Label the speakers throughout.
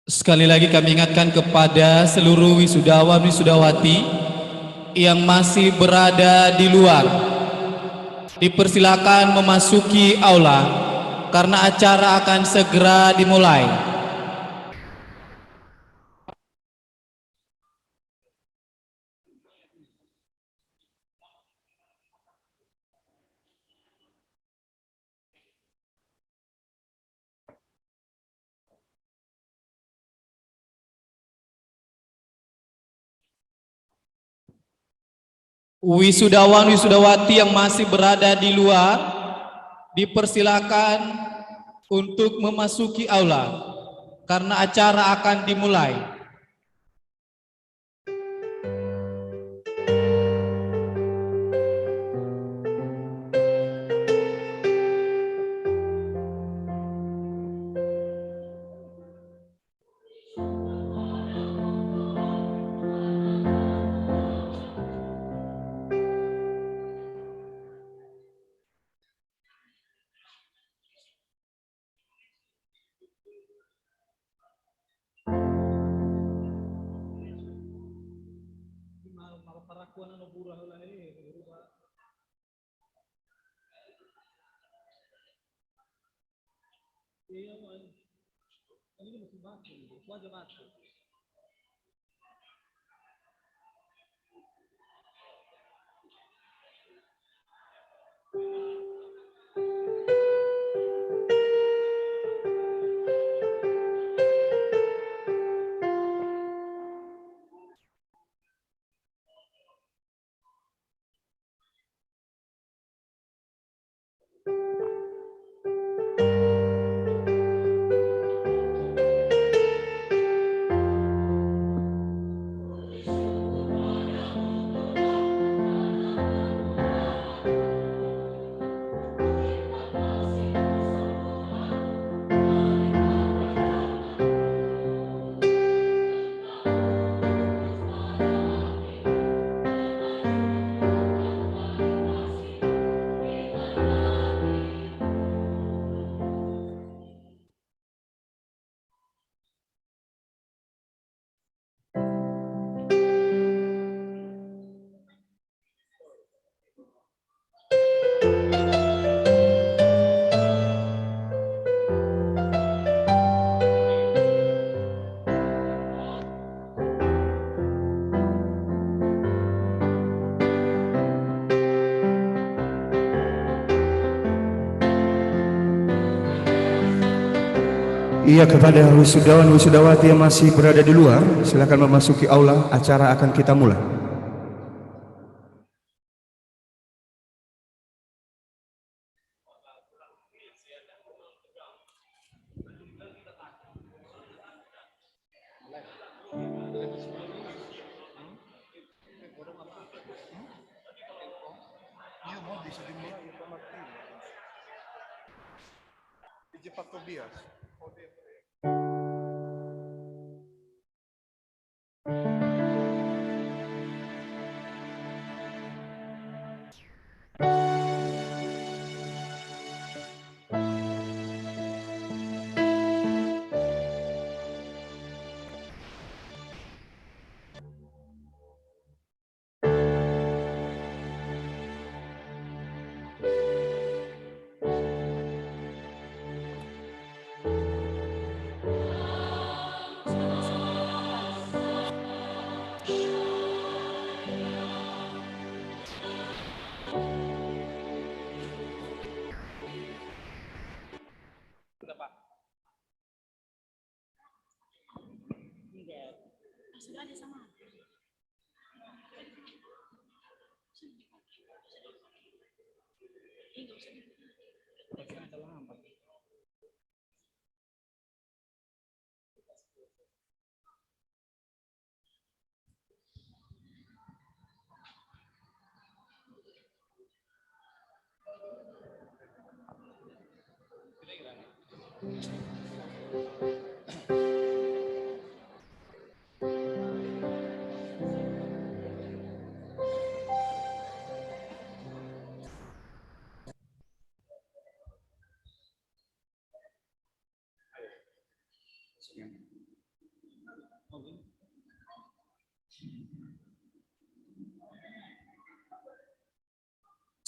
Speaker 1: Sekali lagi kami ingatkan kepada seluruh wisudawan wisudawati yang masih berada di luar, dipersilakan memasuki aula karena acara akan segera dimulai. Wisudawan wisudawati yang masih berada di luar dipersilakan untuk memasuki aula karena acara akan dimulai.
Speaker 2: Iya, kepada wisudawan wisudawati yang masih berada di luar, silakan memasuki aula, acara akan kita mulai.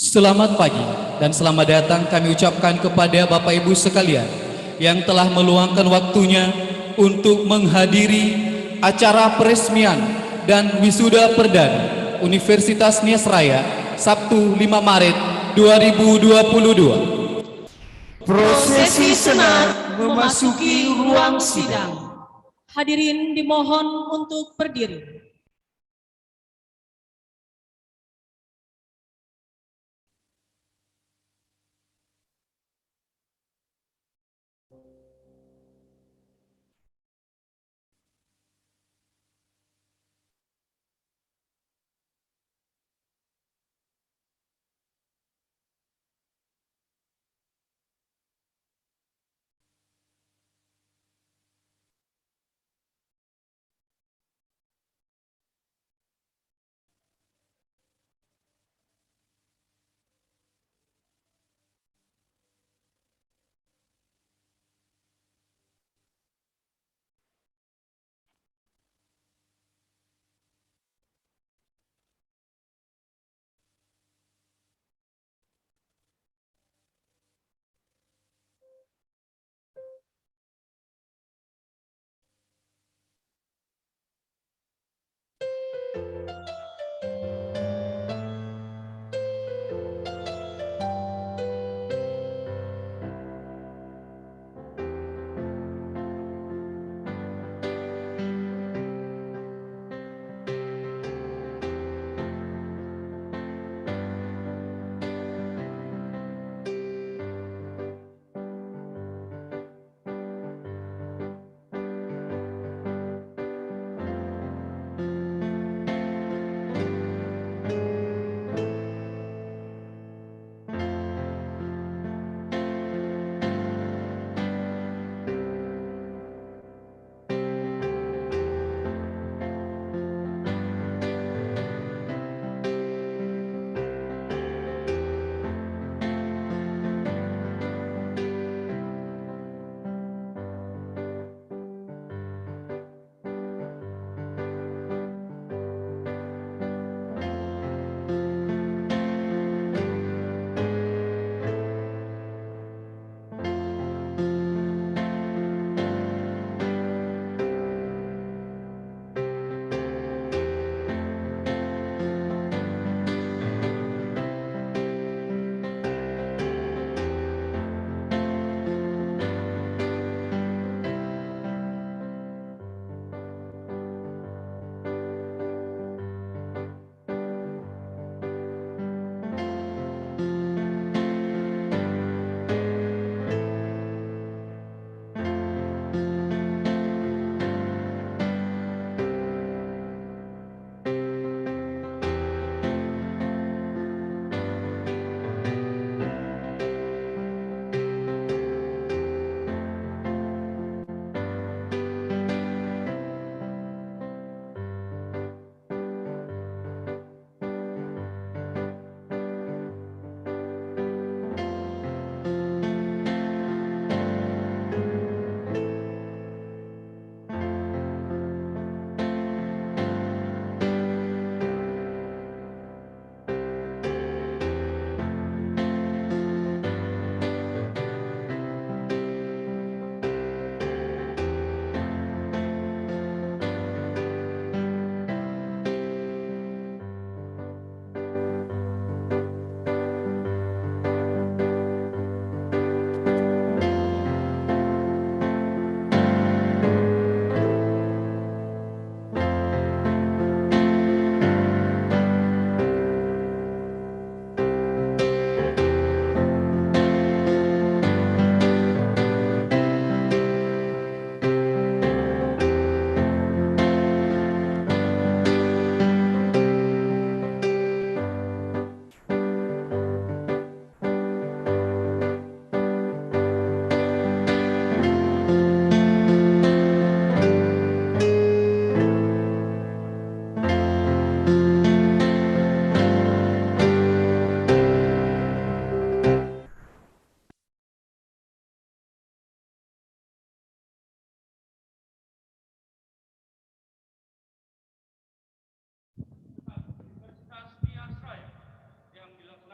Speaker 1: Selamat pagi dan selamat datang kami ucapkan kepada Bapak Ibu sekalian yang telah meluangkan waktunya untuk menghadiri acara peresmian dan wisuda perdana Universitas Nias Raya Sabtu 5 Maret 2022.
Speaker 3: Prosesi senat memasuki ruang sidang. Hadirin dimohon untuk berdiri.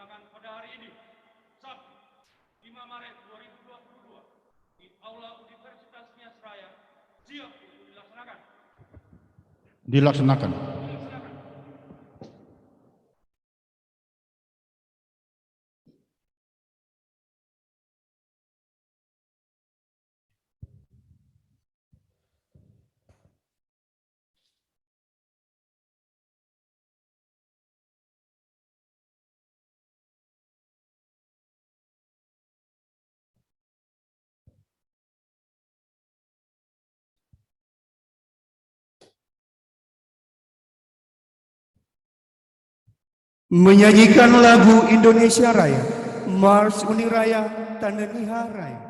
Speaker 4: dilaksanakan pada hari ini, Sabtu, 5 Maret 2022, di Aula Universitas Nias Raya. Siap untuk dilaksanakan.
Speaker 5: Dilaksanakan.
Speaker 2: Menyanyikan lagu Indonesia Raya, Mars Uni Raya, Tanda Niha Raya.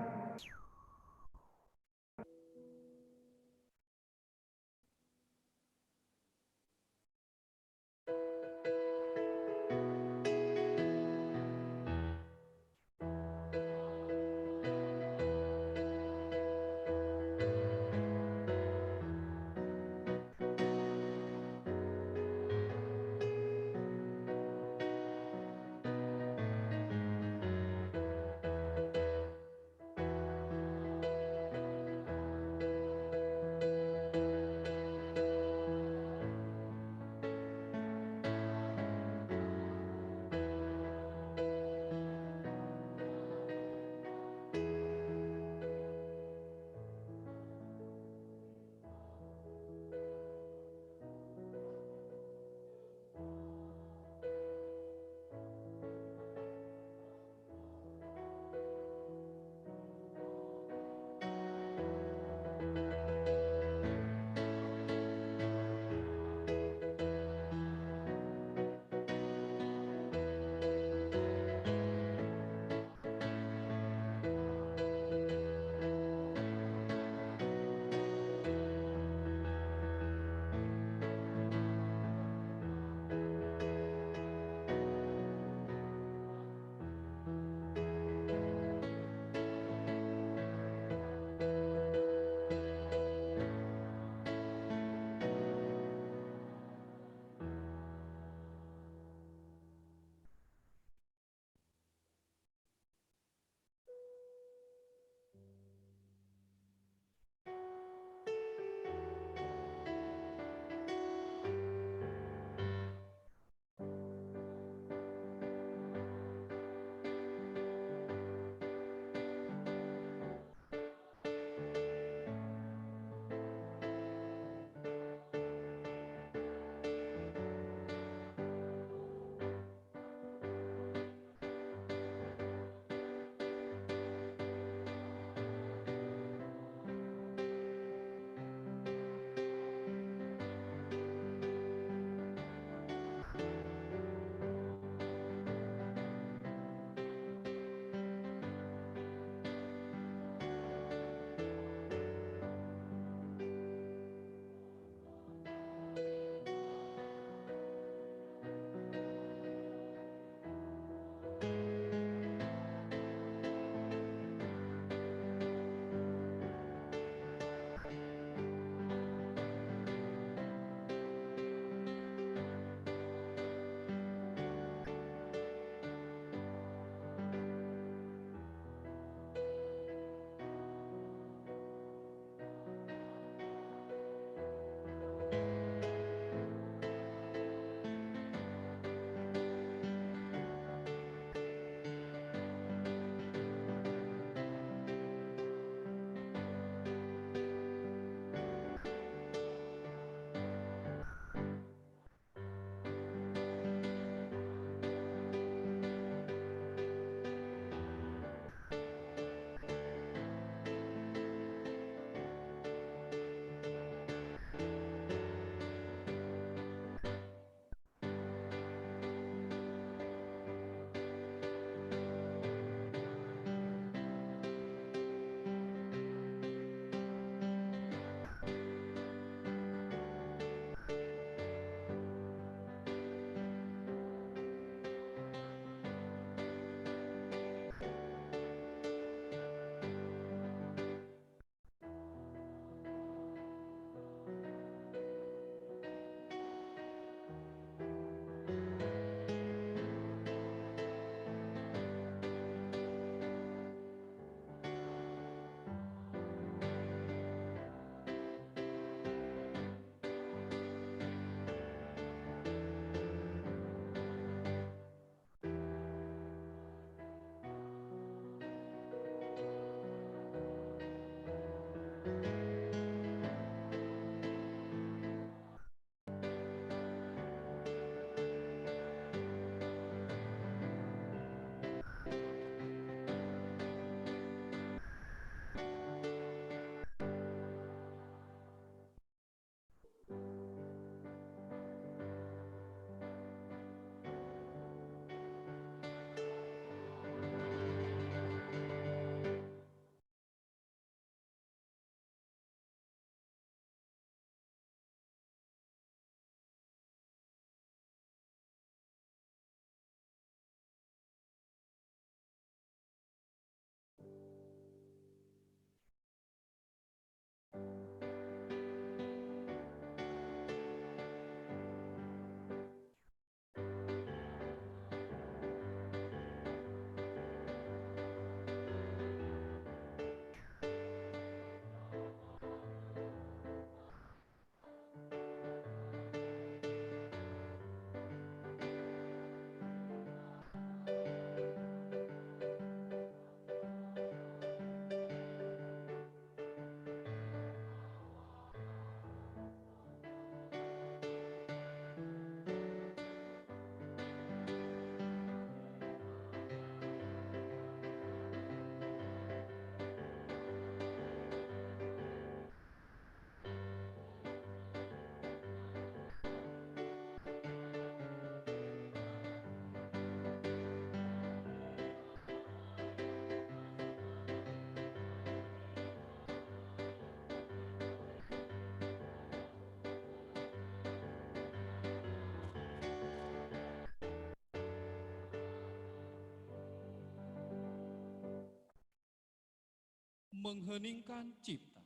Speaker 1: mengheningkan cipta.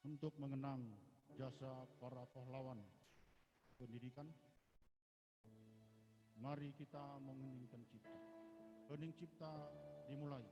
Speaker 5: Untuk mengenang jasa para pahlawan pendidikan, mari kita mengheningkan cipta. Hening cipta dimulai.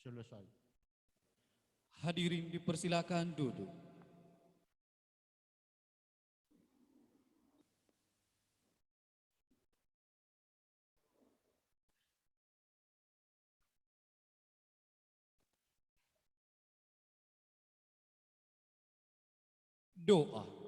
Speaker 5: Selesai.
Speaker 1: Hadirin dipersilakan duduk. Doa.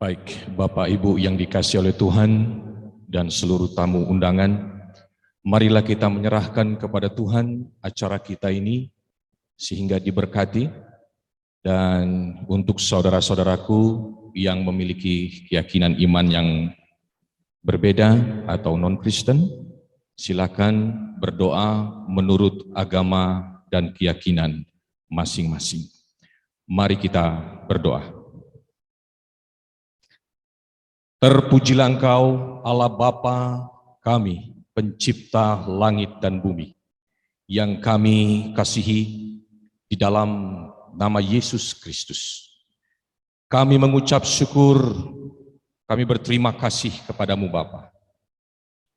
Speaker 6: Baik, Bapak Ibu yang dikasihi oleh Tuhan dan seluruh tamu undangan, marilah kita menyerahkan kepada Tuhan acara kita ini sehingga diberkati. Dan untuk saudara-saudaraku yang memiliki keyakinan iman yang berbeda atau non-Kristen, silakan berdoa menurut agama dan keyakinan masing-masing. Mari kita berdoa. Terpujilah Engkau, Allah Bapa kami, pencipta langit dan bumi, yang kami kasihi di dalam nama Yesus Kristus. Kami mengucap syukur, kami berterima kasih kepadamu Bapa,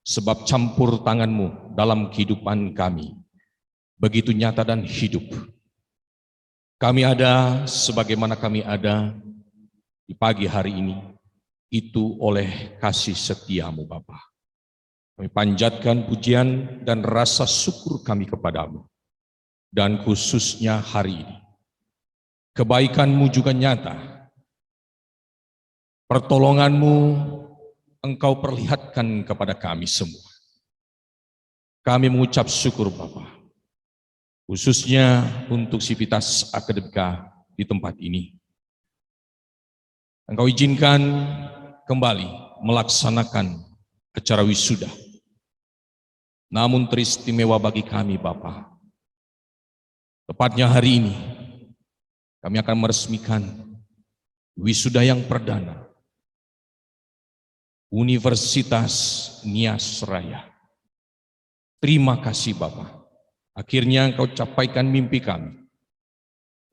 Speaker 6: sebab campur tangan-Mu dalam kehidupan kami begitu nyata dan hidup. Kami ada sebagaimana kami ada di pagi hari ini, itu oleh kasih setia-Mu Bapa. Kami panjatkan pujian dan rasa syukur kami kepadamu. Dan khususnya hari ini, kebaikan-Mu juga nyata. Pertolongan-Mu Engkau perlihatkan kepada kami semua. Kami mengucap syukur Bapa, khususnya untuk Sivitas Akademika di tempat ini. Engkau izinkan kembali melaksanakan acara wisuda. Namun teristimewa bagi kami Bapa. Tepatnya hari ini kami akan meresmikan wisuda yang perdana Universitas Nias Raya. Terima kasih Bapa. Akhirnya Engkau capaikan mimpi kami.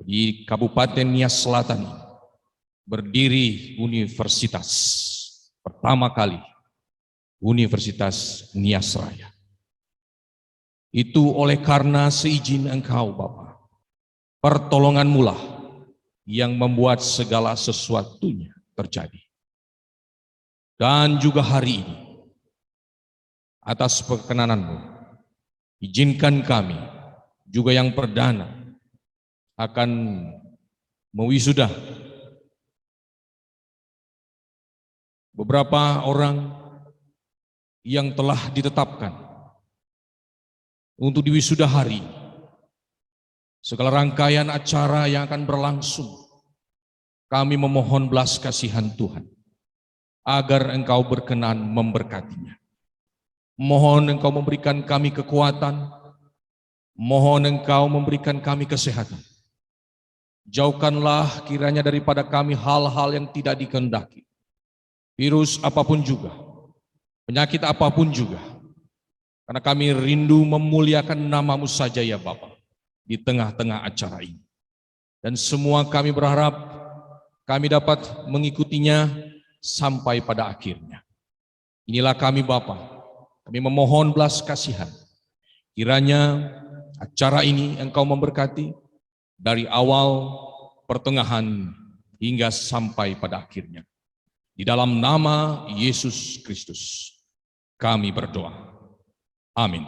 Speaker 6: di Kabupaten Nias Selatan berdiri universitas pertama kali, Universitas Nias Raya. Itu oleh karena seizin Engkau Bapa, pertolongan-Mu lah yang membuat segala sesuatunya terjadi. Dan juga hari ini, atas perkenanan-Mu, izinkan kami juga yang perdana akan mewisuda beberapa orang yang telah ditetapkan untuk diwisuda hari ini. Segala rangkaian acara yang akan berlangsung, kami memohon belas kasihan Tuhan agar Engkau berkenan memberkatinya. Mohon Engkau memberikan kami kekuatan, mohon Engkau memberikan kami kesehatan. Jauhkanlah kiranya daripada kami hal-hal yang tidak dikehendaki, virus apapun juga, penyakit apapun juga, karena kami rindu memuliakan nama-Mu saja ya Bapa di tengah-tengah acara ini. Dan semua kami berharap kami dapat mengikutinya sampai pada akhirnya. Inilah kami Bapa, kami memohon belas kasihan. Kiranya acara ini Engkau memberkati dari awal, pertengahan, hingga sampai pada akhirnya. Di dalam nama Yesus Kristus kami berdoa. Amin.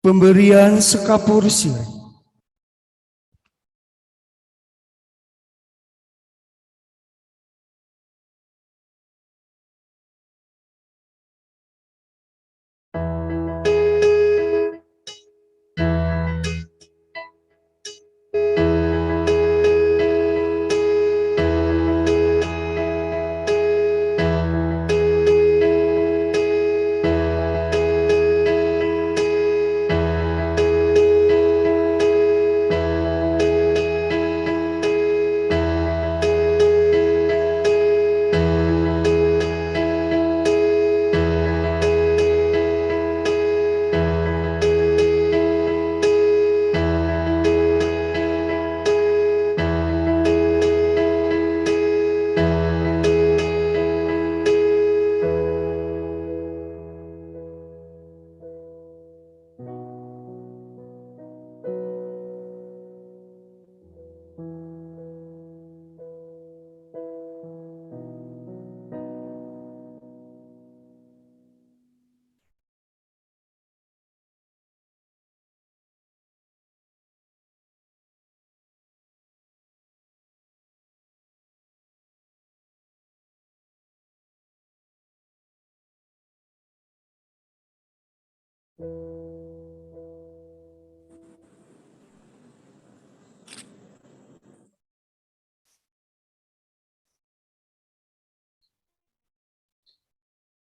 Speaker 2: Pemberian sekapur sirih.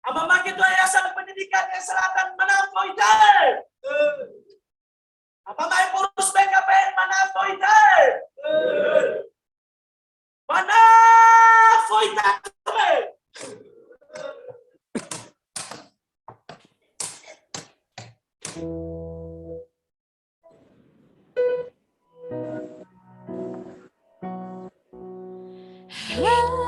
Speaker 7: Abang itu Yayasan Pendidikan yang Selatan Manado Ide. Abang pengurus BKPN Manado Ide. Manado Ide.
Speaker 8: Fly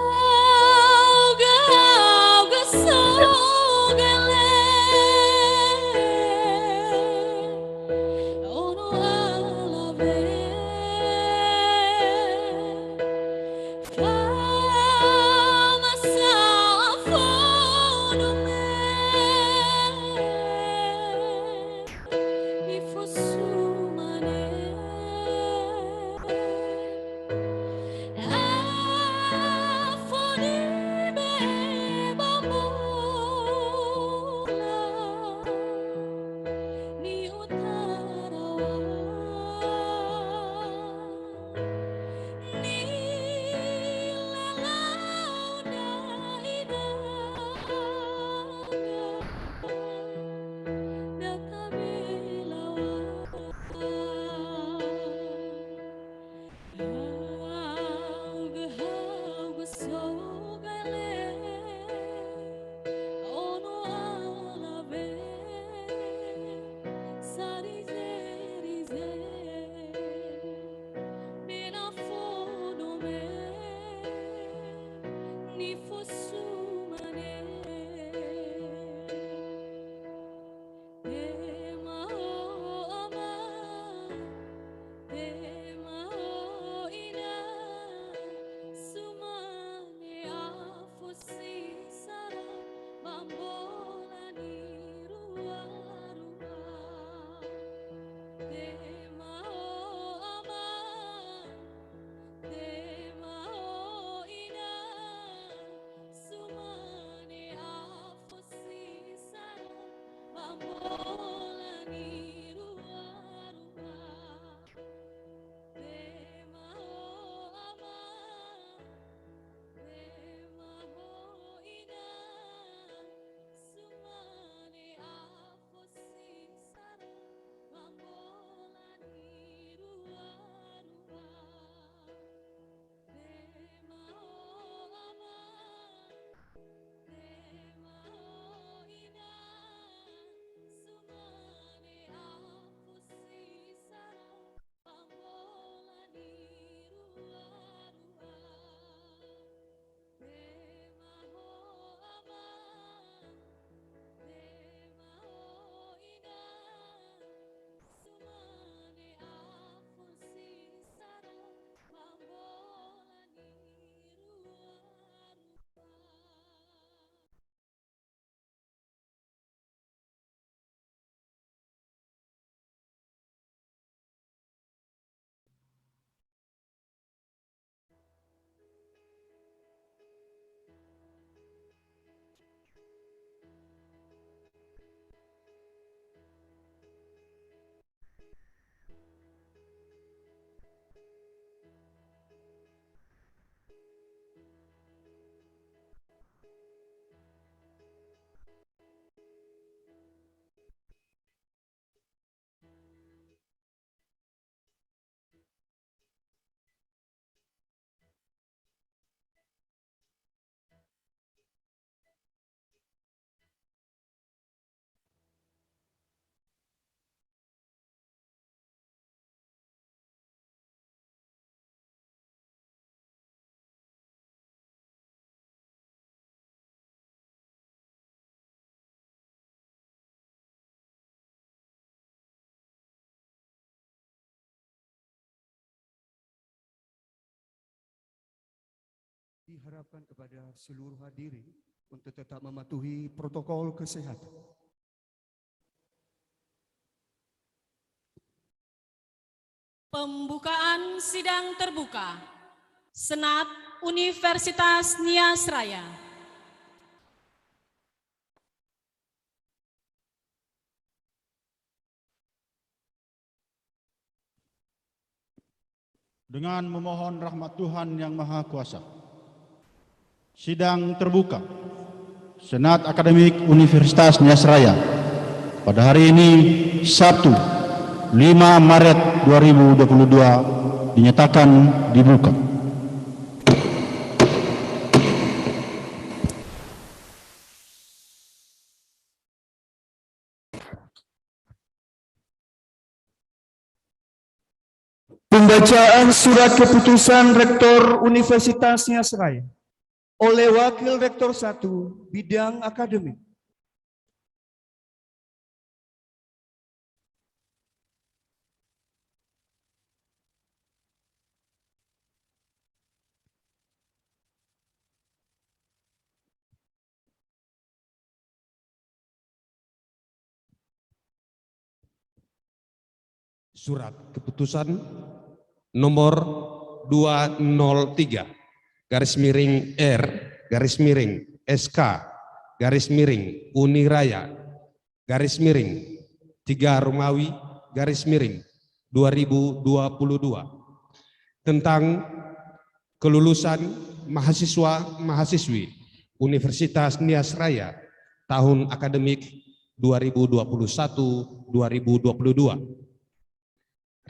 Speaker 2: Diharapkan kepada seluruh hadirin untuk tetap mematuhi protokol kesehatan.
Speaker 3: Pembukaan sidang terbuka Senat Universitas Nias Raya.
Speaker 5: Dengan memohon rahmat Tuhan Yang Maha Kuasa, sidang terbuka Senat Akademik Universitas Nias Raya pada hari ini Sabtu 5 Maret 2022 dinyatakan dibuka.
Speaker 2: Pembacaan surat keputusan Rektor Universitas Nias Raya oleh Wakil Rektor 1 Bidang Akademik.
Speaker 8: Surat keputusan nomor 203 /R SK Uniraya /3 Romawi /2022 tentang kelulusan mahasiswa-mahasiswi Universitas Nias Raya tahun akademik 2021-2022.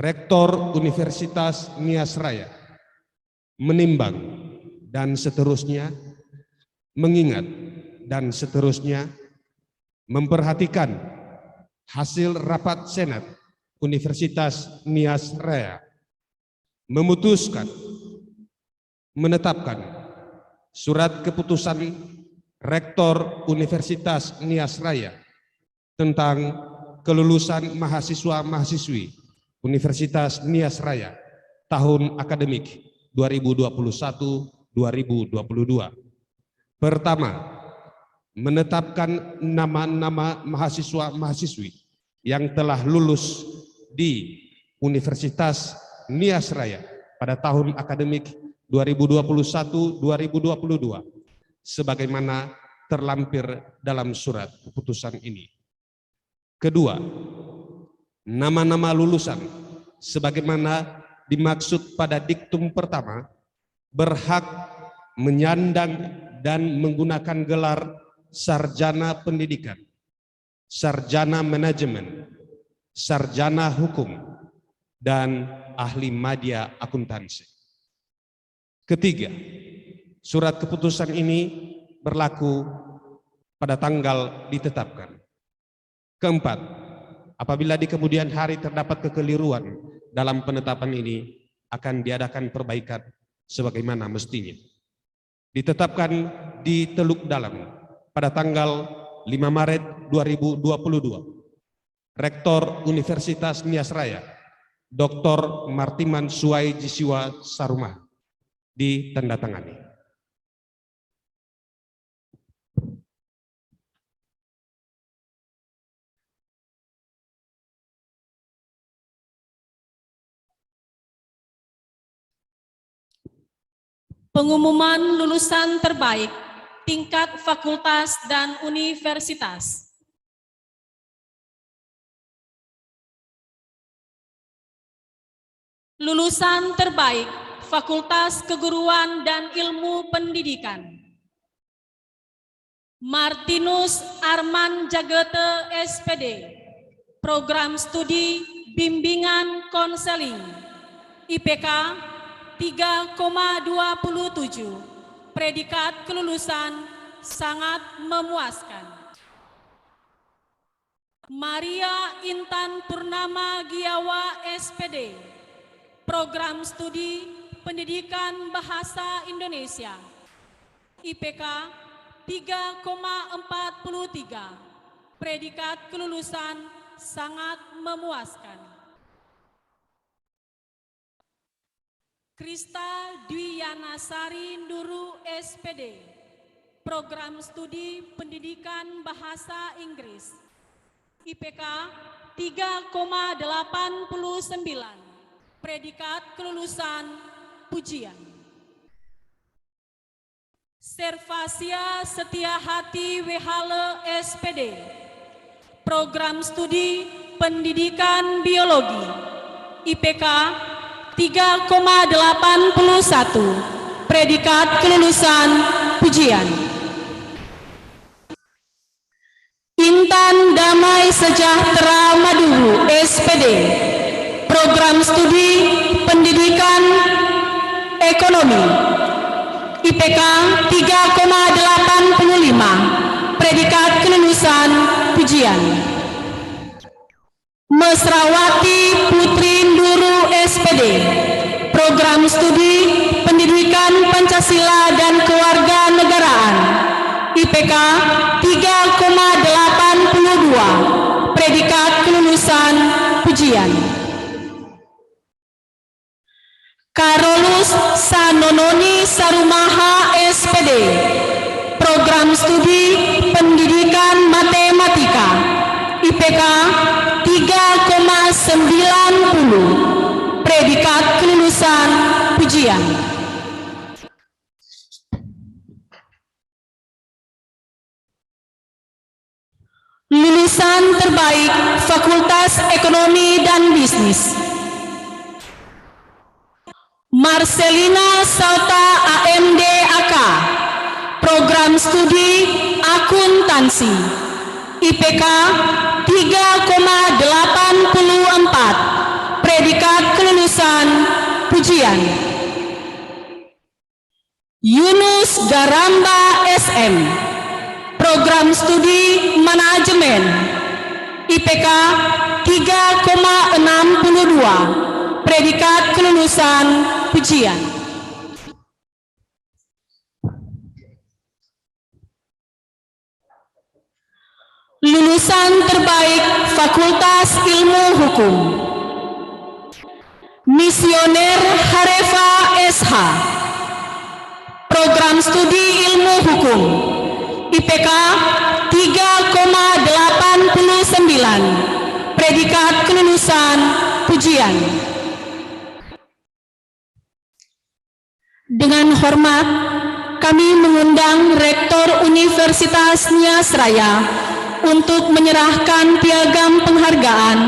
Speaker 8: Rektor Universitas Nias Raya menimbang dan seterusnya, mengingat dan seterusnya, memperhatikan hasil rapat Senat Universitas Nias Raya, memutuskan, menetapkan surat keputusan Rektor Universitas Nias Raya tentang kelulusan mahasiswa-mahasiswi Universitas Nias Raya tahun akademik 2021-2022. Pertama, menetapkan nama-nama mahasiswa-mahasiswi yang telah lulus di Universitas Nias Raya pada tahun akademik 2021-2022 sebagaimana terlampir dalam surat keputusan ini. Kedua, nama-nama lulusan sebagaimana dimaksud pada diktum pertama berhak menyandang dan menggunakan gelar sarjana pendidikan, sarjana manajemen, sarjana hukum, dan ahli media akuntansi. Ketiga, surat keputusan ini berlaku pada tanggal ditetapkan. Keempat, apabila di kemudian hari terdapat kekeliruan dalam penetapan ini, akan diadakan perbaikan sebagaimana mestinya. Ditetapkan di Teluk Dalam pada tanggal 5 Maret 2022, Rektor Universitas Nias Raya, Dr. Martiman Suai Jisiwa Sarumah, ditandatangani.
Speaker 3: Pengumuman lulusan terbaik tingkat fakultas dan universitas. Lulusan terbaik Fakultas Keguruan dan Ilmu Pendidikan. Martinus Arman Jagete SPD, Program Studi Bimbingan Konseling, IPK 3,27, predikat kelulusan sangat memuaskan. Maria Intan Purnama Giawa SPD, Program Studi Pendidikan Bahasa Indonesia, IPK 3,43, predikat kelulusan sangat memuaskan. Krista Dwi Yanasari Nduru SPD, Program Studi Pendidikan Bahasa Inggris, IPK 3,89, predikat kelulusan pujian. Servasia Setia Hati Wehale SPD, Program Studi Pendidikan Biologi, IPK 3,81, predikat kelulusan pujian. Intan Damai Sejahtera Maduru SPD, Program Studi Pendidikan Ekonomi, IPK 3,85, predikat kelulusan pujian. Mesrawati Putri Nduru SPD, Program Studi Pendidikan Pancasila dan Kewarganegaraan, IPK 3,82, predikat kelulusan pujian. Karolus Sanononi Sarumaha SPD, Program Studi Pendidikan Matematika, IPK 3,90, predikat kelulusan pujian. Lulusan terbaik Fakultas Ekonomi dan Bisnis, Marcelina Sauta AMD AK, Program Studi Akuntansi, IPK 3,84, predikat kelulusan pujian. Yunus Garamba SM, Program Studi Manajemen, IPK 3,62, predikat kelulusan pujian. Lulusan terbaik Fakultas Ilmu Hukum, Misioner Harefa SH, Program Studi Ilmu Hukum, IPK 3,89, predikat kelulusan pujian. Dengan hormat, kami mengundang Rektor Universitas Nias Raya untuk menyerahkan piagam penghargaan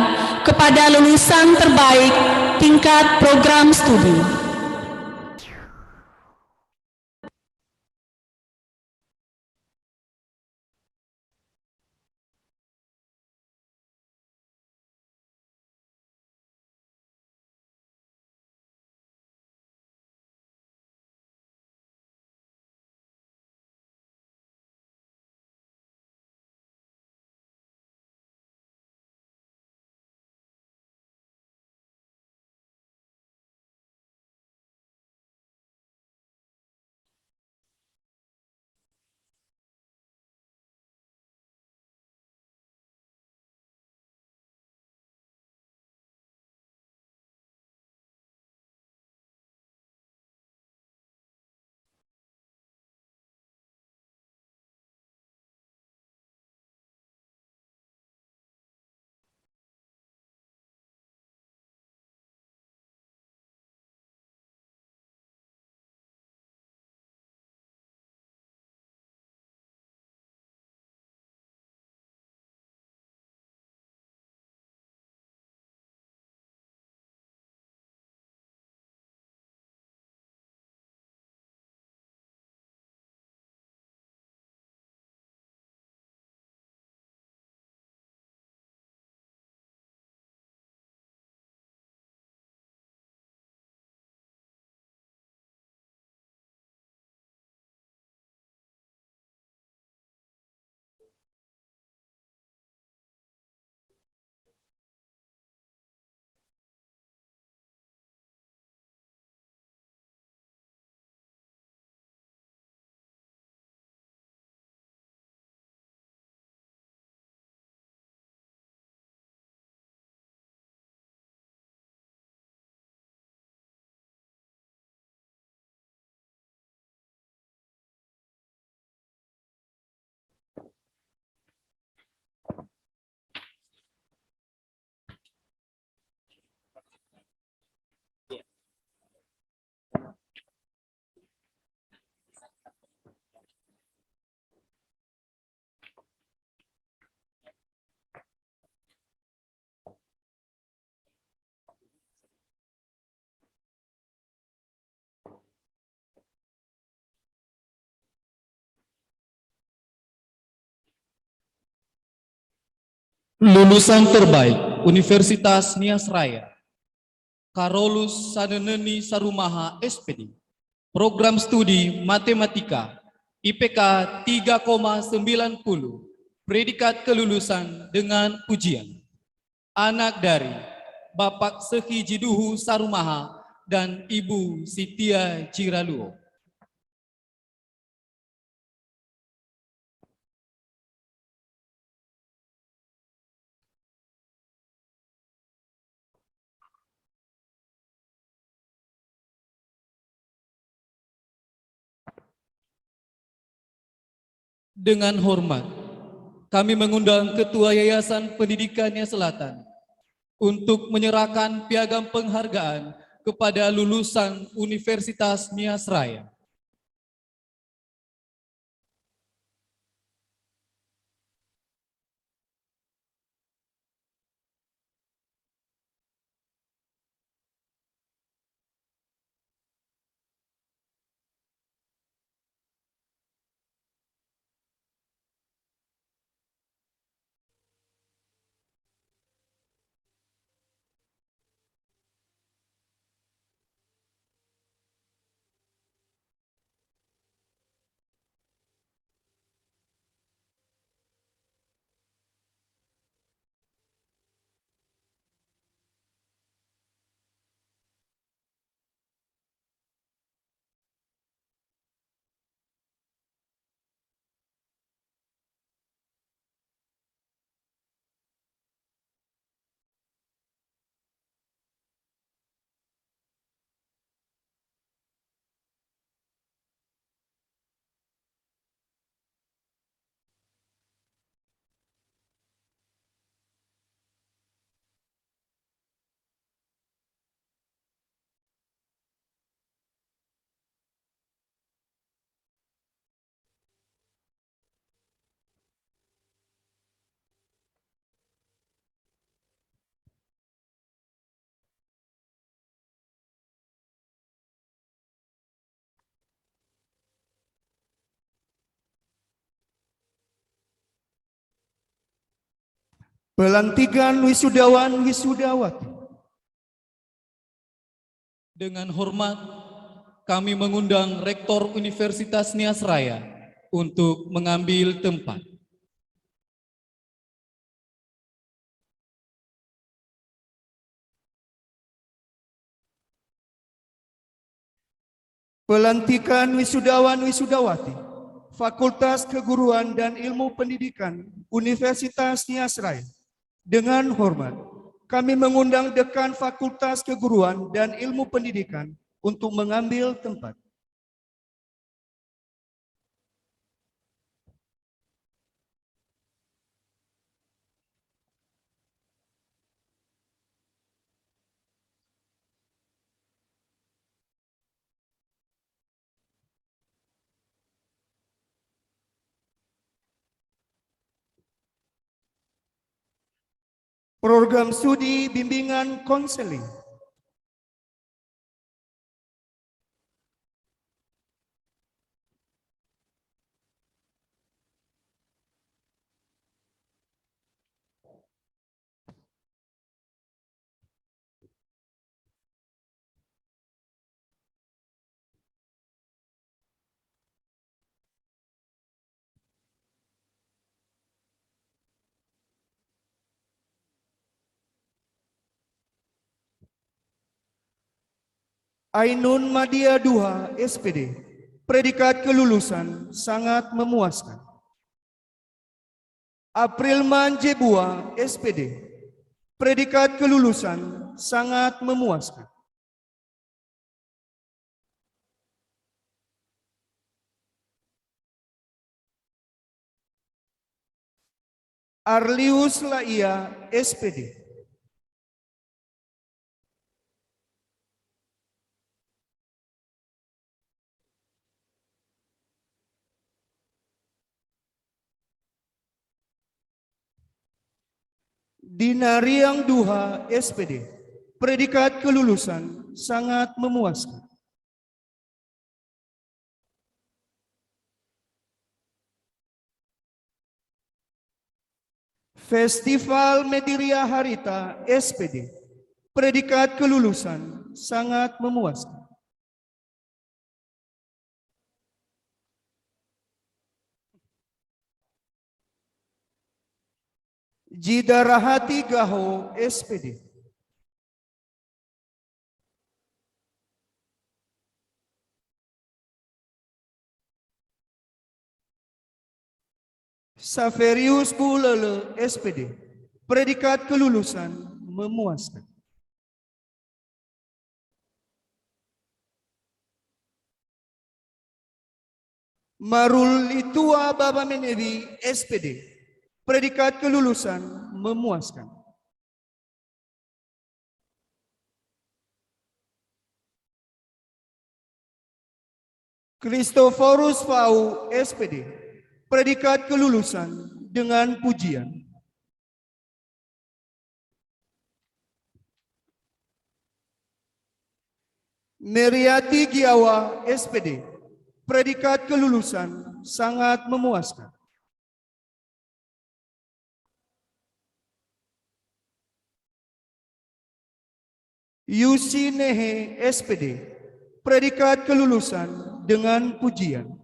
Speaker 3: kepada lulusan terbaik tingkat program studi.
Speaker 1: Lulusan terbaik Universitas Nias Raya, Carolus Saneneni Sarumaha SPD, Program Studi Matematika, IPK 3,90, predikat kelulusan dengan pujian. Anak dari Bapak Seki Jiduhu Sarumaha dan Ibu Sitia Jiraluo. Dengan hormat, kami mengundang Ketua Yayasan Pendidikan Nias Selatan untuk menyerahkan piagam penghargaan kepada lulusan Universitas Nias Raya.
Speaker 2: Pelantikan wisudawan wisudawati.
Speaker 1: Dengan hormat, kami mengundang Rektor Universitas Nias Raya untuk mengambil tempat.
Speaker 2: Pelantikan wisudawan wisudawati Fakultas Keguruan dan Ilmu Pendidikan Universitas Nias Raya. Dengan hormat, kami mengundang Dekan Fakultas Keguruan dan Ilmu Pendidikan untuk mengambil tempat. Program studi bimbingan konseling. Ainun Madia Duha SPD, predikat kelulusan sangat memuaskan. Aprilman Jebua SPD, predikat kelulusan sangat memuaskan. Arlius Laia SPD, Dinariang Duha SPD, predikat kelulusan sangat memuaskan. Festival Mediria Harita SPD, predikat kelulusan sangat memuaskan. Jidarahati Gaho SPD, Saverius Bulele SPD, predikat kelulusan memuaskan. Marul Litua Baba Menevi SPD, predikat kelulusan memuaskan. Christophorus Fau SPD, predikat kelulusan dengan pujian. Meriati Giawa SPD, predikat kelulusan sangat memuaskan. Yusi Nehe SPD, predikat kelulusan dengan pujian.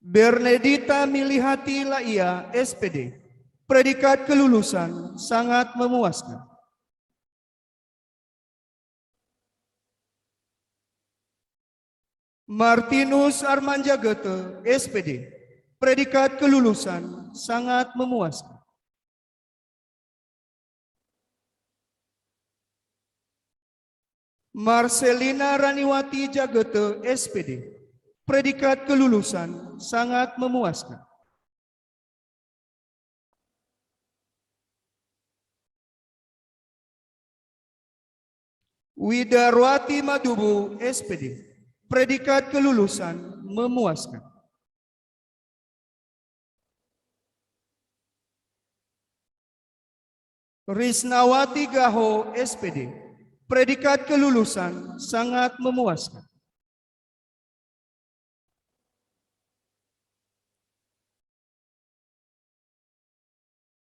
Speaker 2: Bernedita Milihati Laia SPD, predikat kelulusan sangat memuaskan. Martinus Armanjagete SPD, predikat kelulusan sangat memuaskan. Marcelina Raniwati Jagete SPD, predikat kelulusan sangat memuaskan. Widarwati Madubu SPD, predikat kelulusan memuaskan. Risnawati Gaho SPD, predikat kelulusan sangat memuaskan.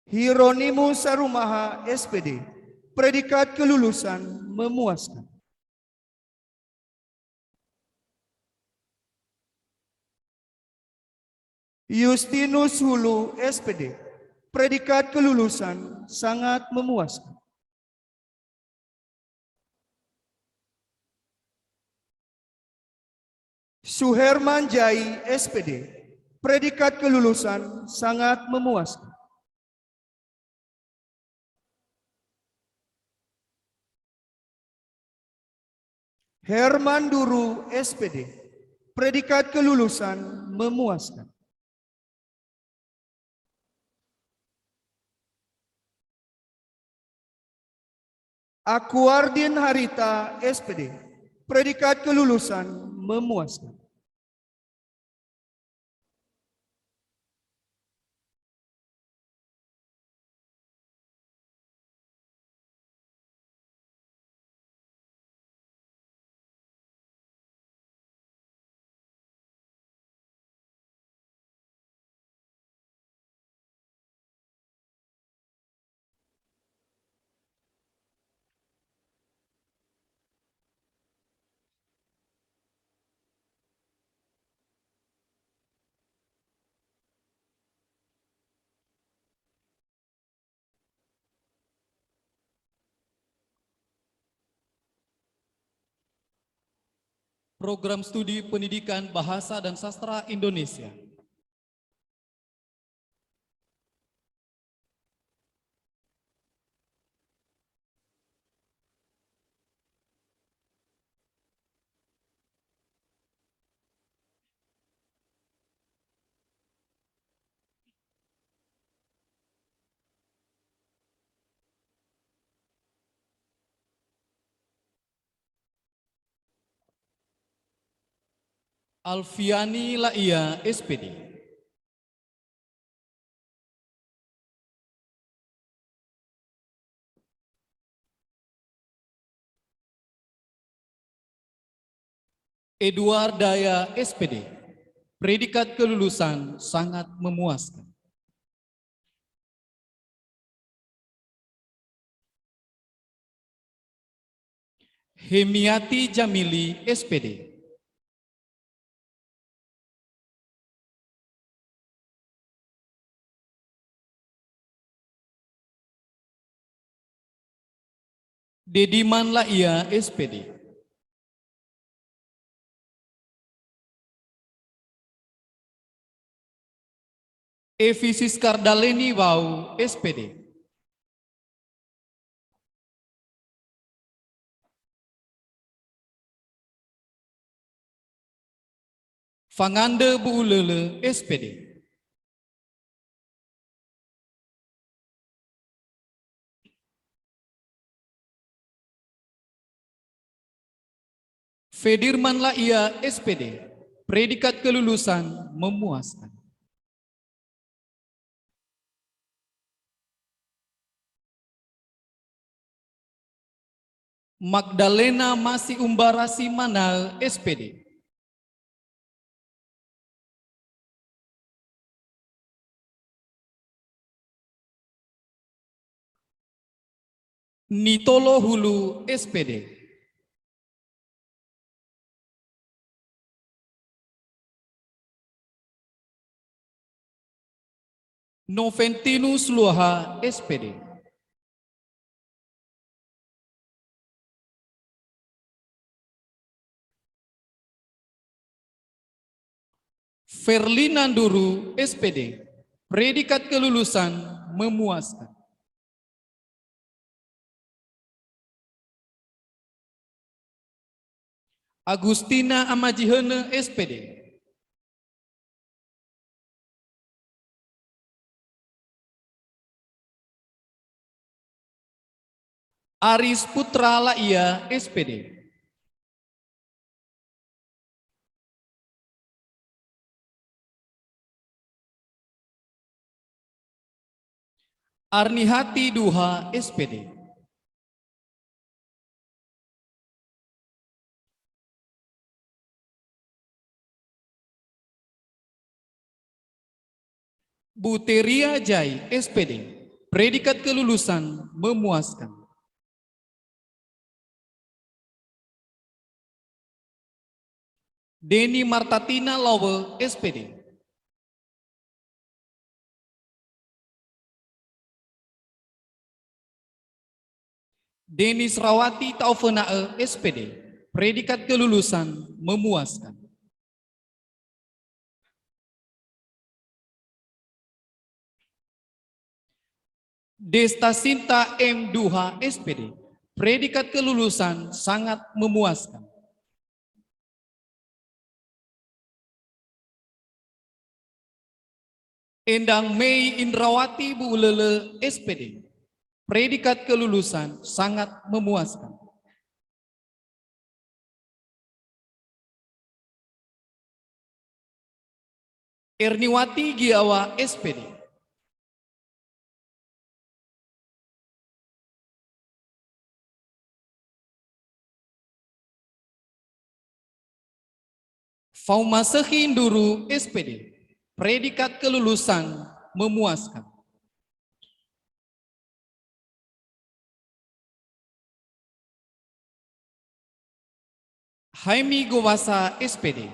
Speaker 2: Hieronymus Sarumaha SPD, predikat kelulusan memuaskan. Justinus Hulu SPD, predikat kelulusan sangat memuaskan. Suherman Jai SPD, predikat kelulusan sangat memuaskan. Herman Duru SPD, predikat kelulusan memuaskan. Akuardin Harita SPD, predikat kelulusan memuaskan.
Speaker 1: Program Studi Pendidikan Bahasa dan Sastra Indonesia. Alfiani Laia SPD, Edward Daya SPD, predikat kelulusan sangat memuaskan. Hemiati Jamili SPD, Dediman Laia SPD, Evi Siskardaleni Wau SPD, Fangande Buulele SPD, Fedirman Laia SPD, predikat kelulusan memuaskan. Magdalena Masih Umbarasi Manal SPD, Nitolo Hulu SPD, Noventinus Luha SPD, Ferlinanduru SPD, predikat kelulusan memuaskan. Agustina Amajihene SPD, Aris Putra Laia SPD, Arnihati Duha SPD, Buteria Jai SPD, predikat kelulusan memuaskan. Deni Martatina Lowe SPD, Denis Rawati Taufenae SPD, predikat kelulusan memuaskan. Desta Sinta M. Duha SPD, predikat kelulusan sangat memuaskan. Endang Mei Indrawati Buulele SPD, predikat kelulusan sangat memuaskan. Erniwati Giawa SPD, Faumasehi Induru SPD, predikat kelulusan memuaskan. Haimi Gowasa SPD,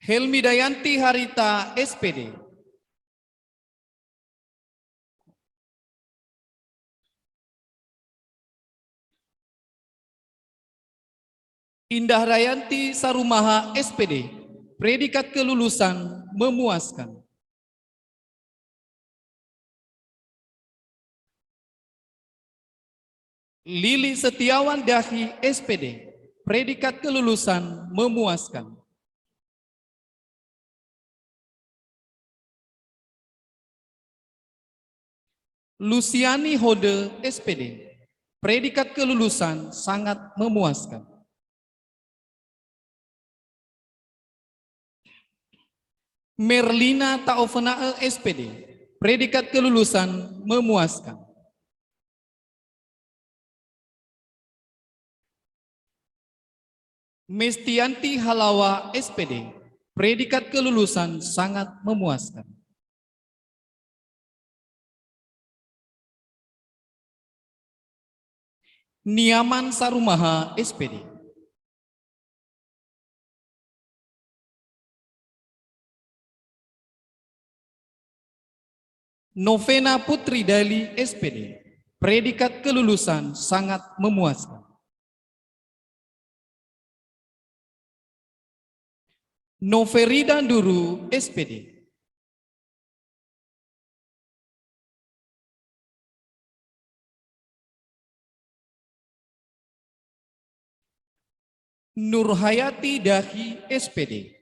Speaker 1: Helmi Dayanti Harita SPD, Indah Rayanti Sarumaha SPD, predikat kelulusan memuaskan. Lili Setiawan Dahi SPD, predikat kelulusan memuaskan. Luciani Hode SPD, predikat kelulusan sangat memuaskan. Merlina Taufanae SPD, predikat kelulusan memuaskan. Mestianti Halawa SPD, predikat kelulusan sangat memuaskan. Niaman Sarumaha SPD. Novena Putri Dali SPD, predikat kelulusan sangat memuaskan. Noverida Duru SPD. Nurhayati Dahi SPD.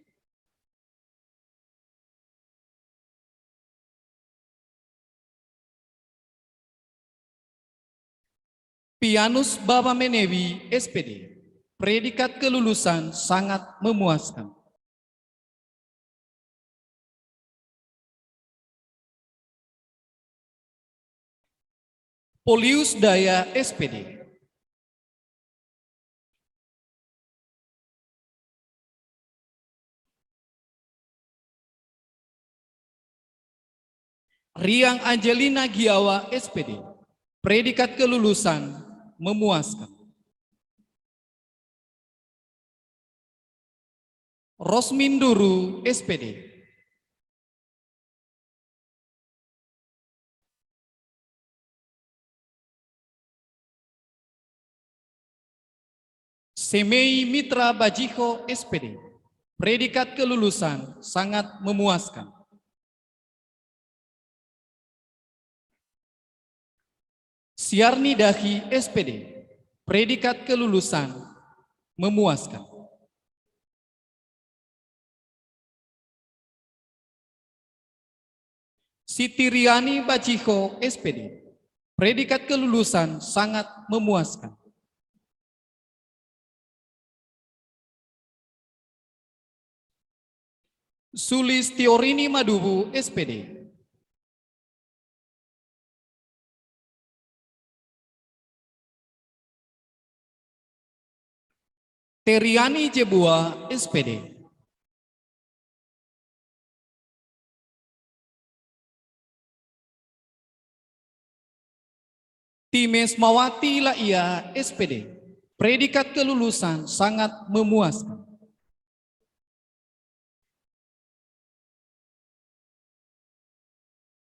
Speaker 1: Pianus Baba Menewi SPD, predikat kelulusan sangat memuaskan. Polius Daya SPD. Riang Angelina Giawa SPD, predikat kelulusan memuaskan. Rosmin Duru SPD. Semei Mitra Bajiho SPD, predikat kelulusan sangat memuaskan. Siarni Dahi SPD, predikat kelulusan memuaskan. Siti Riani Bajiho SPD, predikat kelulusan sangat memuaskan. Sulistiorini Madubu SPD. Teriani Jebua SPD. Times Mawati Laia SPD, predikat kelulusan sangat memuaskan.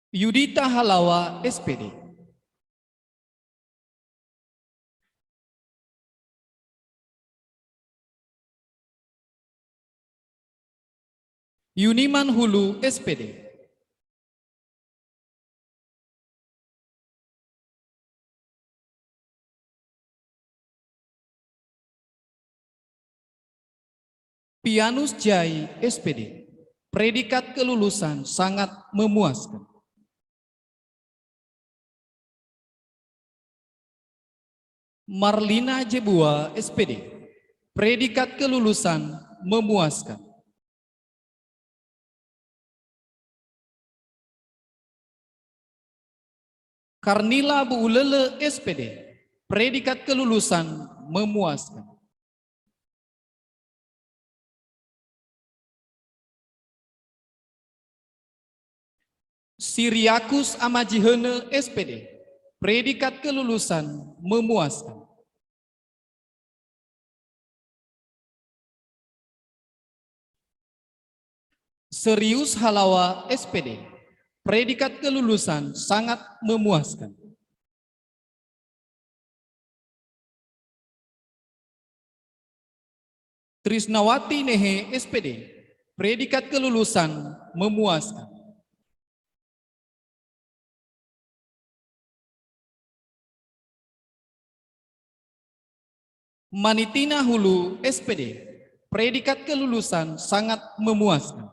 Speaker 1: Yudita Halawa SPD. Yuniman Hulu SPD. Pianus Jai SPD, predikat kelulusan sangat memuaskan. Marlina Jebua SPD, predikat kelulusan memuaskan. Karnila Buulele SPD, predikat kelulusan memuaskan. Siriakus Amajihene SPD, predikat kelulusan memuaskan. Serius Halawa SPD, predikat kelulusan sangat memuaskan. Trisnawati Nehe SPD, predikat kelulusan memuaskan. Manitina Hulu SPD, predikat kelulusan sangat memuaskan.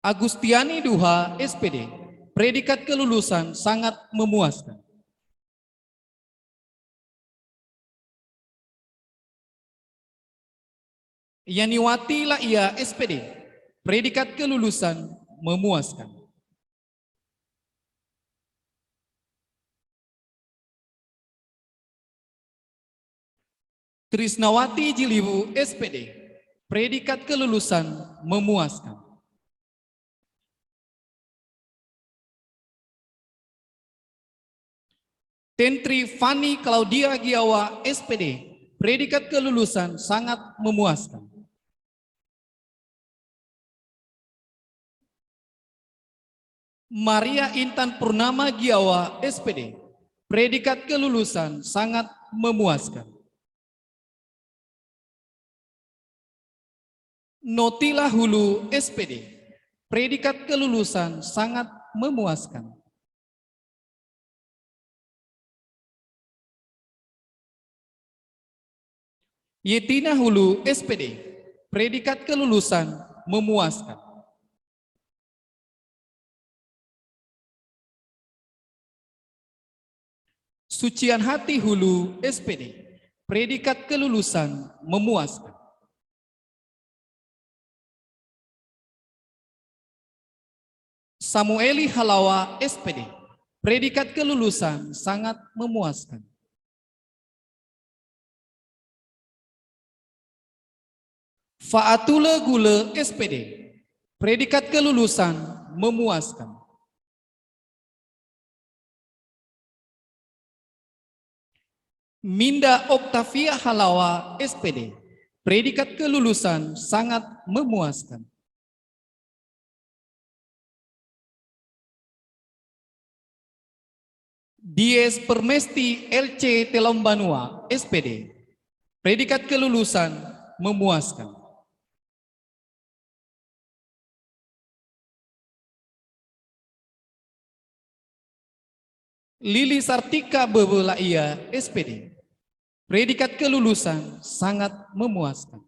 Speaker 1: Agustiani Duha SPD, predikat kelulusan sangat memuaskan. Yaniwati Laia SPD, predikat kelulusan memuaskan. Trisnawati Jiliwu SPD, predikat kelulusan memuaskan. Tentri Fani Claudia Giawa SPD, predikat kelulusan sangat memuaskan. Maria Intan Purnama Giawa SPD, predikat kelulusan sangat memuaskan. Notila Hulu SPD, predikat kelulusan sangat memuaskan. Yetina Hulu SPD, predikat kelulusan memuaskan. Sucian Hati Hulu SPD, predikat kelulusan memuaskan. Samueli Halawa SPD, predikat kelulusan sangat memuaskan. Faatula Gule SPD, predikat kelulusan memuaskan. Minda Oktavia Halawa SPD, predikat kelulusan sangat memuaskan. Dies Permesti LC Telombanua SPD, predikat kelulusan memuaskan. Lili Sartika Bebelaia SPD, predikat kelulusan sangat memuaskan.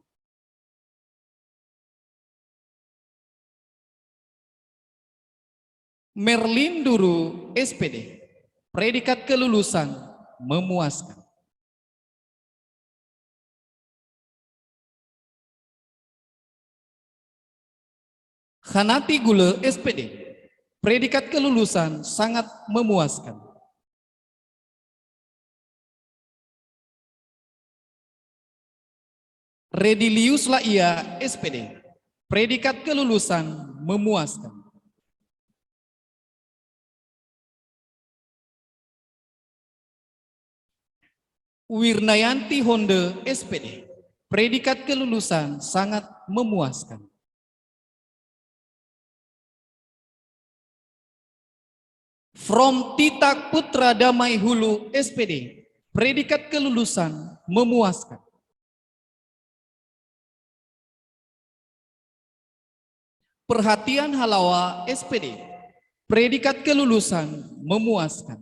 Speaker 1: Merlin Duru SPD, predikat kelulusan memuaskan. Khanati Gule SPD, predikat kelulusan sangat memuaskan. Redilius Laia SPD, predikat kelulusan memuaskan. Wirnayanti Honde SPD, predikat kelulusan sangat memuaskan. From Titak Putra Damai Hulu SPD, predikat kelulusan memuaskan. Perhatian Halawa SPD, predikat kelulusan memuaskan.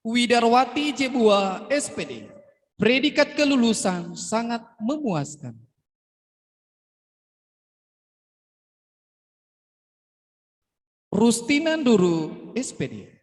Speaker 1: Widarwati Jebua SPD, predikat kelulusan sangat memuaskan. Rustina Duru SPD,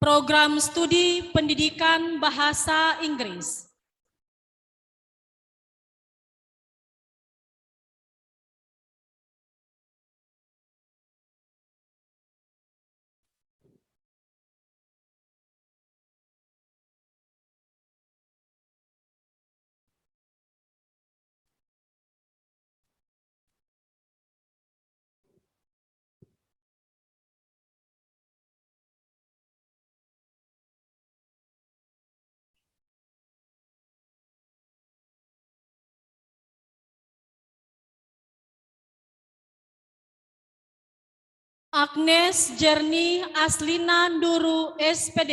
Speaker 3: Program Studi Pendidikan Bahasa Inggris. Agnes Jernih Aslina Nduru SPD,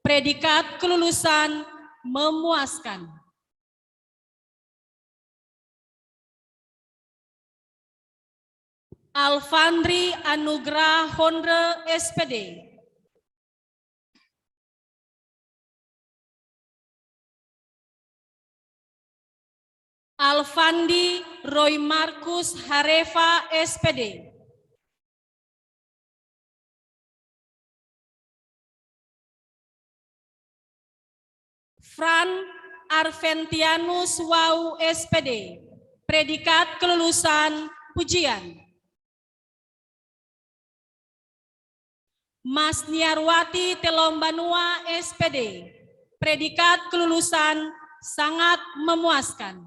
Speaker 3: predikat kelulusan memuaskan. Alfandri Anugrah Hondre SPD, Alfandi Roy Markus Harefa SPD, Fran Arventianus Wau SPD, predikat kelulusan pujian. Mas Niarwati Telombanua SPD, predikat kelulusan sangat memuaskan.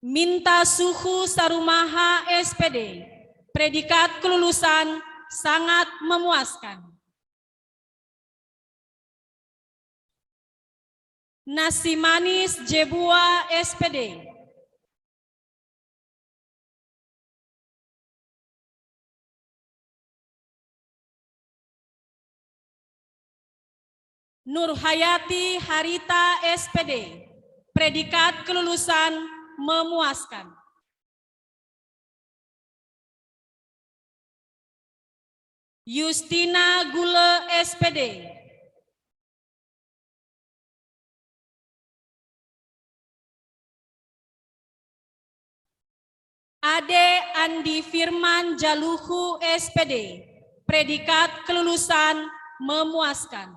Speaker 3: Minta Suhu Sarumaha SPD, predikat kelulusan sangat memuaskan. Nasimanis Jebua SPD, Nurhayati Harita SPD, predikat kelulusan memuaskan. Justina Gule SPD, Ade Andi Firman Jaluhu SPD, predikat kelulusan memuaskan.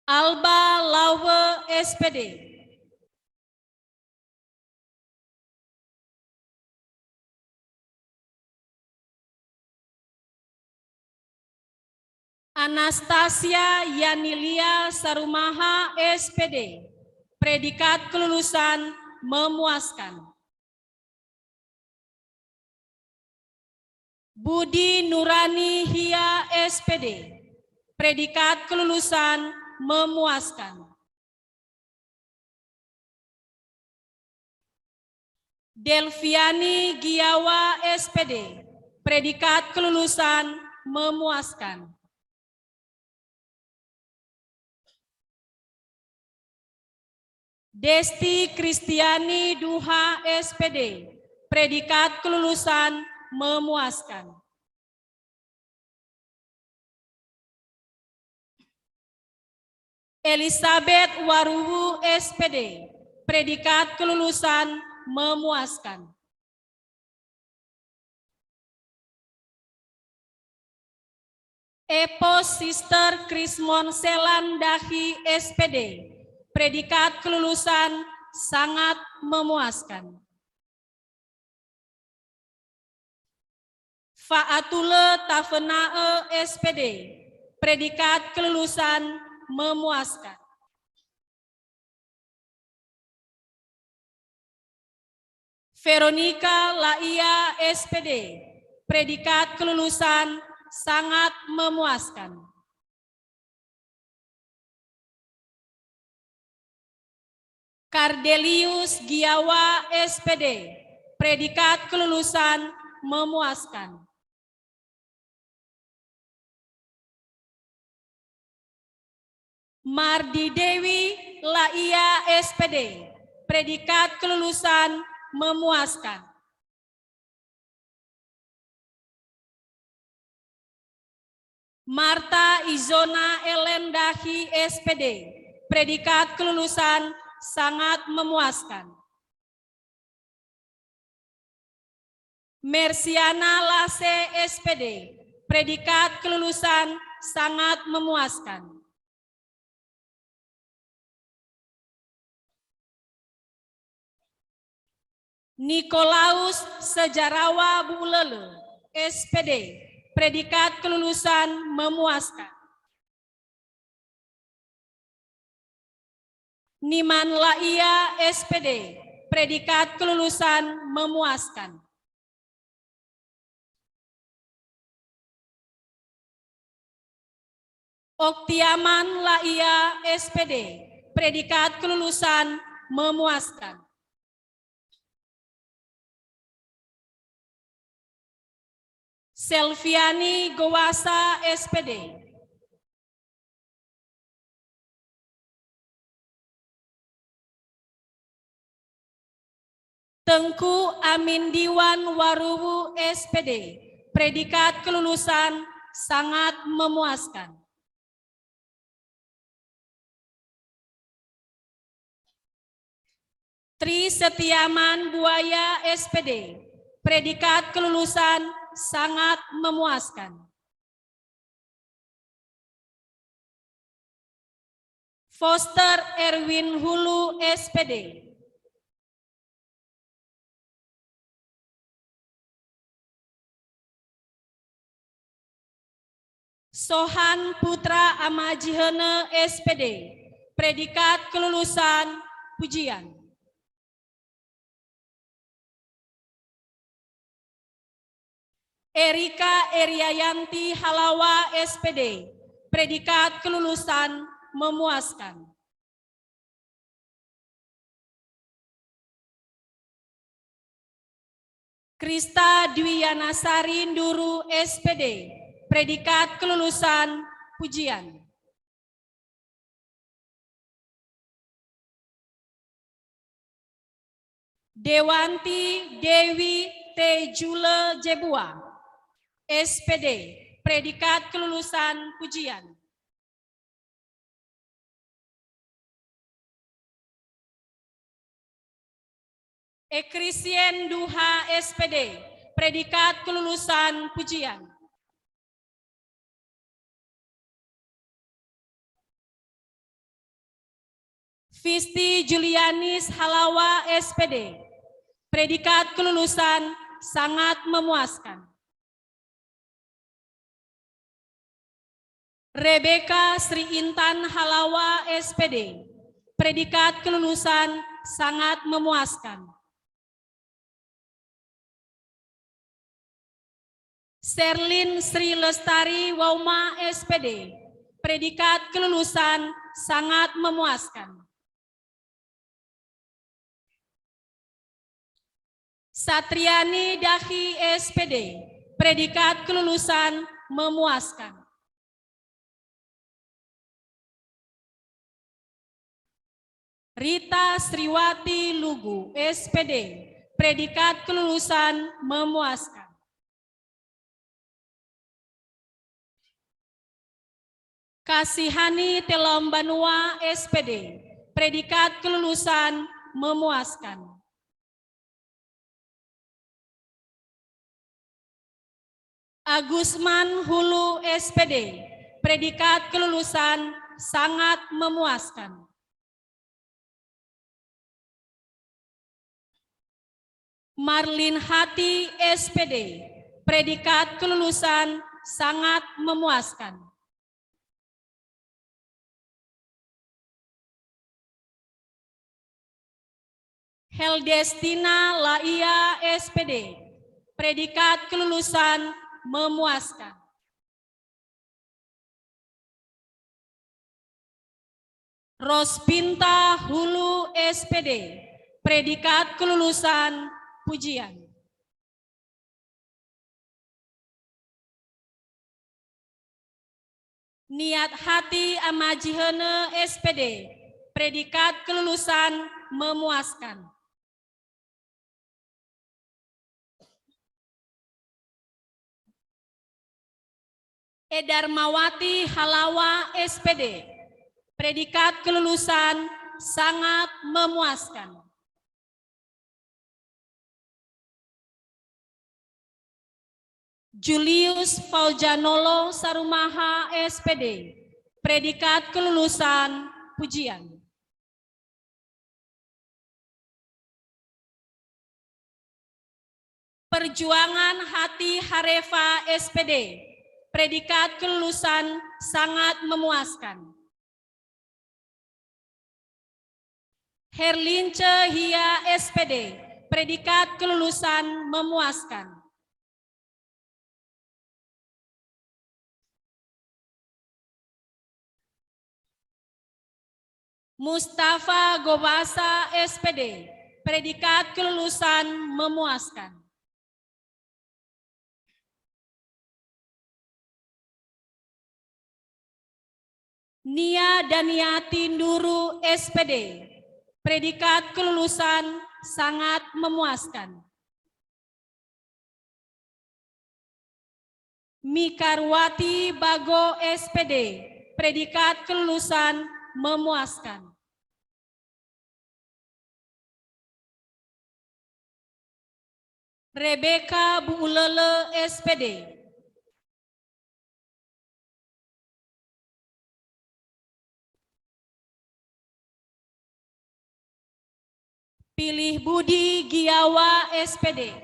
Speaker 3: Alba Lawe SPD, Anastasia Yanilia Sarumaha SPD, predikat kelulusan memuaskan. Budi Nurani Hia SPD, predikat kelulusan memuaskan. Delviani Giawa SPD, predikat kelulusan memuaskan. Desti Kristiani Duha SPD, predikat kelulusan memuaskan. Elizabeth Waruwu SPD, predikat kelulusan memuaskan. Epos Sister Krismon Selan Dahi SPD, predikat kelulusan sangat memuaskan. Faatule Tafenae SPD, predikat kelulusan memuaskan. Veronica Laia SPD, predikat kelulusan sangat memuaskan. Cardelius Giawa SPD, predikat kelulusan memuaskan. Mardi Dewi Laia SPD, predikat kelulusan memuaskan. Marta Izona Elendahi SPD, predikat kelulusan sangat memuaskan. Mersiana Lase SPD, predikat kelulusan sangat memuaskan. Nikolaus Sejarawa Bulele SPD, predikat kelulusan memuaskan. Niman Laia SPD, predikat kelulusan memuaskan. Oktiaman Laia SPD, predikat kelulusan memuaskan. Selviani Gowasa, SPD. Tengku Amin Diwan Waruwu, SPD. Predikat kelulusan sangat memuaskan. Tri Setiaman Buaya, SPD. Predikat kelulusan sangat memuaskan. Foster Erwin Hulu, SPD. Sohan Putra Amajihene, SPD. Predikat kelulusan pujian. Erika Eriayanti Halawa, SPD. Predikat kelulusan memuaskan. Krista Dwiyanasari Nduru, SPD. Predikat kelulusan pujian. Dewanti Dewi Tejule Jebua, SPD. Predikat kelulusan pujian. Ekrisien Duha, SPD. Predikat kelulusan pujian. Fisti Julianis Halawa, SPD. Predikat kelulusan sangat memuaskan. Rebeka Sri Intan Halawa, SPD. Predikat kelulusan sangat memuaskan. Serlin Sri Lestari Wauma, SPD. Predikat kelulusan sangat memuaskan. Satriani Dahi, SPD. Predikat kelulusan memuaskan. Rita Sriwati Lugu, SPD. Predikat kelulusan memuaskan. Kasihani Telambanua, SPD. Predikat kelulusan memuaskan. Agusman Hulu, SPD. Predikat kelulusan sangat memuaskan. Marlin Hati, SPD. Predikat kelulusan sangat memuaskan. Heldestina Laia, SPD. Predikat kelulusan memuaskan. Rospinta Hulu, SPD. Predikat kelulusan pujian. Niat Hati Amajihene, SPD. Predikat kelulusan memuaskan. Edarmawati Halawa, SPD. Predikat kelulusan sangat memuaskan. Julius Faujanolo Sarumaha, SPD. Predikat kelulusan pujian. Perjuangan Hati Harefa, SPD. Predikat kelulusan sangat memuaskan. Herlince Hia, SPD. Predikat kelulusan memuaskan. Mustafa Gobasa SPD, predikat kelulusan memuaskan. Nia Daniati Nduru SPD, predikat kelulusan sangat memuaskan. Mikarwati Bago SPD, predikat kelulusan memuaskan. Rebecca Buulele SPD, Pilih Budi Giawa SPD,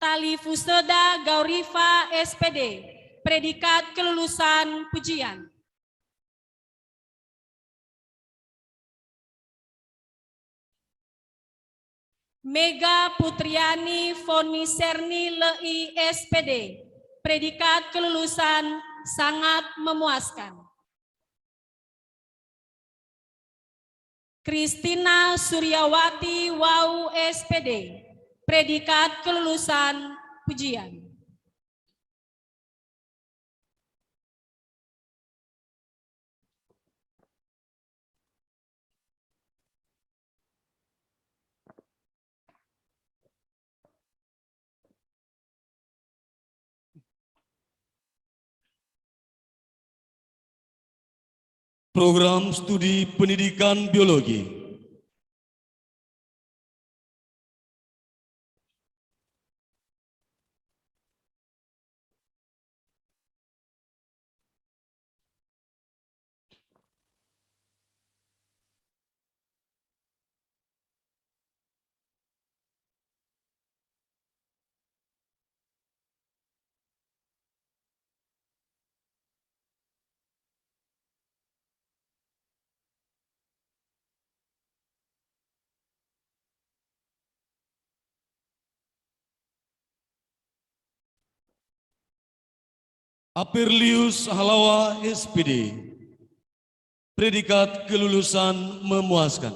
Speaker 3: Tali Fuseda Gaurifa SPD, predikat kelulusan pujian. Mega Putriani Foniserni LI SPD, predikat kelulusan sangat memuaskan. Kristina Suryawati Wau SPD, predikat kelulusan pujian.
Speaker 1: Program Studi Pendidikan Biologi. Apirlius Halawa SPD, predikat kelulusan memuaskan.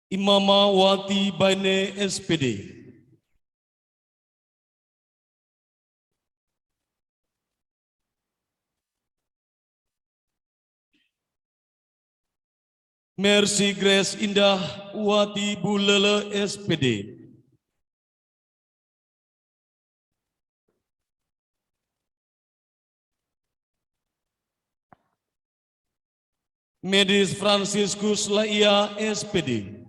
Speaker 1: Imamawati Baine SPD, Mercy Grace Indah Wati Bulele SPD, Medis Franciscus Laia SPD,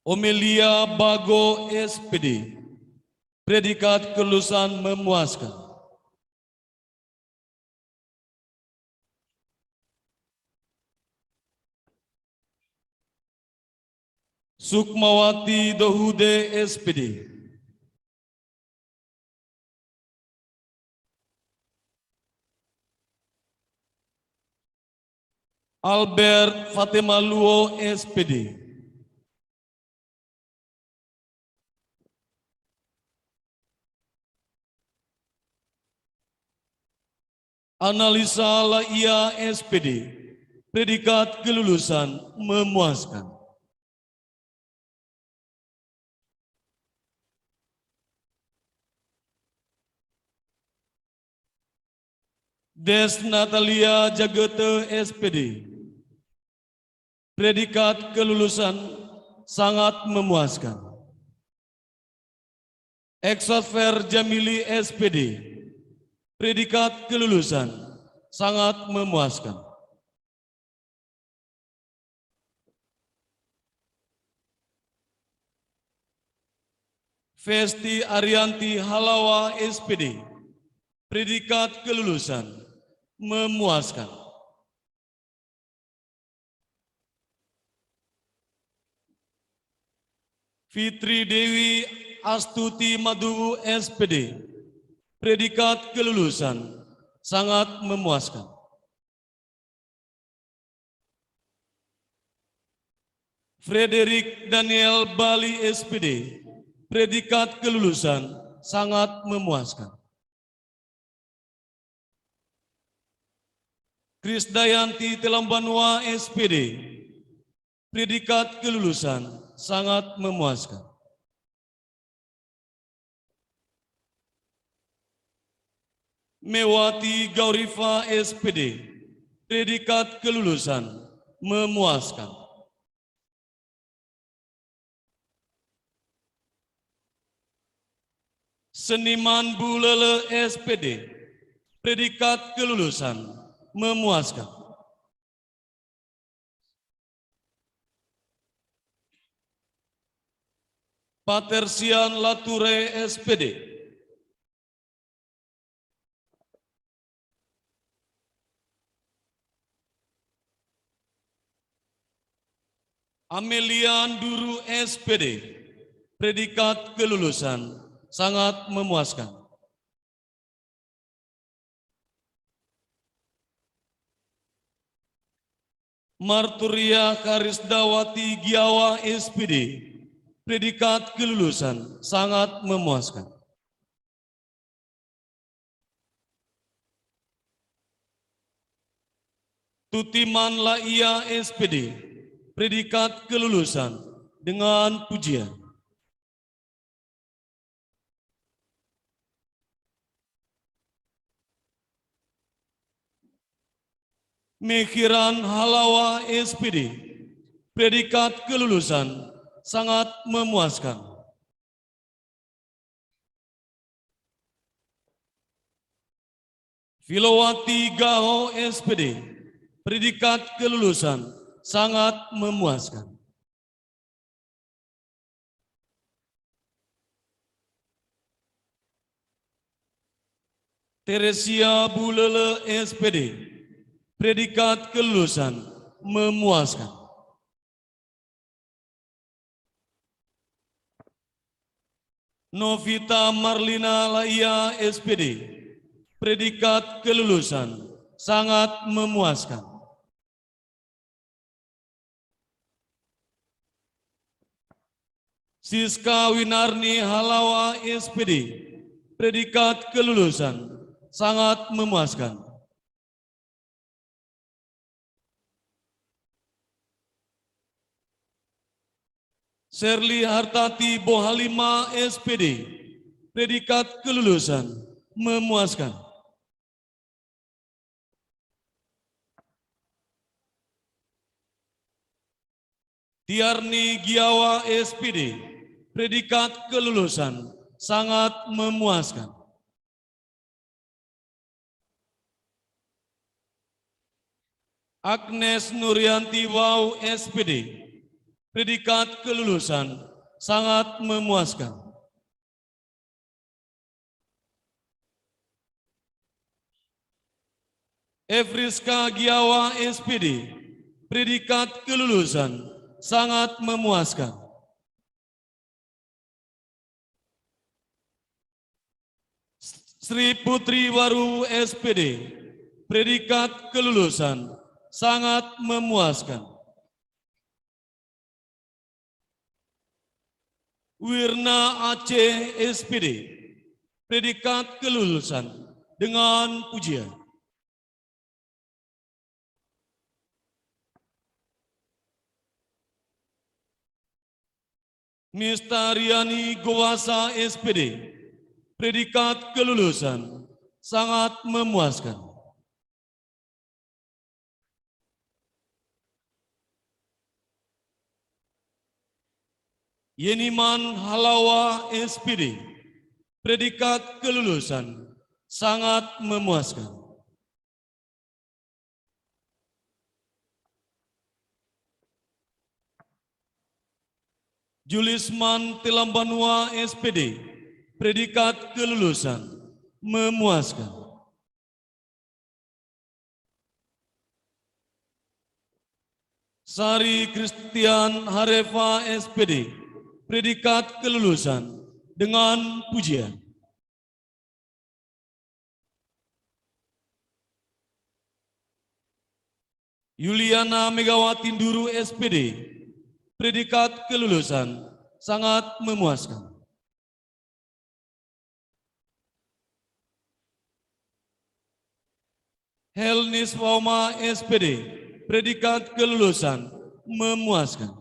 Speaker 1: Omelia Bago SPD, predikat kelulusan memuaskan. Sukmawati Dohude SPD, Albert Fatima Luo SPD, Analisa Laia SPD, predikat kelulusan memuaskan. Des Natalia Jagete SPD, predikat kelulusan sangat memuaskan. Exofer Jamili SPD, predikat kelulusan sangat memuaskan. Festi Arianti Halawa SPD, predikat kelulusan memuaskan. Fitri Dewi Astuti Madu SPD,
Speaker 4: Predikat kelulusan sangat memuaskan. Frederick Daniel Bali SPD, predikat kelulusan sangat memuaskan. Krisdayanti Telambanua SPD, predikat kelulusan sangat memuaskan. Mewati Gaurifa SPD, predikat kelulusan memuaskan. Seniman Bulele SPD, predikat kelulusan memuaskan. Patersian Lature SPD, Amelian Duru SPD, predikat kelulusan sangat memuaskan. Marturia Karisdawati Giawa SPD, predikat kelulusan sangat memuaskan. Tutiman Laia SPD, predikat kelulusan dengan pujian. Mekiran Halawa SPD, predikat kelulusan sangat memuaskan. Filowati Gaho SPD, predikat kelulusan sangat memuaskan. Teresia Bulele SPD, predikat kelulusan memuaskan. Novita Marlina Laia SPD, predikat kelulusan sangat memuaskan. Siska Winarni Halawa SPD, predikat kelulusan sangat memuaskan. Sherly Hartati Bohalima SPD, predikat kelulusan memuaskan. Tiarni Giawa SPD, predikat kelulusan sangat memuaskan. Agnes Nuryanti Wau SPD, predikat kelulusan sangat memuaskan. Evriska Giawa SPD, predikat kelulusan sangat memuaskan. Sri Putri Waru SPD, predikat kelulusan sangat memuaskan. Wirna Aceh SPD, predikat kelulusan dengan pujian. Mistariani Gowasa SPD, predikat kelulusan sangat memuaskan. Yeniman Halawa SPD, predikat kelulusan sangat memuaskan. Julisman Telambanua SPD, predikat kelulusan memuaskan. Sari Christian Harefa SPD, predikat kelulusan dengan pujian.
Speaker 1: Yuliana Megawati Nduru SPD, predikat kelulusan sangat memuaskan. Helnis Wauma SPD, predikat kelulusan memuaskan.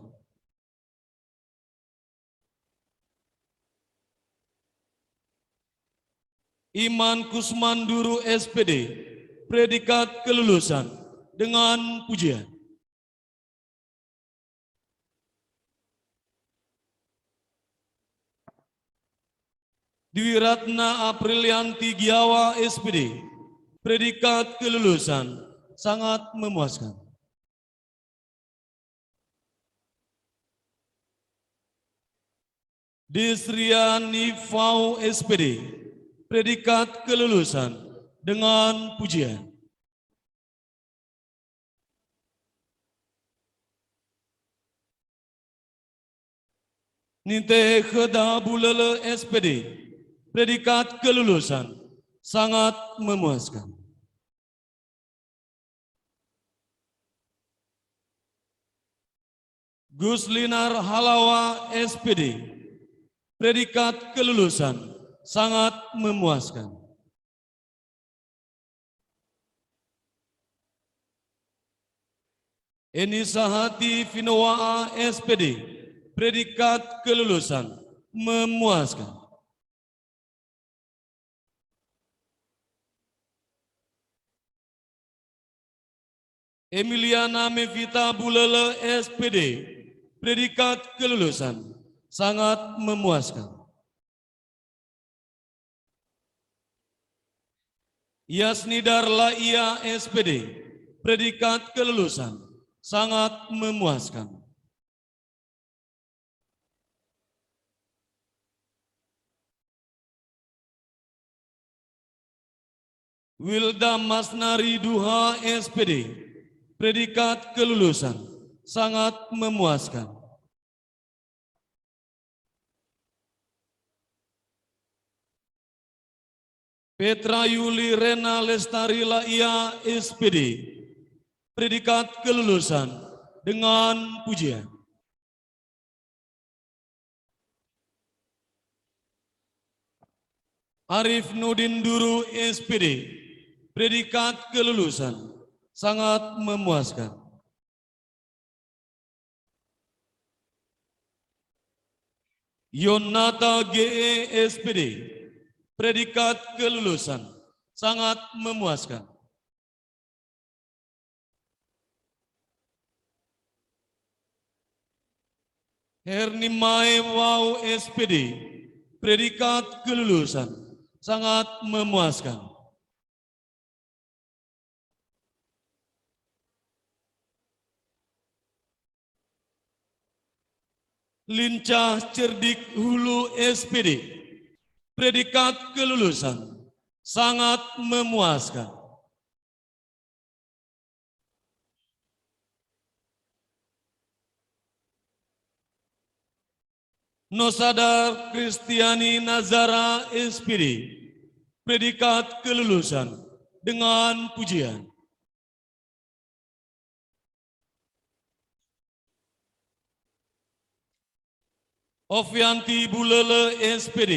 Speaker 1: Iman Kusmanduru SPD, predikat kelulusan dengan pujian. Dwi Ratna Aprilianti Giawa SPD, predikat kelulusan sangat memuaskan. Desriani Fau SPD, predikat kelulusan dengan pujian. Ninte Kheda Bulele SPD, predikat kelulusan sangat memuaskan. Guslinar Halawa SPD, predikat kelulusan sangat memuaskan. Enisahati Finoa SPD, predikat kelulusan memuaskan. Emiliana Mevita Bulele SPD, predikat kelulusan sangat memuaskan. Yasnidar Laia SPD, predikat kelulusan sangat memuaskan. Wilda Masnari Duha SPD, predikat kelulusan sangat memuaskan. Petra Yuli Rena Lestari Laia SPD, predikat kelulusan dengan pujian. Arif Nudin Duru SPD, predikat kelulusan sangat memuaskan. Yonata GE SPD, predikat kelulusan sangat memuaskan. Hernimae Wau SPD, predikat kelulusan sangat memuaskan. Lincah Cerdik Hulu SPD, predikat kelulusan sangat memuaskan. Nosadar Kristiani Nazara SPD, predikat kelulusan dengan pujian. Ovianti Bulele SPD,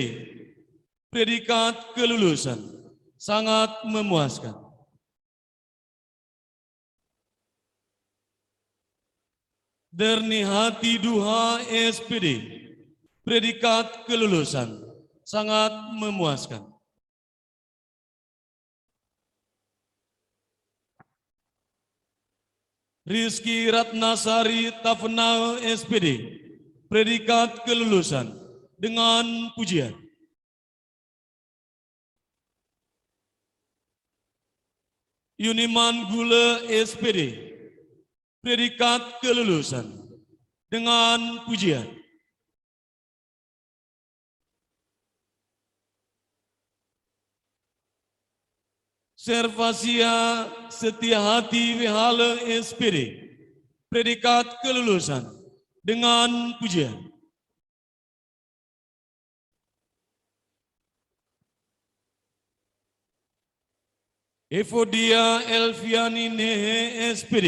Speaker 1: predikat kelulusan sangat memuaskan. Dernihati Duha SPD, predikat kelulusan sangat memuaskan. Rizky Ratnasari Tafnal SPD, predikat kelulusan dengan pujian. Yuniman Gule SPD, predikat kelulusan dengan pujian. Servasia Setiahati Wihale SPD, predikat kelulusan dengan pujian. Evodia Elviani Nehe SPD,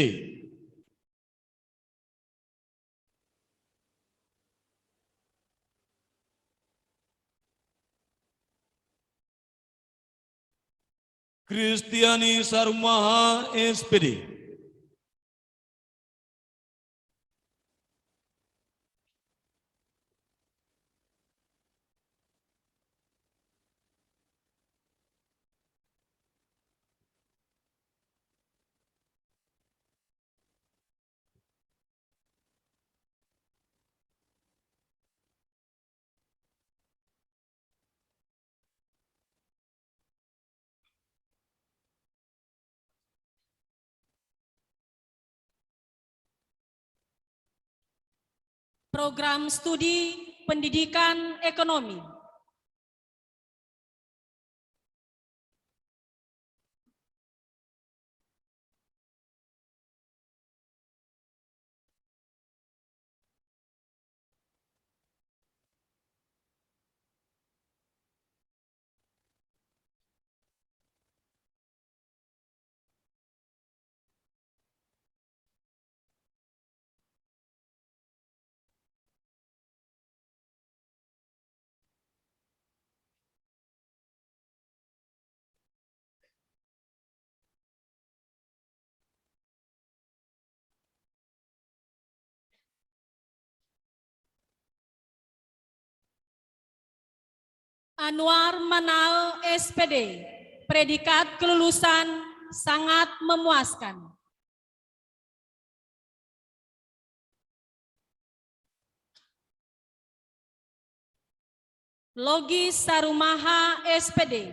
Speaker 9: Kristiani Sarumaha, SPD.
Speaker 3: Program Studi Pendidikan Ekonomi. Anwar Manal, SPD. Predikat kelulusan sangat memuaskan. Logi Sarumaha, SPD.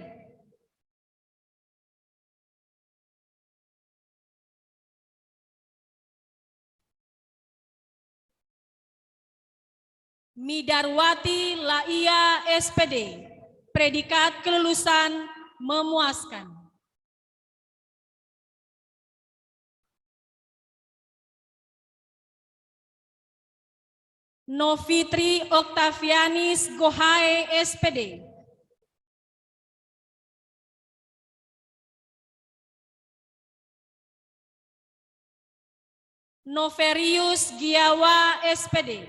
Speaker 3: Midarwati Laia, SPD. Predikat kelulusan memuaskan. Novitri Oktavianis Gohae, SPD. Noverius Giawa, SPD.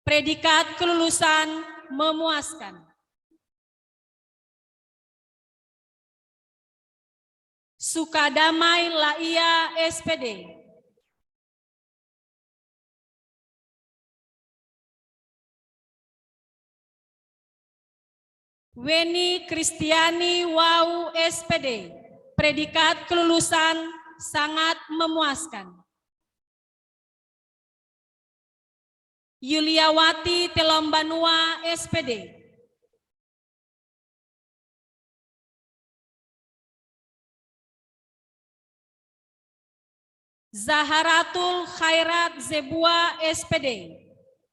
Speaker 3: Predikat kelulusan memuaskan. Sukadamai Laia, SPD. Weni Kristiani Wau, SPD. Predikat kelulusan sangat memuaskan. Yuliawati Telombanua, SPD. Zaharatul Khairat Zebua, SPD.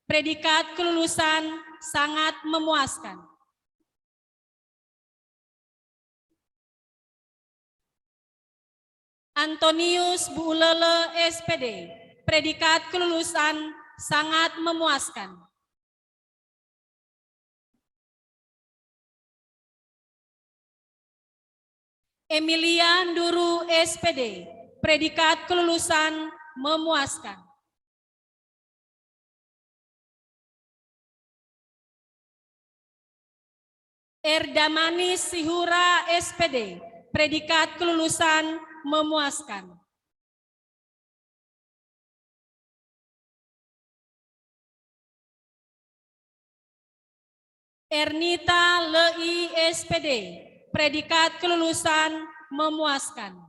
Speaker 3: Predikat kelulusan sangat memuaskan. Antonius Buulele, SPD. Predikat kelulusan sangat memuaskan. Emilia Nduru, SPD. Predikat kelulusan memuaskan. Erdamani Sihura, SPD. Predikat kelulusan memuaskan. Ernita Lei, SPD. Predikat kelulusan memuaskan.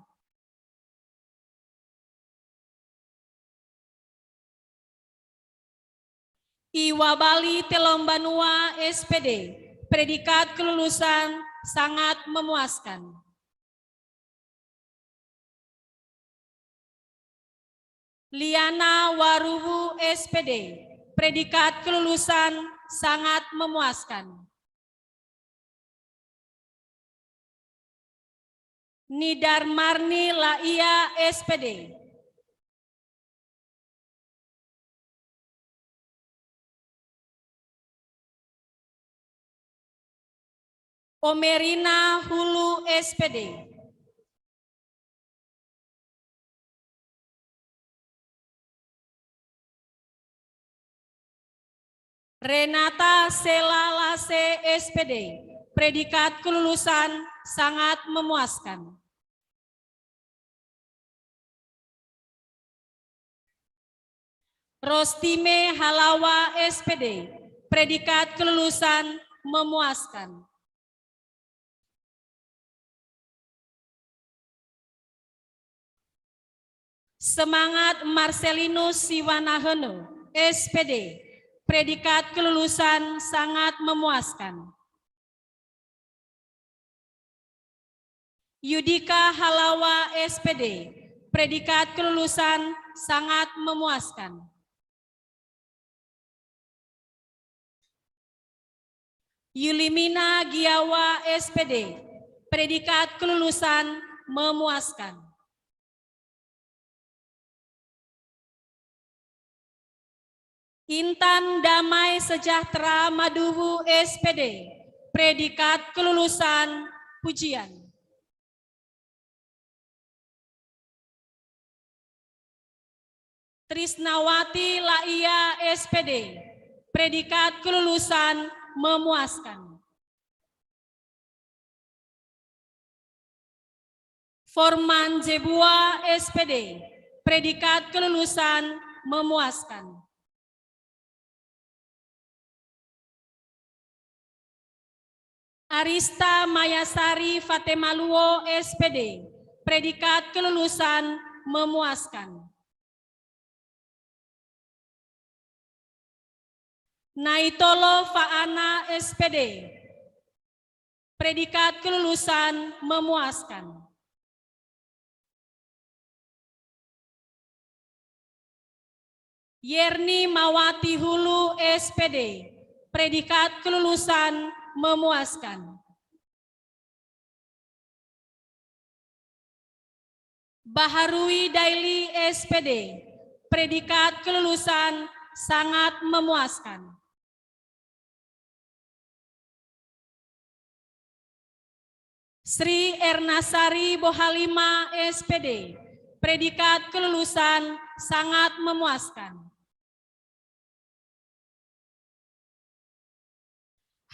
Speaker 3: Iwabali Telombanua, SPD. Predikat kelulusan sangat memuaskan. Liana Waruhu, SPD. Predikat kelulusan sangat memuaskan. Nidar Marni Laia, SPD. Omerina Hulu, SPD. Renata Selalase, SPD. Predikat kelulusan sangat memuaskan. Rostime Halawa SPD, predikat kelulusan memuaskan. Semangat Marcelinus Siwanahono, SPD, predikat kelulusan sangat memuaskan. Yudika Halawa SPD, predikat kelulusan sangat memuaskan. Yulimina Giawa SPD, predikat kelulusan memuaskan. Intan Damai Sejahtera Maduhu SPD, predikat kelulusan pujian. Trisnawati Laia SPD, predikat kelulusan memuaskan. Forman Jebua SPD, predikat kelulusan memuaskan. Arista Mayasari Fatemaluo SPD, predikat kelulusan memuaskan. Naitolo Faana SPD, predikat kelulusan memuaskan. Yerni Mawati Hulu SPD, predikat kelulusan memuaskan. Baharui Daily SPD, predikat kelulusan sangat memuaskan. Sri Ernasari Bohalima SPD, predikat kelulusan sangat memuaskan.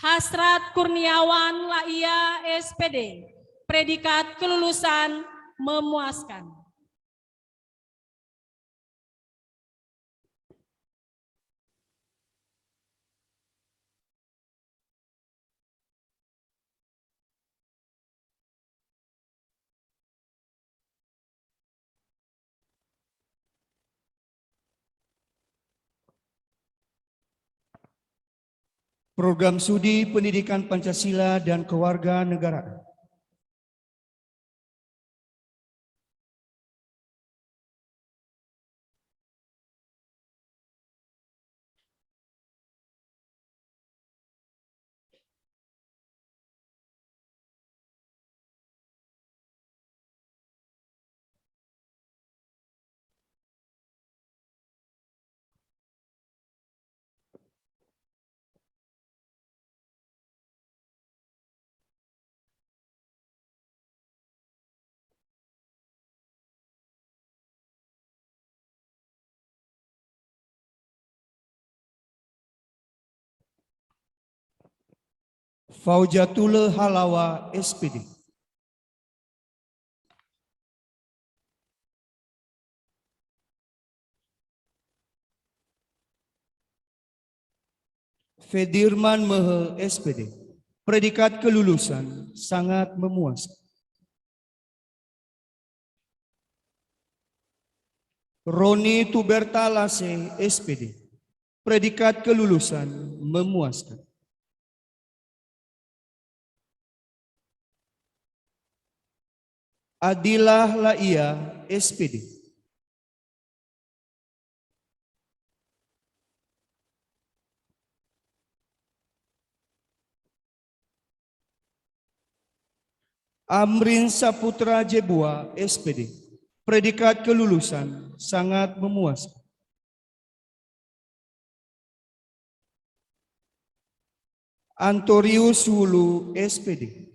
Speaker 3: Hasrat Kurniawan Laia SPD, predikat kelulusan memuaskan.
Speaker 2: Program Studi Pendidikan Pancasila dan Kewarganegaraan. Faujatul Halawa SPD. Fedirman Mehe SPD, predikat kelulusan sangat memuaskan. Roni Tubertalase SPD, predikat kelulusan memuaskan. Adilah Laia SPD, Amrin Saputra Jebua SPD, predikat kelulusan sangat memuaskan. Antorius Hulu SPD,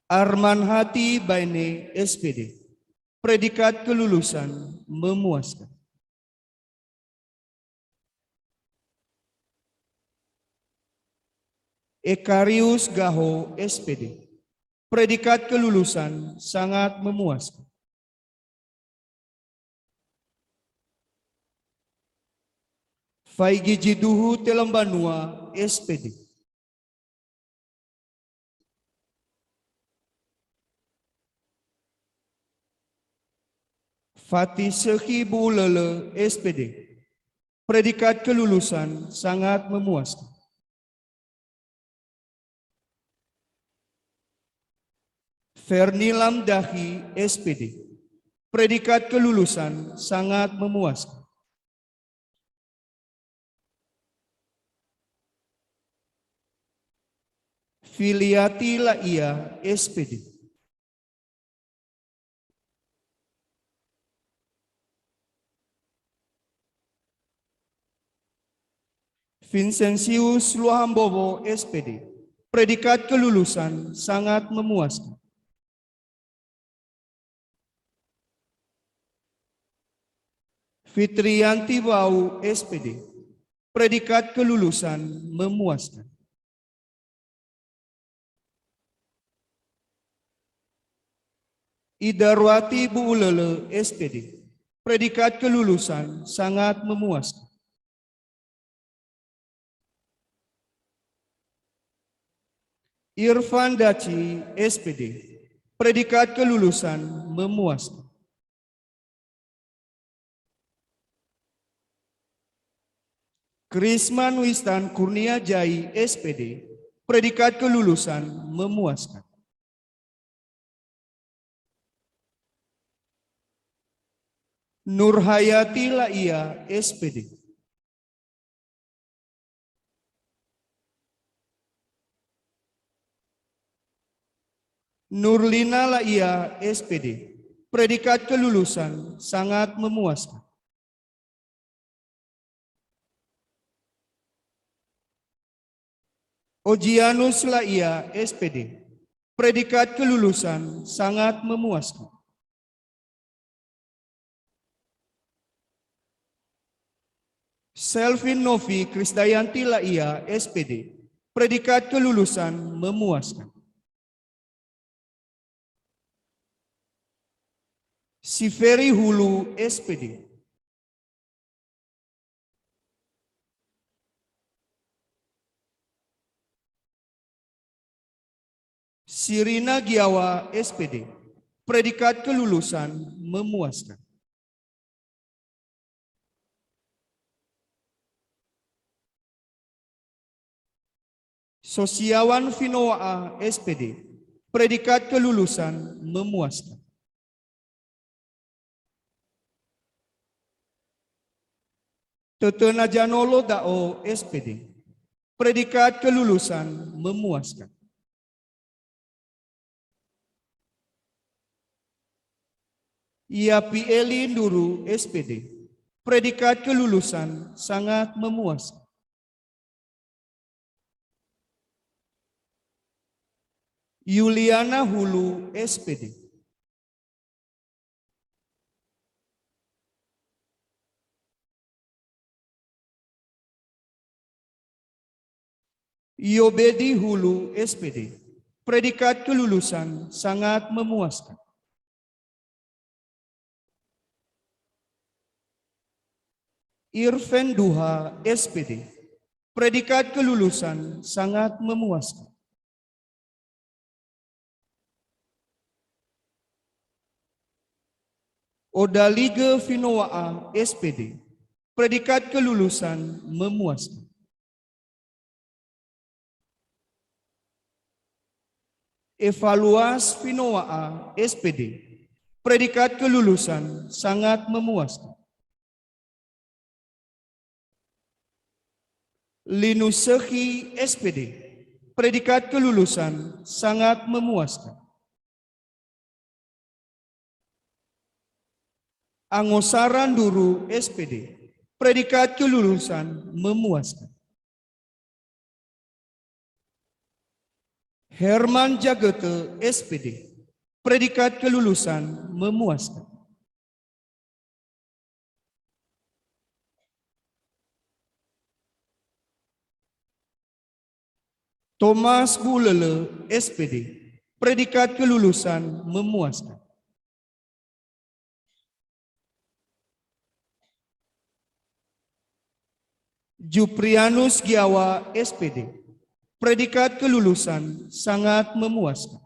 Speaker 2: Arman Hati Baine SPD, predikat kelulusan memuaskan. Ekarius Gaho, SPD. Predikat kelulusan sangat memuaskan. Faigi Jiduhu Telembanua, SPD. Fatih Sekhi Bulele, SPD. Predikat kelulusan sangat memuaskan. Ferni Lamdahi, SPD. Predikat kelulusan sangat memuaskan. Filiati Laia, SPD. Vincentius Luhambobo, SPD. Predikat kelulusan sangat memuaskan. Fitrianti Bau, SPD. Predikat kelulusan memuaskan. Idarwati Buulele, SPD. Predikat kelulusan sangat memuaskan. Irfan Daci, SPD. Predikat kelulusan memuaskan. Krisman Wistan Kurnia Jai, SPD. Predikat kelulusan memuaskan. Nurhayati Laia, SPD. Nurlina Laia, SPD. Predikat kelulusan sangat memuaskan. Ojianus Laia, SPD. Predikat kelulusan sangat memuaskan. Selvin Novi Krisdayanti Laia, SPD. Predikat kelulusan memuaskan. Siferi Hulu, SPD. Sirina Giawa, SPD. Predikat kelulusan memuaskan. Sosiawan Finoa, SPD. Predikat kelulusan memuaskan. Tetena Janolo Dao, SPD. Predikat kelulusan memuaskan. Iapi Eli Nduru, SPD. Predikat kelulusan sangat memuaskan. Yuliana Hulu, SPD. Yobedi Hulu, SPD. Predikat kelulusan sangat memuaskan. Irfan Duha, SPD. Predikat kelulusan sangat memuaskan. Odalige Finoa, SPD. Predikat kelulusan memuaskan. Evaluas Finoa, SPD. Predikat kelulusan sangat memuaskan. Linusehi, SPD. Predikat kelulusan sangat memuaskan. Angosaran Duru, SPD. Predikat kelulusan memuaskan. Herman Jagete, SPD. Predikat kelulusan memuaskan. Thomas Bulele, SPD. Predikat kelulusan memuaskan. Juprianus Giawa, SPD. Predikat kelulusan sangat memuaskan.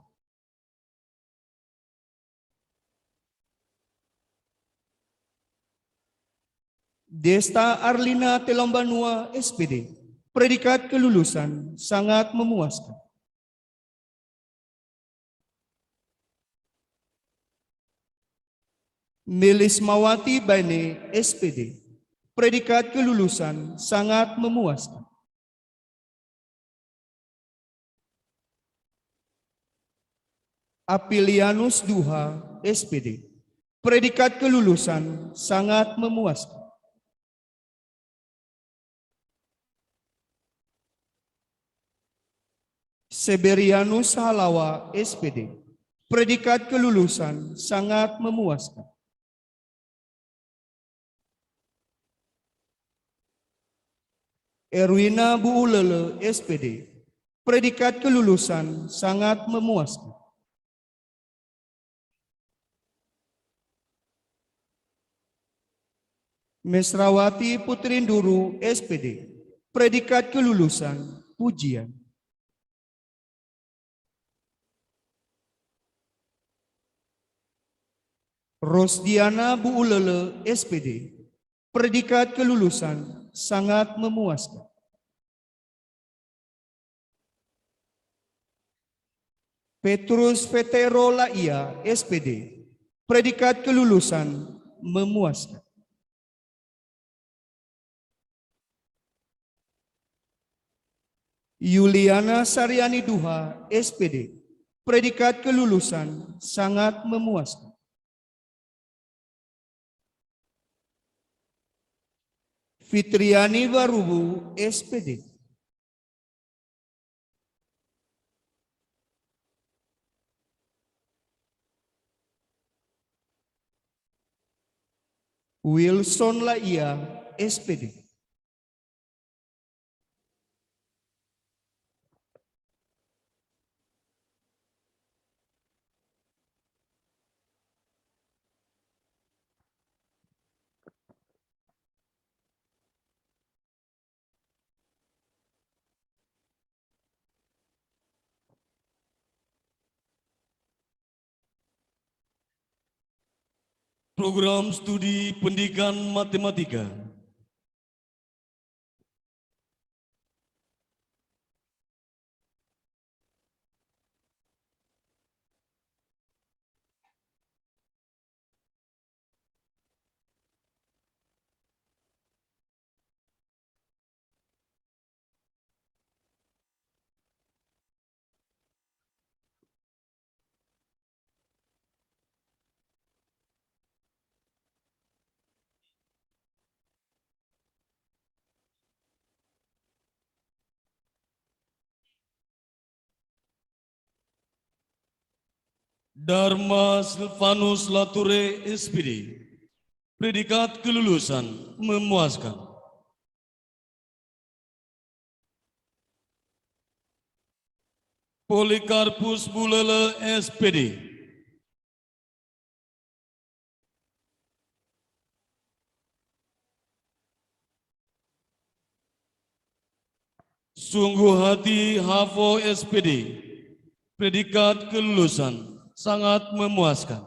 Speaker 2: Desta Arlina Telombanua, SPD. Predikat kelulusan sangat memuaskan. Melismawati Baine, SPD. Predikat kelulusan sangat memuaskan. Apilianus Duha, SPD. Predikat kelulusan sangat memuaskan. Seberianus Halawa, SPD. Predikat kelulusan sangat memuaskan. Erwina Buulele, SPD. Predikat kelulusan sangat memuaskan. Mesrawati Putrinduru, SPD. Predikat kelulusan pujian. Rosdiana Buulele, SPD. Predikat kelulusan sangat memuaskan. Petrus Vetero Laia, SPD. Predikat kelulusan memuaskan. Yuliana Saryani Duha, SPD. Predikat kelulusan sangat memuaskan. Fitriani Warubu, SPD. Wilson Laia, SPD.
Speaker 9: Program Studi Pendidikan Matematika. Dharma Silvanus Lature, SPD. Predikat kelulusan memuaskan. Polikarpus Bulele, SPD. Sungguh Hati Hafo, SPD. Predikat kelulusan sangat memuaskan.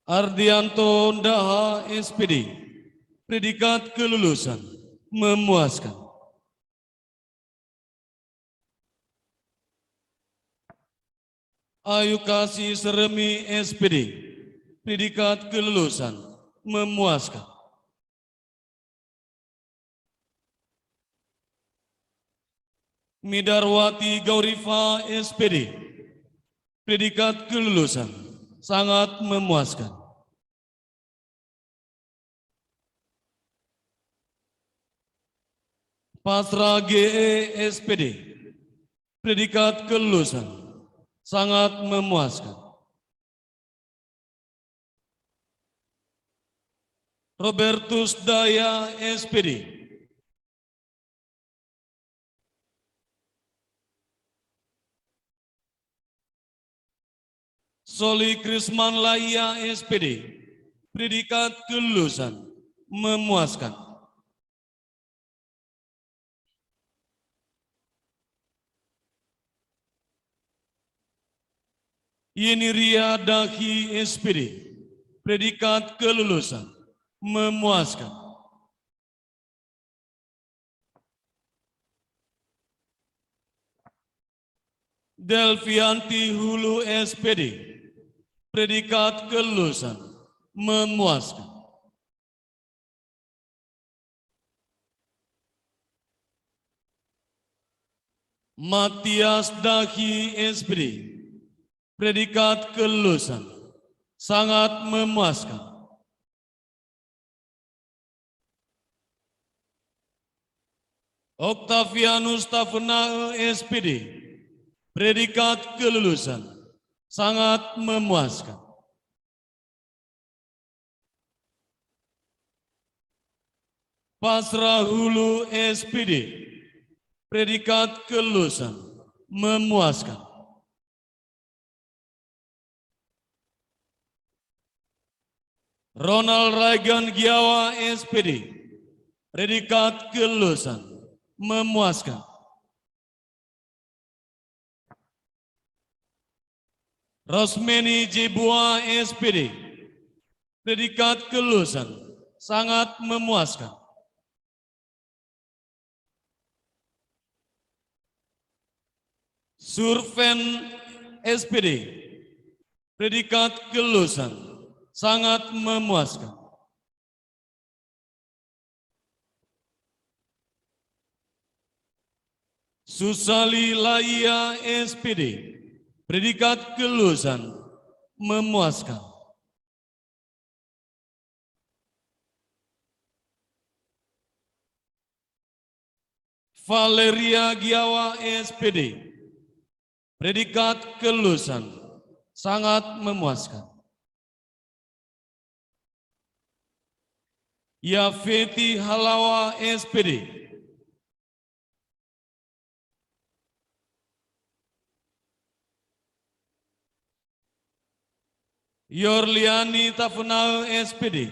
Speaker 9: Ardianto Daha, SPD. Predikat kelulusan memuaskan. Ayu Kasih Seremi, SPD. Predikat kelulusan memuaskan. Midarwati Gaurifa, SPD. Predikat kelulusan sangat memuaskan. Pasra GE, SPD. Predikat kelulusan sangat memuaskan. Robertus Daya, SPD. Soli Krisman Laia, SPD. Predikat kelulusan memuaskan. Yeniria Dahi, SPD. Predikat kelulusan memuaskan. Delvianti Hulu, SPD. Predikat kelulusan memuaskan. Matias Dahi, SPD. Predikat kelulusan sangat memuaskan. Octavianus Tafenae, SPD. Predikat kelulusan sangat memuaskan. Pasrah Hulu, SPD. Predikat kelulusan memuaskan. Ronald Reagan Giawa, SPD. Predikat kelulusan memuaskan. Rosmeni Jebua, SPD. Predikat kelulusan sangat memuaskan. Surven, SPD. Predikat kelulusan sangat memuaskan. Susali Laia, SPD. Predikat kelulusan memuaskan. Valeria Giawa, SPD. Predikat kelulusan sangat memuaskan. Yafeti Halawa, SPD. Yorliani Tafenau, SPD.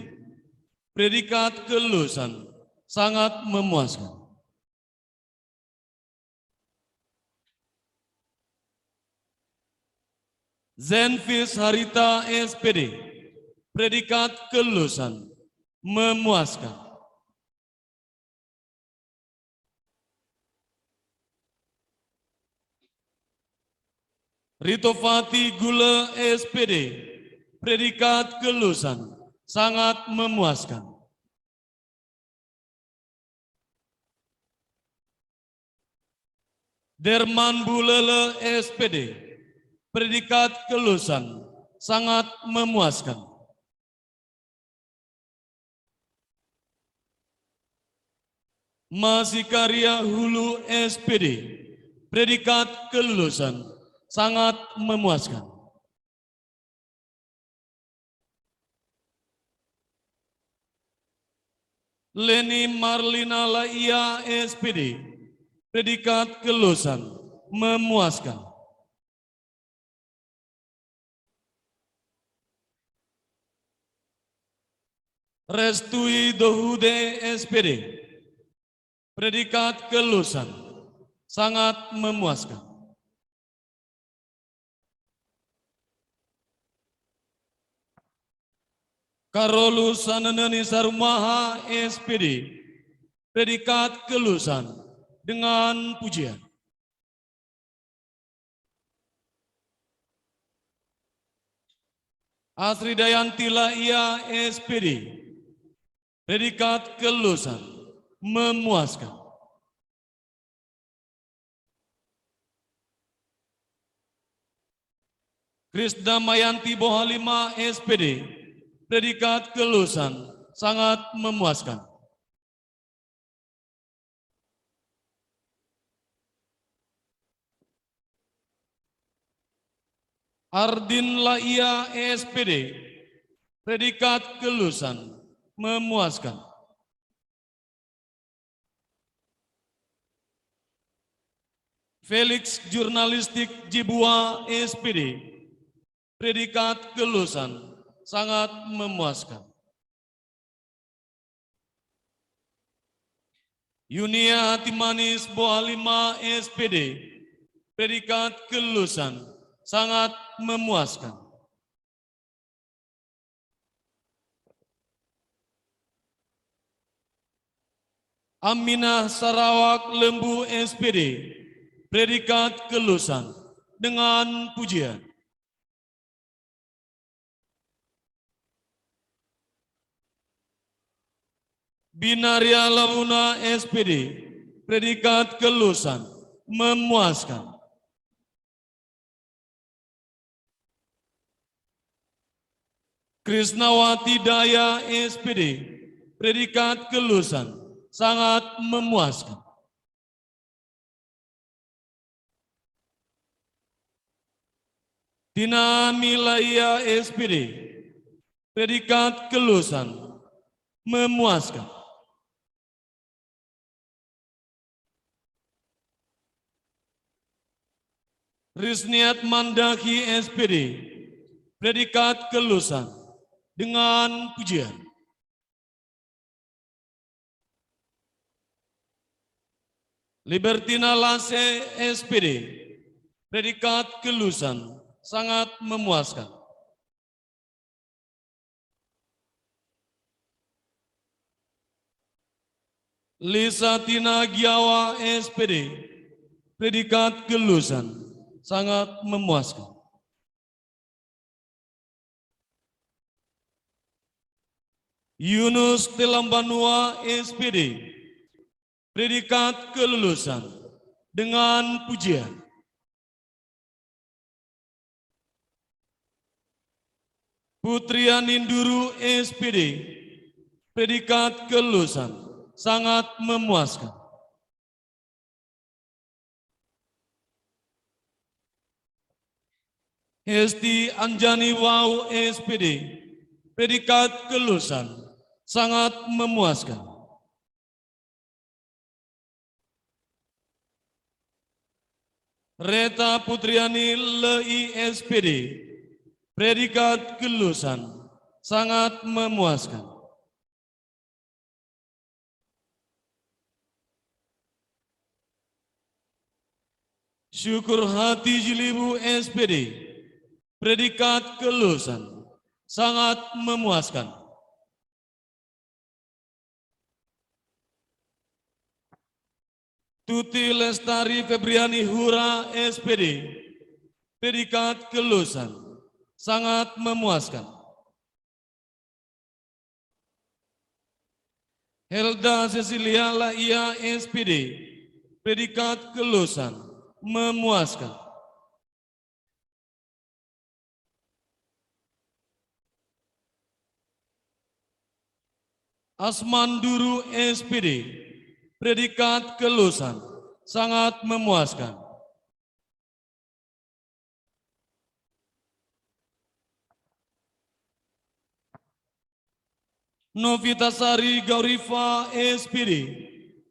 Speaker 9: Predikat kelulusan sangat memuaskan. Zenvis Harita, SPD. Predikat kelulusan memuaskan. Ritovati Gula, SPD. Predikat kelulusan sangat memuaskan. Derman Bulele, SPD. Predikat kelulusan sangat memuaskan. Masikaria Hulu, SPD. Predikat kelulusan sangat memuaskan. Leni Marlina Laia, SPD. Predikat kelulusan memuaskan. Restui Dohude, SPD. Predikat kelulusan sangat memuaskan. Karolus Sananani Sarumaha, SPD. Predikat kelulusan dengan pujian. Asri Dayanti Laia, SPD. Predikat kelulusan memuaskan. Krisda Mayanti Bohalima, SPD. Predikat kelulusan sangat memuaskan. Ardin Laia, SPD. Predikat kelulusan memuaskan. Felix Jurnalistik Jibua SPD, predikat kelulusan sangat memuaskan. Yunia Hatimanis Bohalima SPD, predikat kelulusan sangat memuaskan. Aminah Sarawak Lembu SPD, predikat kelulusan dengan pujian. Binaria Laguna SPD, predikat kelulusan memuaskan. Krisnawati Daya SPD, predikat kelulusan sangat memuaskan. Tina Milaya SPD, predikat kelulusan memuaskan. Risniat Mandaki SPD, predikat kelulusan dengan pujian. Libertina Lase SPD, predikat kelulusan sangat memuaskan. Lisa Tina Giawa SPD, predikat kelulusan sangat memuaskan. Yunus Telambanua SPD, predikat kelulusan dengan pujian. Putri Aninduru SPD, predikat kelulusan sangat memuaskan. Hesti Anjani Wau SPD, predikat kelulusan sangat memuaskan. Reta Putriani LI SPD, predikat kelulusan sangat memuaskan. Syukur Hati Jilibu SPD, predikat kelulusan sangat memuaskan. Tuti Lestari Febriani Hura SPD, predikat kelulusan sangat memuaskan. Helda Cecilia Laia SPD, predikat kelulusan memuaskan. Asmanduru SPD, predikat kelulusan sangat memuaskan. Novitasari Gaurifa SPD,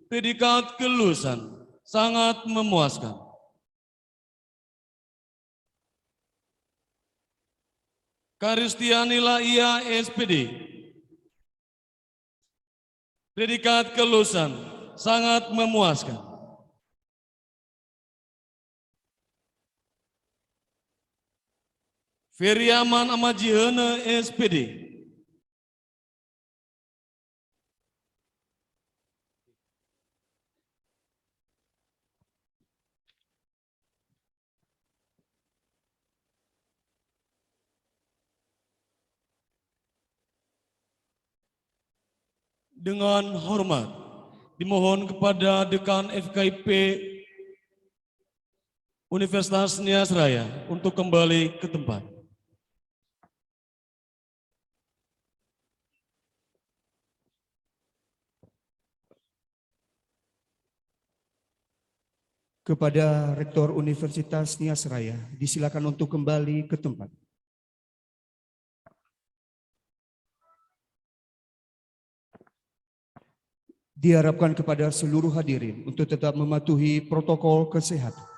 Speaker 9: predikat kelulusan sangat memuaskan. Karistiani Laia SPD, predikat kelulusan sangat memuaskan. Feriaman Amajihene SPD, dengan hormat dimohon kepada Dekan FKIP Universitas Nias Raya untuk kembali ke tempat.
Speaker 2: Kepada Rektor Universitas Nias Raya, disilakan untuk kembali ke tempat. Diharapkan kepada seluruh hadirin untuk tetap mematuhi protokol kesehatan.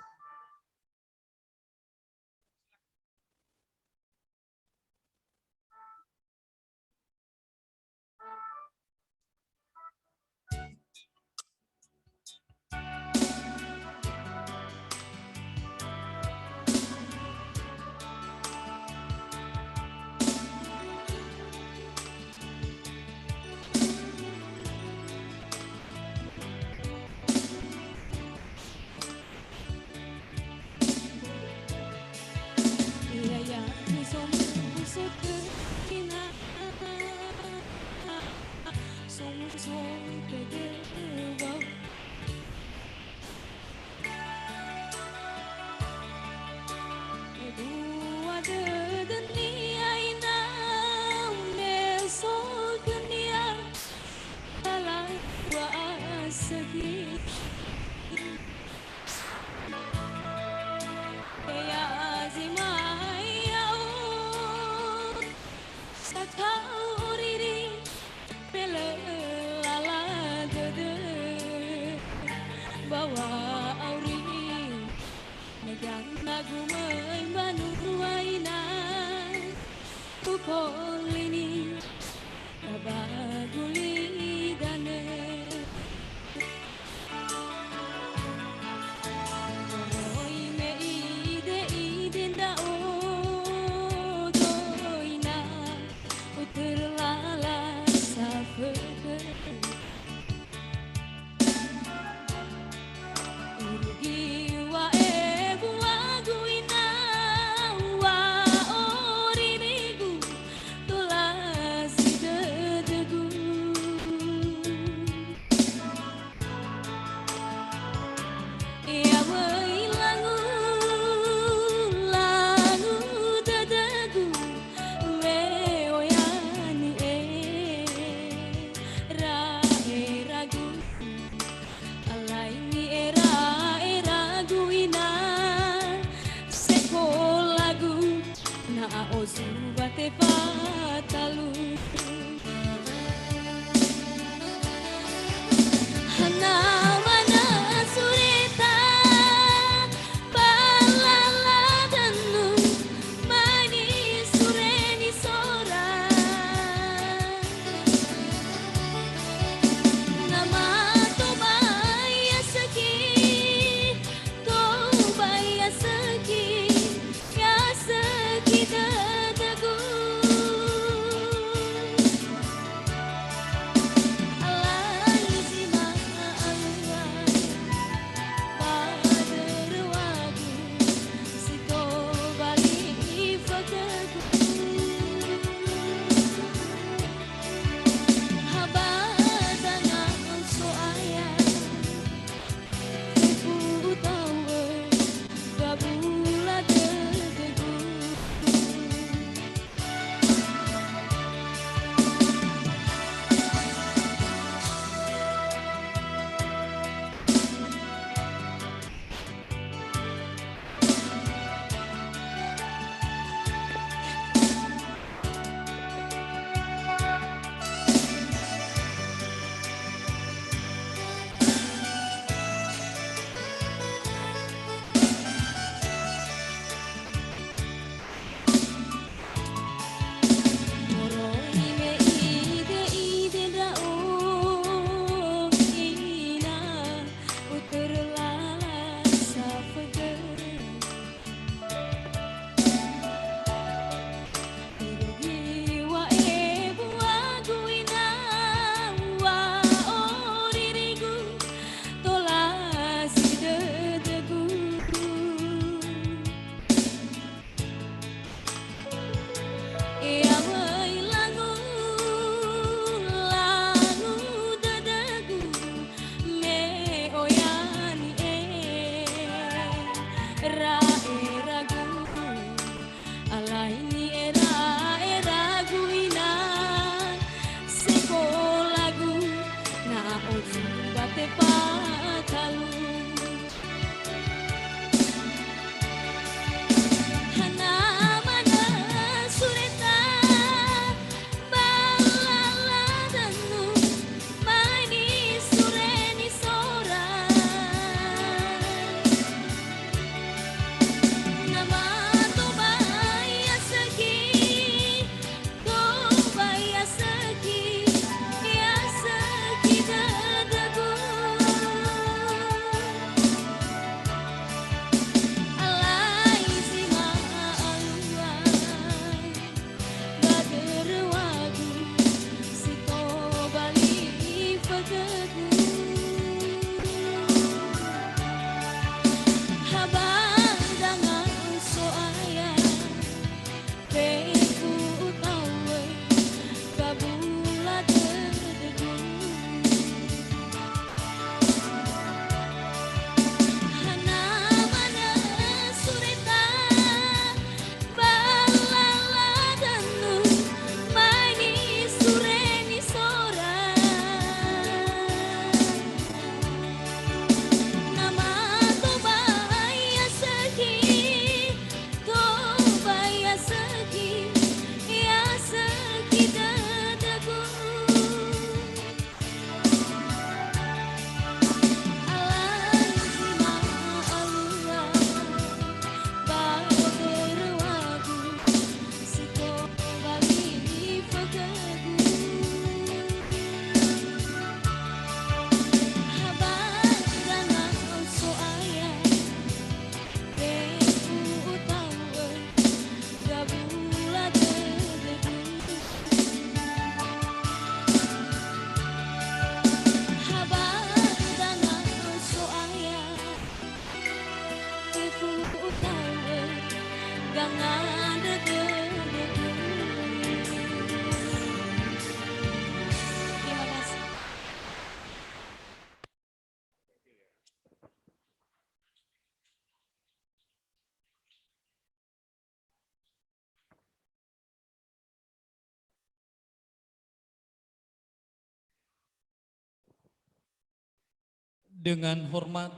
Speaker 1: Dengan hormat,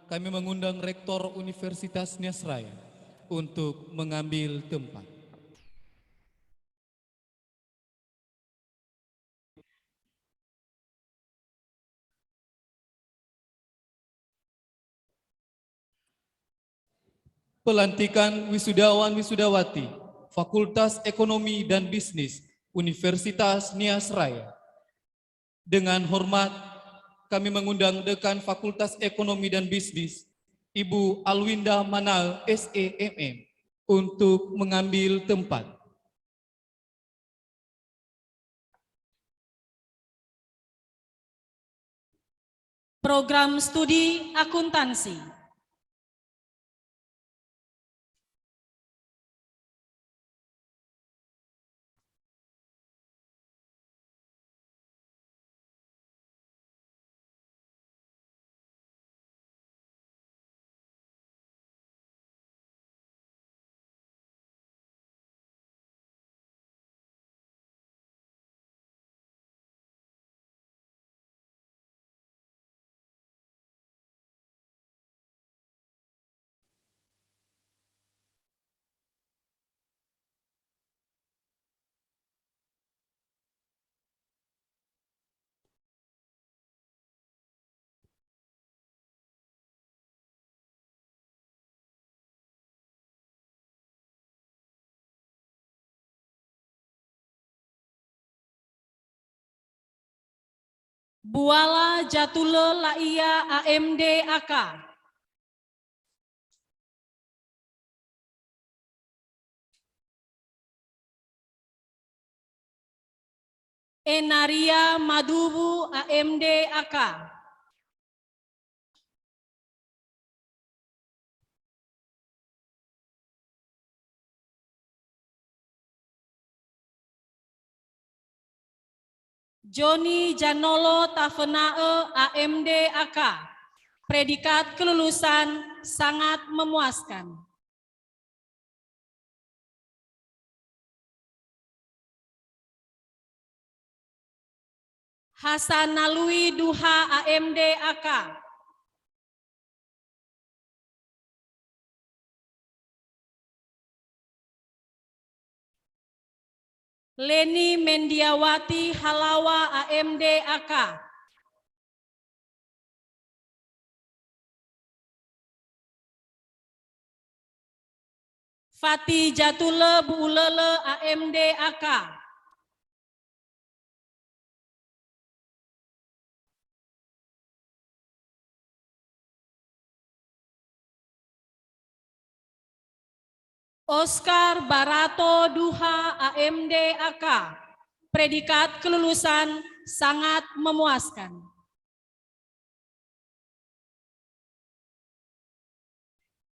Speaker 1: kami mengundang Rektor Universitas Nias Raya untuk mengambil tempat. Pelantikan wisudawan-wisudawati Fakultas Ekonomi dan Bisnis Universitas Nias Raya. Dengan hormat, kami mengundang Dekan Fakultas Ekonomi dan Bisnis, Ibu Alwinda Manal, SEMM, untuk mengambil tempat.
Speaker 3: Program Studi Akuntansi. Buala Jatule Laia AMD AK. Enaria Madubu AMD AK. Joni Janolo Tafenae AMD AK. Predikat kelulusan sangat memuaskan. Hasan Nalui Duha AMD AK. Leni Mendiawati Halawa AMD AK. Fati Jatule Buulele AMD AK. Oscar Barato Duha AMD AK. Predikat kelulusan sangat memuaskan.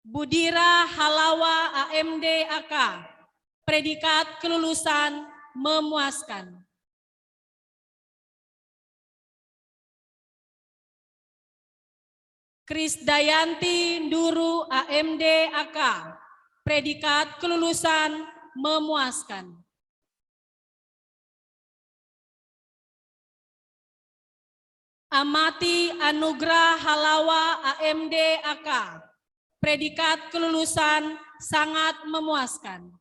Speaker 3: Budira Halawa AMD AK. Predikat kelulusan memuaskan. Krisdayanti Nduru AMD AK. Predikat kelulusan memuaskan. Amati Anugrah Halawa AMD AK. Predikat kelulusan sangat memuaskan.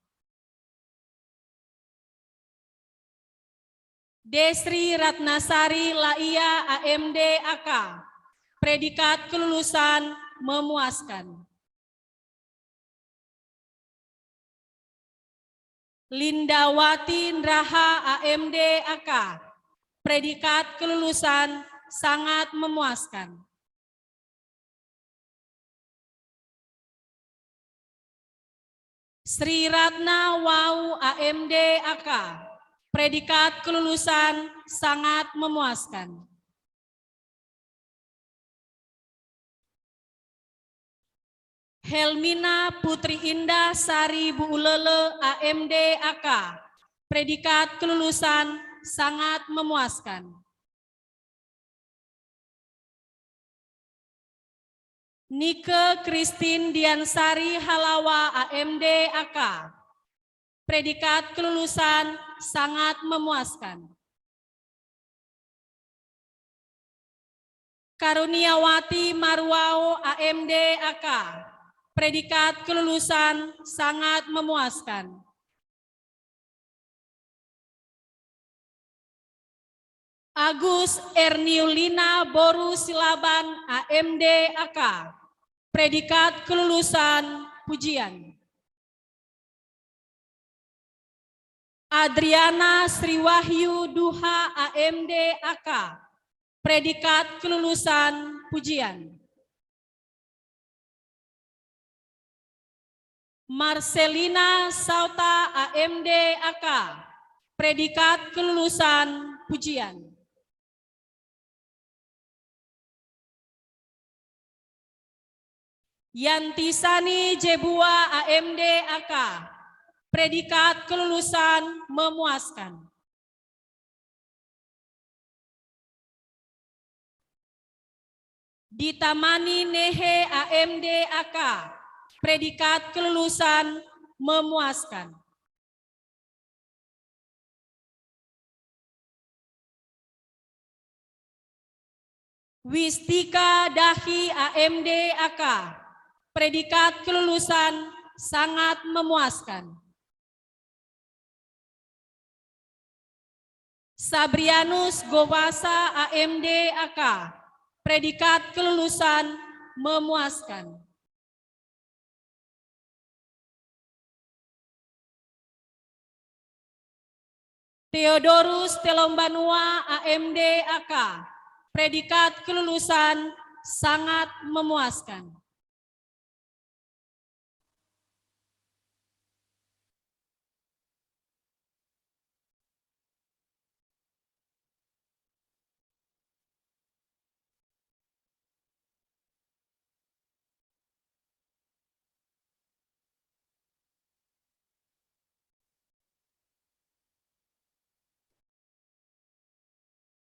Speaker 3: Desri Ratnasari Laia AMD AK. Predikat kelulusan memuaskan. Lindawati Ndraha AMD AK. Predikat kelulusan sangat memuaskan. Sri Ratna Wau AMD AK. Predikat kelulusan sangat memuaskan. Helmina Putri Indah Sari Buulele AMD AK. Predikat kelulusan sangat memuaskan. Nike Christine Diansari Halawa AMD AK. Predikat kelulusan sangat memuaskan. Karuniawati Marwao AMD AK, predikat kelulusan sangat memuaskan. Agus Erniulina Boru Silaban AMD AK, predikat kelulusan pujian. Adriana Sriwahyu Duha AMD AK, predikat kelulusan pujian. Marcelina Sauta AMD AK, predikat kelulusan pujian. Yantisani Jebua AMD AK, predikat kelulusan memuaskan. Ditamani Nehe AMD AK, predikat kelulusan memuaskan. Wistika Dahi AMD AK, predikat kelulusan sangat memuaskan. Sabrianus Gowasa AMD AK, predikat kelulusan memuaskan. Theodorus Telombanua AMD AK, predikat kelulusan sangat memuaskan.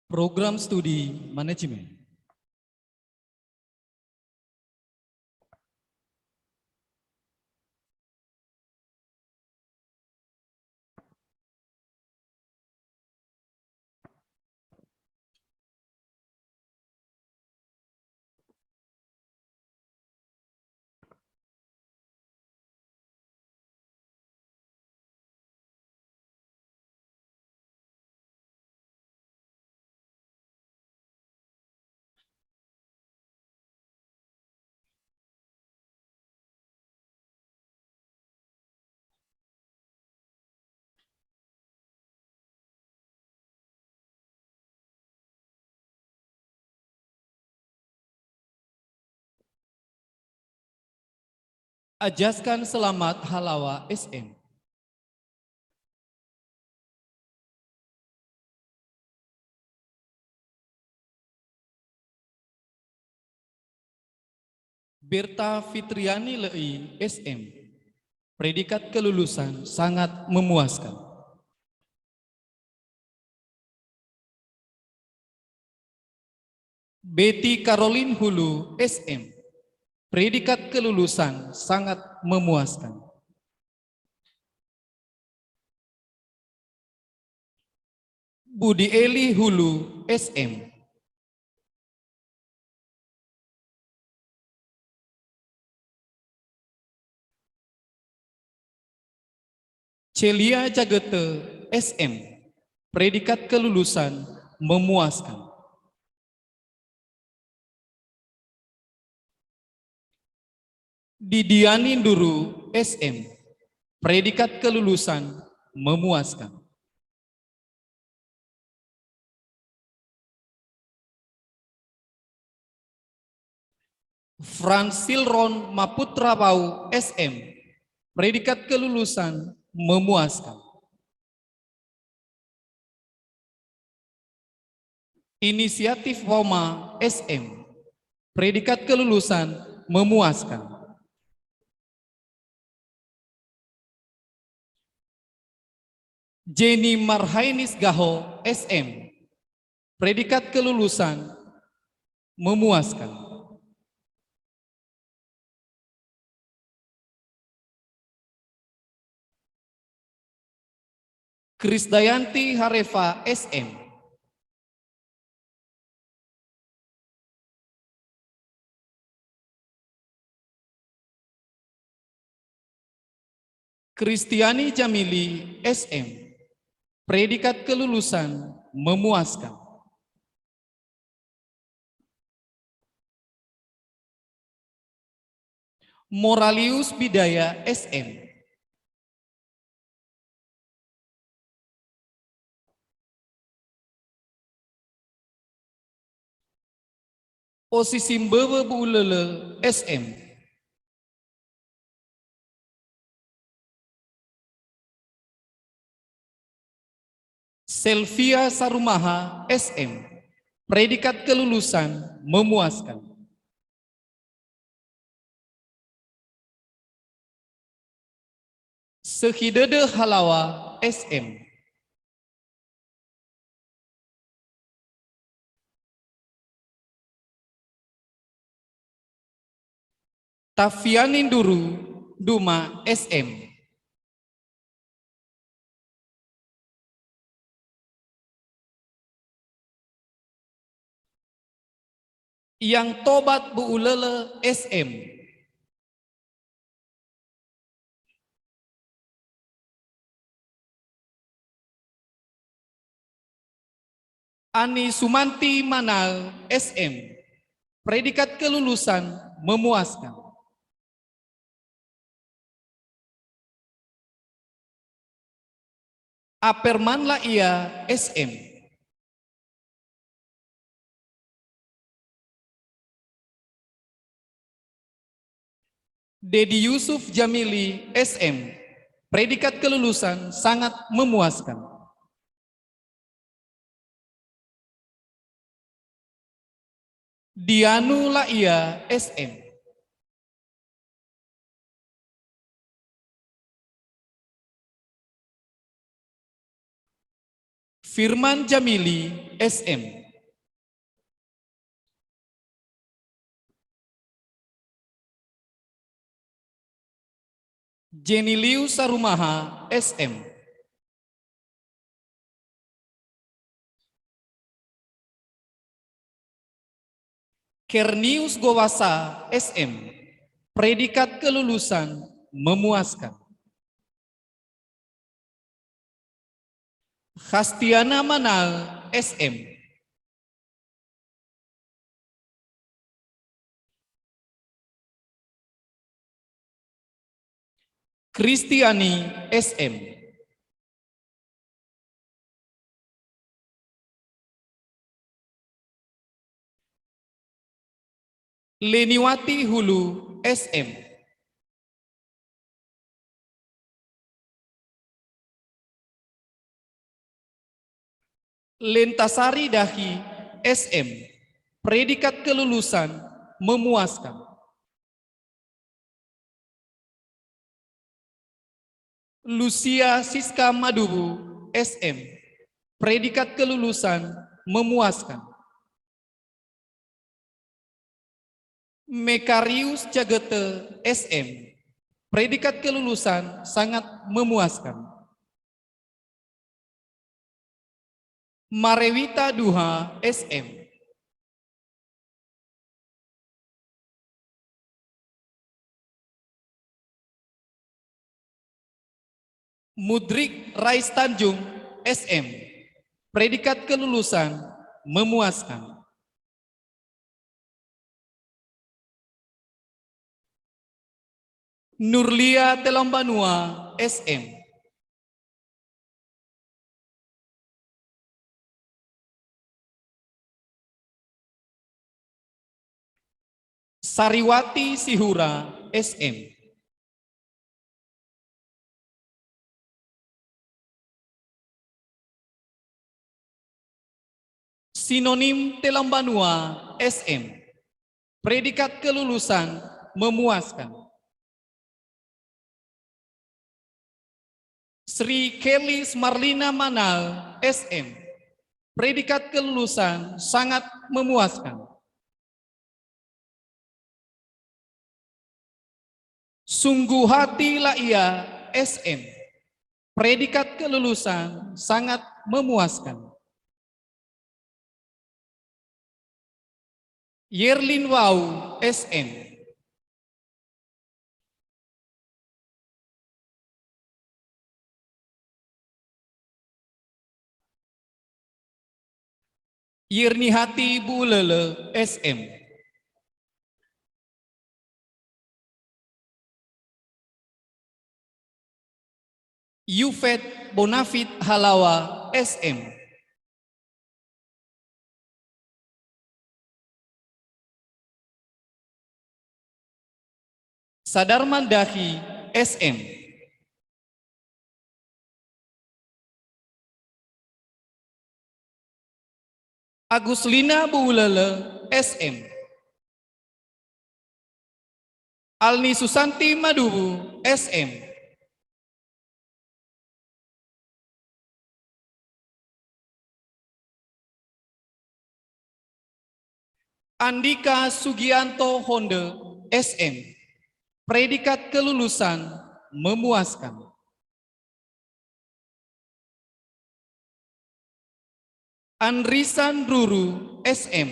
Speaker 1: Program studi manajemen. Ajaskan Selamat Halawa SM. Berta Fitriani Lei SM, predikat kelulusan sangat memuaskan. Betty Caroline Hulu SM, predikat kelulusan sangat memuaskan. Budi Eli Hulu SM, Celia Jagete SM, predikat kelulusan memuaskan. Didiani Nduru SM, predikat kelulusan memuaskan. Fransilron Maputra Bau SM, predikat kelulusan memuaskan. Inisiatif Woma SM, predikat kelulusan memuaskan. Jenny Marhainis Gaho SM, predikat kelulusan memuaskan. Krisdayanti Harefa SM, Kristiani Jamili, SM. Predikat kelulusan memuaskan. Moralius Bidaya, SM. Posisi Mbewe Buulele, SM. Selvia Sarumaha, SM. Predikat kelulusan memuaskan. Sehidede Halawa, SM. Tafianin Duru, Duma, SM. Yang Tobat Buulele, SM. Ani Sumanti Manal, SM. Predikat kelulusan memuaskan. Aperman Laia, SM. Dedi Yusuf Jamili, SM. Predikat kelulusan sangat memuaskan. Dianu Laia, SM. Firman Jamili, SM. Jeniliu Sarumaha, SM. Kernius Gowasa, SM. Predikat kelulusan memuaskan. Khastiana Manal, SM. Kristiani, SM. Leniwati Hulu, SM. Lentasari Dahi, SM. Predikat kelulusan memuaskan. Lucia Siska Madubu, SM. Predikat kelulusan memuaskan. Mekarius Jagete, SM. Predikat kelulusan sangat memuaskan. Marewita Duha, SM. Mudrik Rais Tanjung, SM. Predikat kelulusan memuaskan. Nurlia Telambanua, SM. Sariwati Sihura, SM. Sinonim Telambanua, SM. Predikat kelulusan memuaskan. Sri Kelly Marlina Manal, SM. Predikat kelulusan sangat memuaskan. Sungguh Hati Laia, SM. Predikat kelulusan sangat memuaskan. Yerlin Wau, SM. Yirnihati Bulele SM. Yufet Bonafit Halawa SM. Sadarman Dahi SM. Aguslina Bulele SM. Alni Susanti Madubu SM. Andika Sugianto Honde SM. Predikat kelulusan memuaskan. Andrisan Ruru SM.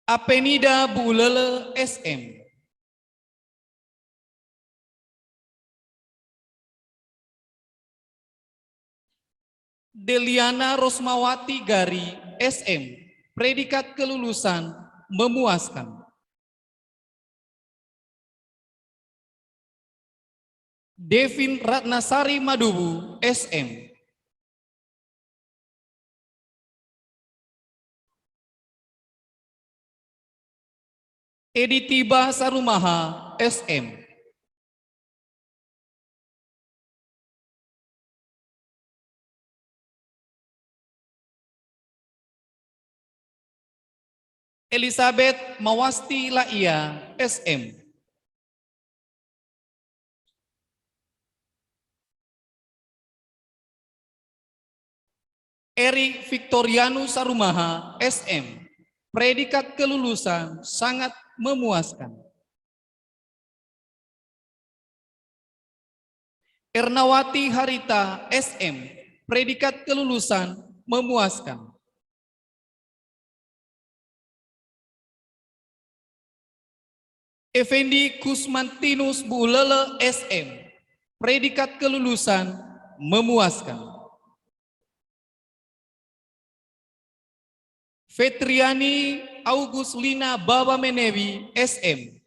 Speaker 1: Apenida Bulele SM. Deliana Rosmawati Gari SM. Predikat kelulusan memuaskan. Devin Ratnasari Madubu SM. Editiba Sarumaha SM. Elizabeth Mawasti Laia SM. Eri Victorianus Sarumaha SM. Predikat kelulusan sangat memuaskan. Ernawati Harita SM. Predikat kelulusan memuaskan. Effendi Kusmantinus Bulele SM. Predikat kelulusan memuaskan. Fetriani Auguslina Baba Menewi SM.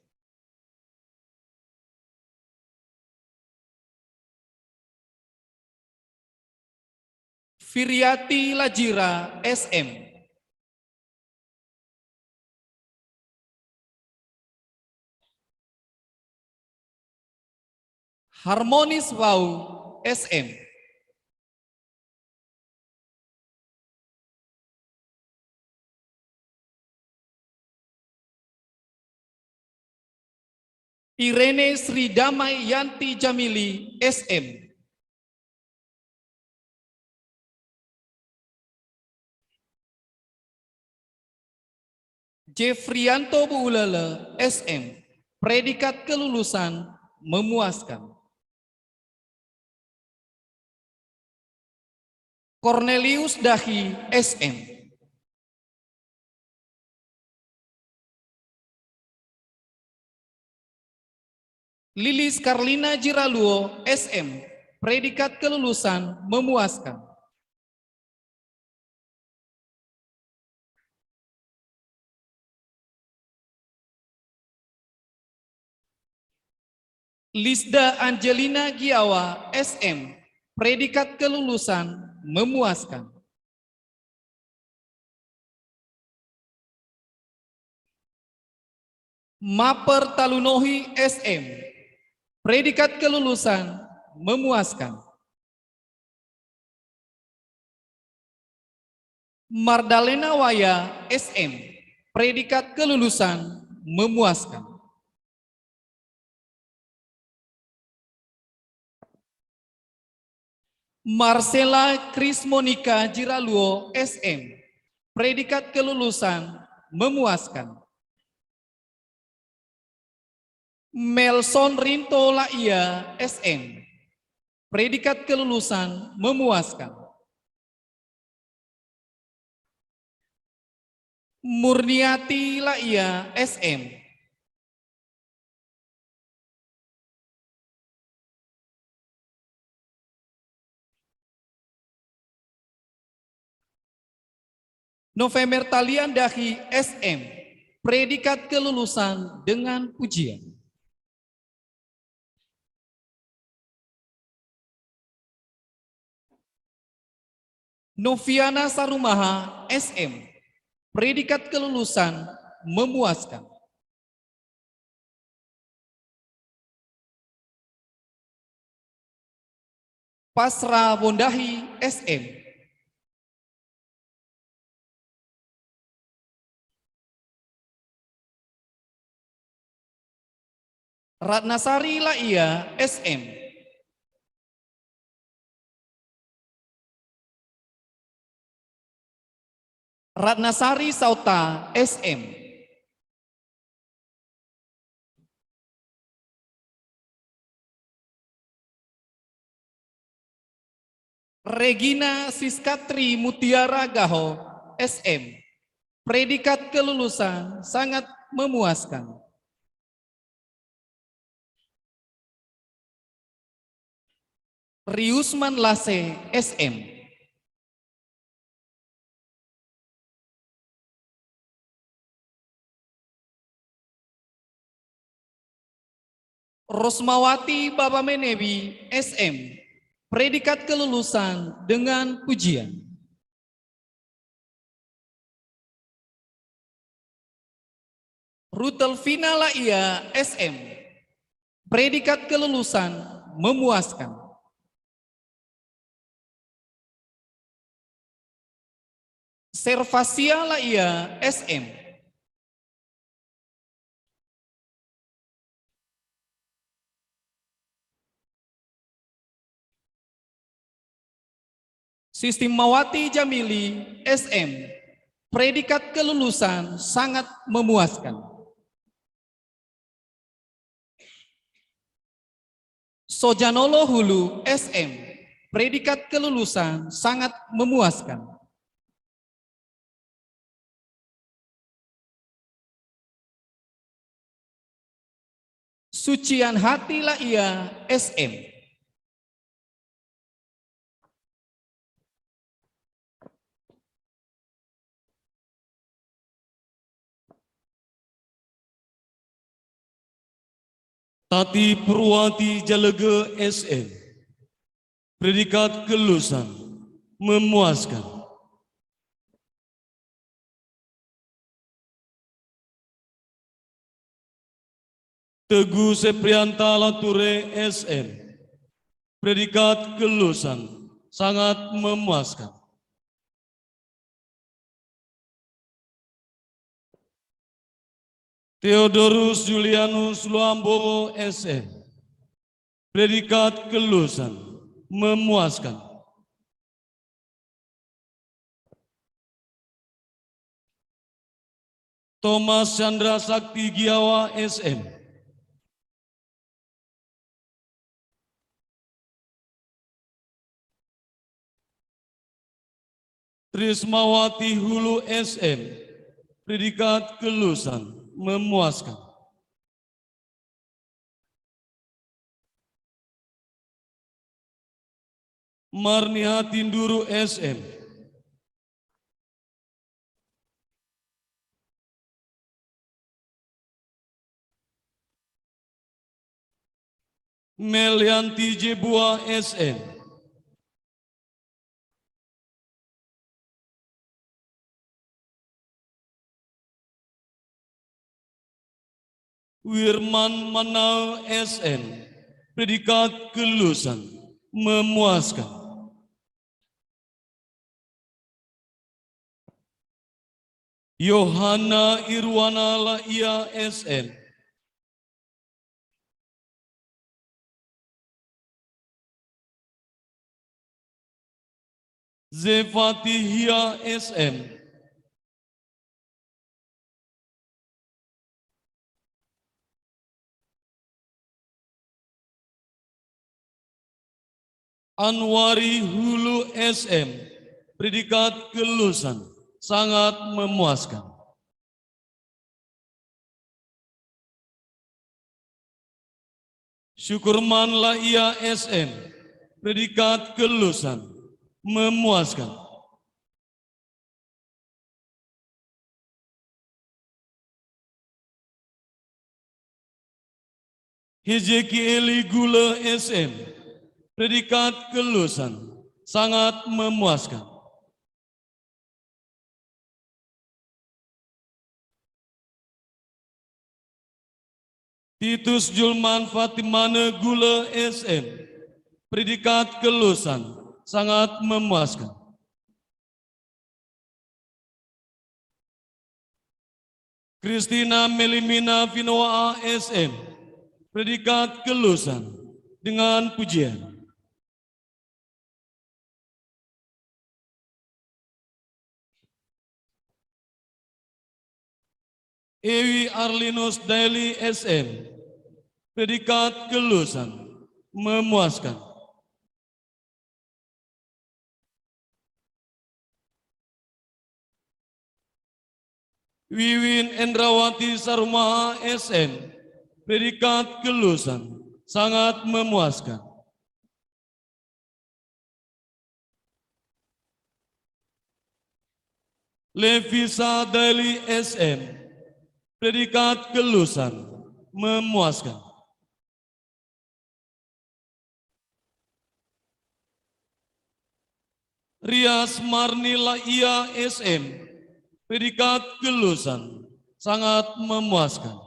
Speaker 1: Firiati Lajira SM. Harmonis Wau SM. Irene Sri Damai Yanti Jamili SM. Jeffrianto Bulele SM. Predikat kelulusan memuaskan. Cornelius Dahi SM. Lilis Karlina Jiraluo SM. Predikat kelulusan memuaskan. Lisda Angelina Giawa SM. Predikat kelulusan memuaskan. Maper Talunohi SM. Predikat kelulusan memuaskan. Mardalena Waya SM. Predikat kelulusan memuaskan. Marcela Krismonika Jiraluo SM. Predikat kelulusan memuaskan. Melson Rinto Laia SM. Predikat kelulusan memuaskan. Murniati Laia SM. November Talian Dahi SM, predikat kelulusan dengan pujian. Noviana Sarumaha SM, predikat kelulusan memuaskan. Pasra Bondahi SM, Ratnasari Laia SM, Ratnasari Sauta SM, Regina Siskatri Mutiara Gaho SM, predikat kelulusan sangat memuaskan. Riusman Lase SM, Rosmawati Babamenewi SM, predikat kelulusan dengan pujian. Rutelvina Laia SM, predikat kelulusan memuaskan. Servasia Laia SM, Sistemawati Jamili SM, predikat kelulusan sangat memuaskan. Sojanolo Hulu SM, predikat kelulusan sangat memuaskan. Sucian Hati Laia SM,
Speaker 9: Tati Purwati Jalega SM, predikat kelulusan memuaskan. Teguh Seprianta Lature SM, predikat kelulusan sangat memuaskan. Theodorus Julianus Luambowo SM, predikat kelulusan memuaskan. Thomas Chandra Sakti Giawa SM, Trismawati Hulu SM, predikat kelulusan memuaskan. Marniati Nduru SM, Melianti Jebua SM, Wirman Manau SM, predikat kelulusan memuaskan. Yohana Irwana Laia SM, Zefatihia SM, Anwari Hulu SM, predikat kelulusan sangat memuaskan. Syukurman Laia SM, predikat kelulusan memuaskan. Hezekieli Gula SM, predikat kelulusan, sangat memuaskan. Titus Julman Fatimana Gula SM, predikat kelulusan, sangat memuaskan. Kristina Melimina Vinoa SM, predikat kelulusan dengan pujian. Ewi Arlinus Daily SM, predikat kelulusan memuaskan. Wiwin Endrawati Sarumaha SM, predikat kelulusan sangat memuaskan. Levisa Daily SM, predikat kelulusan memuaskan. Rias Marnila Ia SM, predikat kelulusan sangat memuaskan.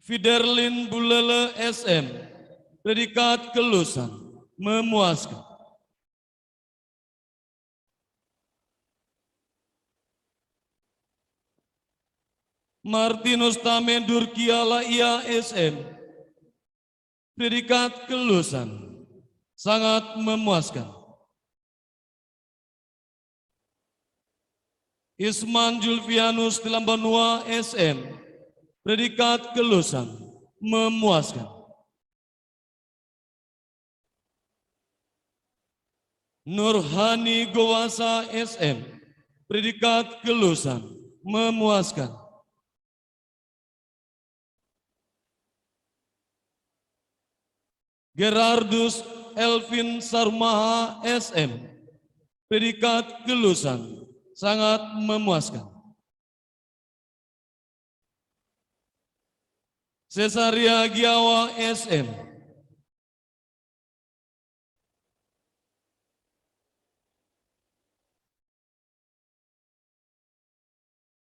Speaker 9: Fiderlin Bulele SM, predikat kelulusan memuaskan. Martinus Tamendur Kiala Ia SM, predikat kelulusan sangat memuaskan. Isman Julvianus Tilambanua SM, predikat kelulusan memuaskan. Nurhani Gowasa SM, predikat kelulusan memuaskan. Gerardus Elvin Sarmaha SM, predikat kelulusan sangat memuaskan. Cesaria Giawa SM,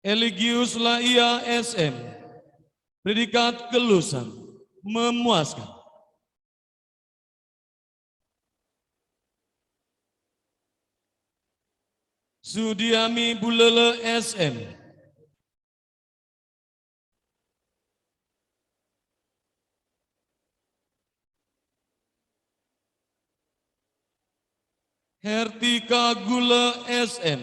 Speaker 9: Eligius Laia SM, predikat kelulusan memuaskan. Sudiami Bulele SM, Hertika Gula SM,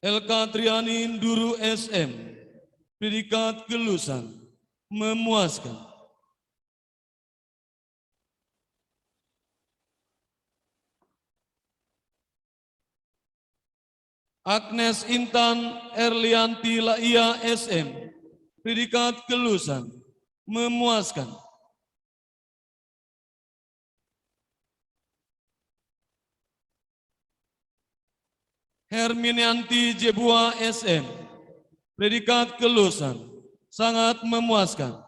Speaker 9: Elka Triani Nduru SM, predikat kelulusan memuaskan. Agnes Intan Erlianti Laia SM, predikat kelulusan memuaskan. Herminianti Jebua SM, predikat kelulusan sangat memuaskan.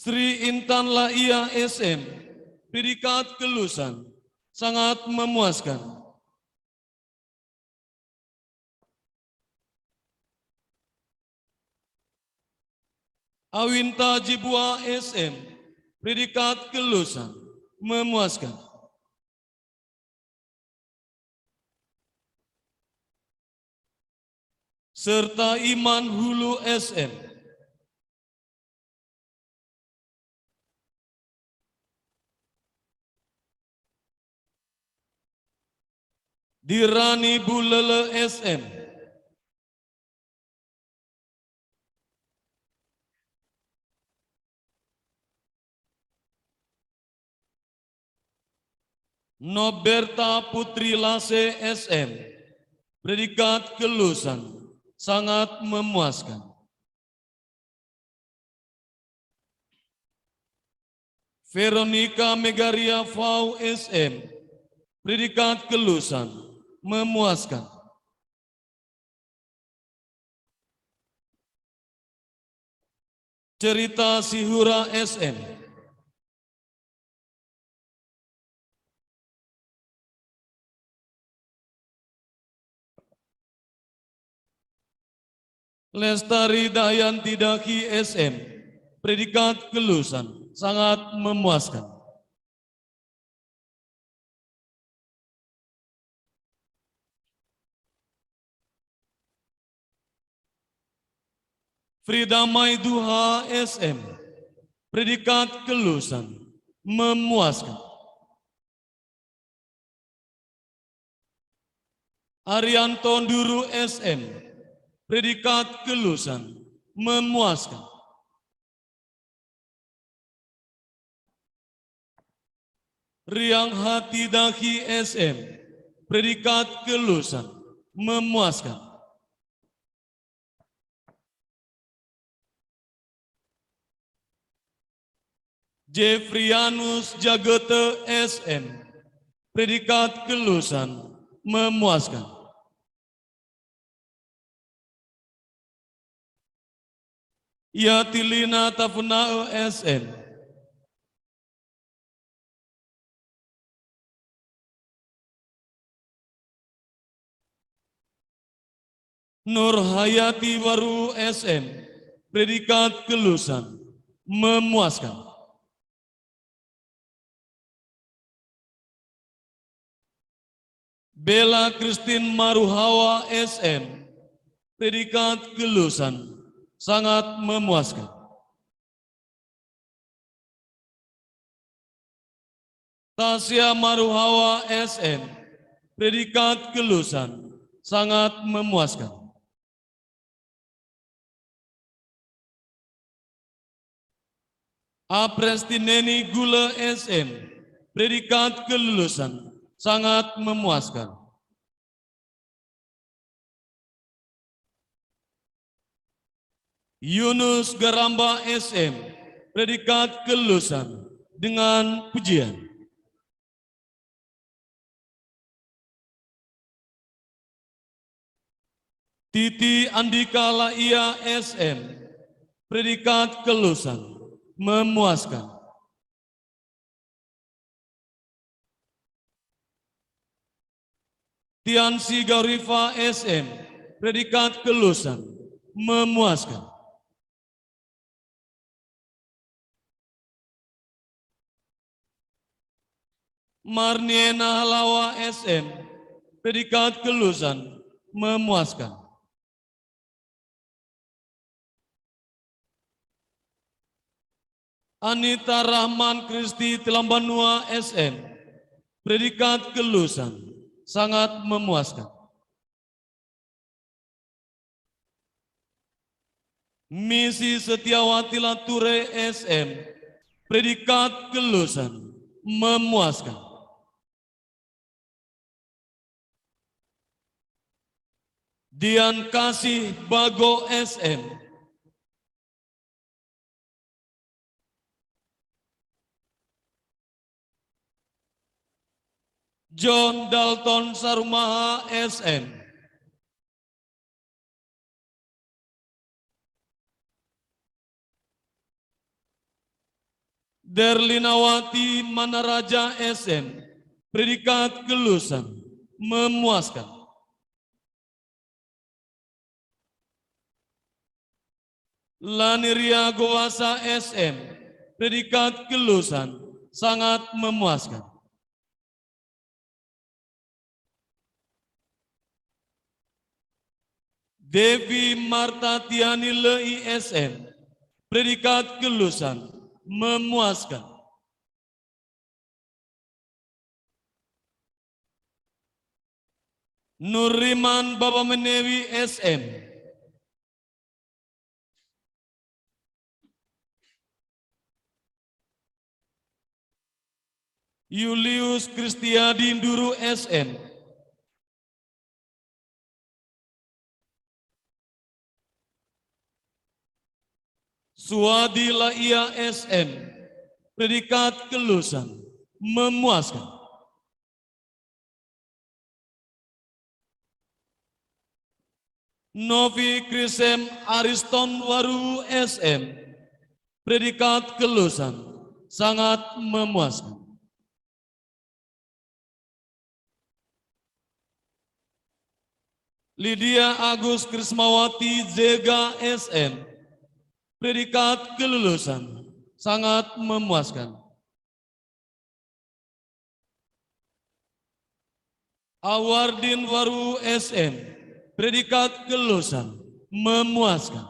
Speaker 9: Sri Intan Laia SM, predikat kelulusan sangat memuaskan. Awinta Jibua SM, predikat kelulusan memuaskan. Serta Iman Hulu SM, Dirani Bulele SM, Noberta Putri Lase SM, predikat kelulusan sangat memuaskan. Veronica Megaria Fau SM, predikat kelulusan memuaskan. Cerita Sihura SM, Lestari Dayanti Daki SM, predikat kelulusan sangat memuaskan. Frida Maiduha SM, predikat kelulusan memuaskan. Arianto Nduru SM, predikat kelulusan memuaskan. Riang Hati Daki SM, predikat kelulusan memuaskan. Jeffrianus Jagete SM, predikat kelulusan memuaskan. Yatilina Tafunao SM, Nur Hayati Waru SM, predikat kelulusan memuaskan. Bella Christine Maruhawa SM, predikat kelulusan sangat memuaskan. Tasya Maruhawa SM, predikat kelulusan sangat memuaskan. Aprestineni Gula SM, predikat kelulusan sangat memuaskan. Yunus Garamba SM, predikat kelulusan dengan pujian. Titi Andika Laia SM, predikat kelulusan memuaskan. Tiansi Gaurifa SM, predikat kelulusan memuaskan. Marniena Halawa SM, predikat kelulusan memuaskan. Anita Rahman Kristi Telambanua SM, predikat kelulusan sangat memuaskan. Misi Setiawati Lature SM, predikat kelulusan memuaskan. Dian Kasih Bago SM, John Dalton Sarumaha SM, Derlinawati Manaraja SM, predikat kelulusan memuaskan. Laniria Goasa SM, predikat kelulusan sangat memuaskan. Devi Marta Tiani Lei SM, predikat kelulusan memuaskan. Nuriman Baba Menewi SM, Julius Kristiadi Nduru SM, Suadi Laia SM, Predikat kelulusan memuaskan. Novi Krisem Ariston Waru SM. Predikat kelulusan sangat memuaskan. Lydia Agus Krismawati Zega SM. Predikat kelulusan sangat memuaskan. Awardin Waru SM. Predikat kelulusan memuaskan.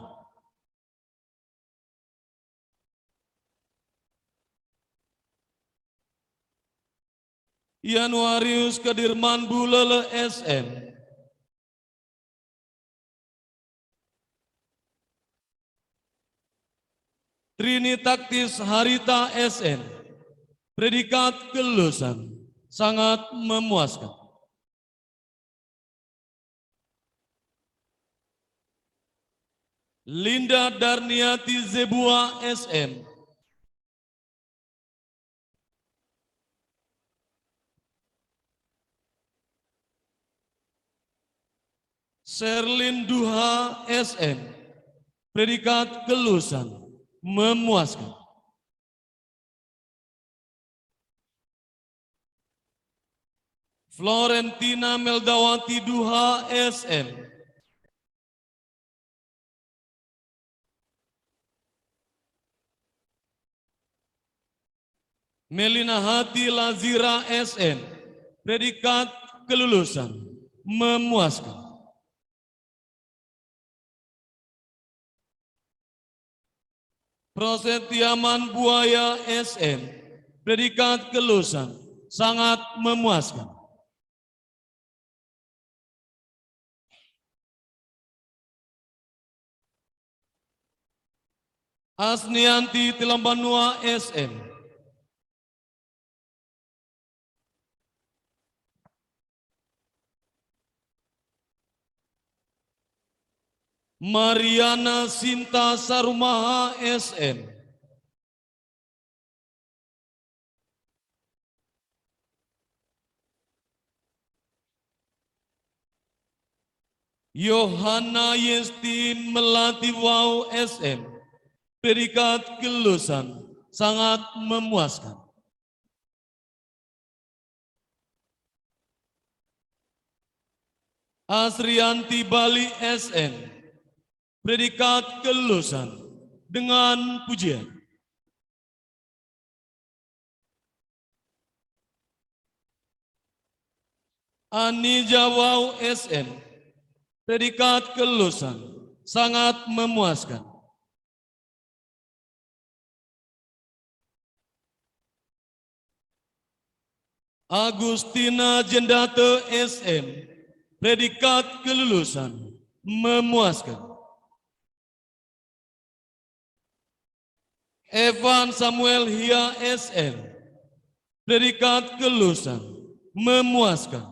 Speaker 9: Januarius Kedirman Bulele SM. Trinitaktis Harita SN. Predikat kelulusan sangat memuaskan. Linda Darniati Zebua SM. Sherlyn Duha SM. Predikat kelulusan memuaskan. Florentina Meldawati Duha SM. Melina Hati Lazira SM. Predikat kelulusan memuaskan. Prosetiaman Buaya SM. Predikat kelulusan sangat memuaskan. Asnianti Tilambanua SM. Mariana Sinta Sarumaha SM. Yohana Yesti Melati Wau SM. Predikat kelulusan sangat memuaskan. Asrianti Bali SM. Predikat kelulusan dengan pujian. Ani Jawau SM. Predikat kelulusan sangat memuaskan. Agustina Jendate SM. Predikat kelulusan memuaskan. Evan Samuel Hia SM. Predikat kelulusan memuaskan.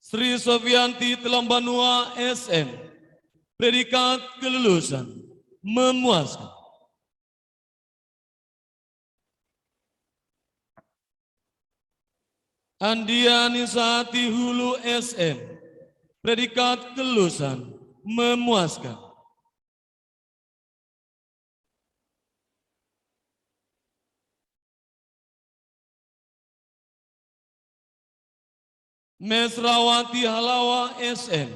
Speaker 9: Sri Sofianti Telambanua SM. Predikat kelulusan memuaskan. Andia Nisati Hulu SM. Predikat kelulusan memuaskan. Mesrawati Halawa SM.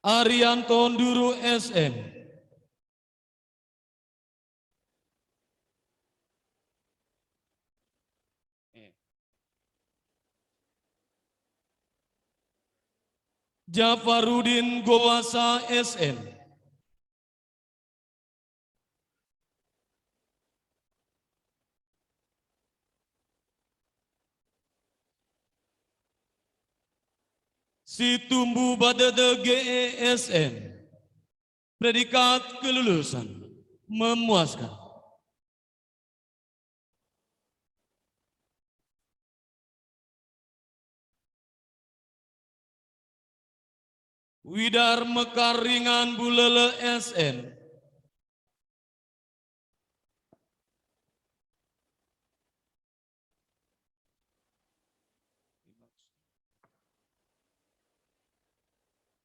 Speaker 9: Arianto Nduru SM. Jafarudin Gowasa SM. Situmbu Badede GE SM. Predikat kelulusan memuaskan. Widar Mekaringan Bulele SN.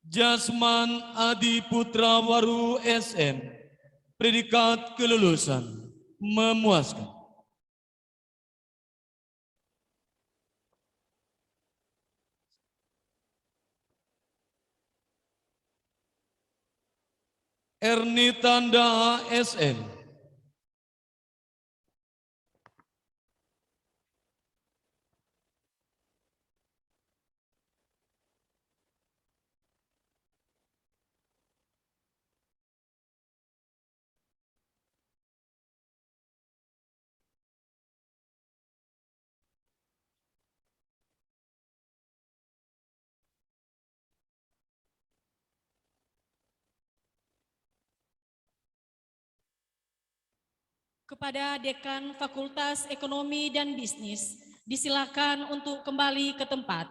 Speaker 9: Jasman Adi Putra Waru SN. Predikat kelulusan memuaskan. Erni Tanda SN.
Speaker 3: Kepada Dekan Fakultas Ekonomi dan Bisnis, disilakan untuk kembali ke tempat.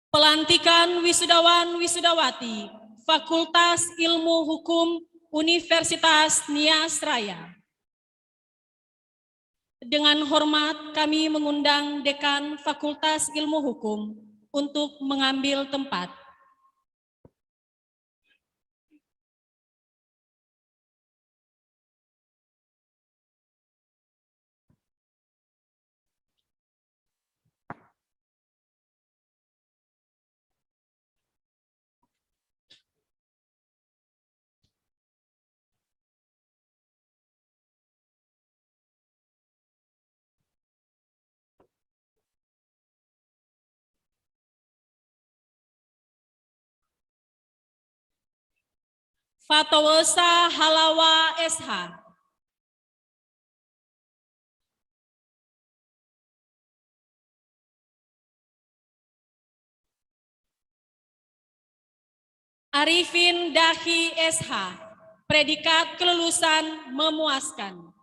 Speaker 3: Pelantikan wisudawan-wisudawati Fakultas Ilmu Hukum Universitas Nias Raya. Dengan hormat kami mengundang Dekan Fakultas Ilmu Hukum untuk mengambil tempat. Fatawasa Halawa SH. Arifin Dahi SH. Predikat kelulusan memuaskan.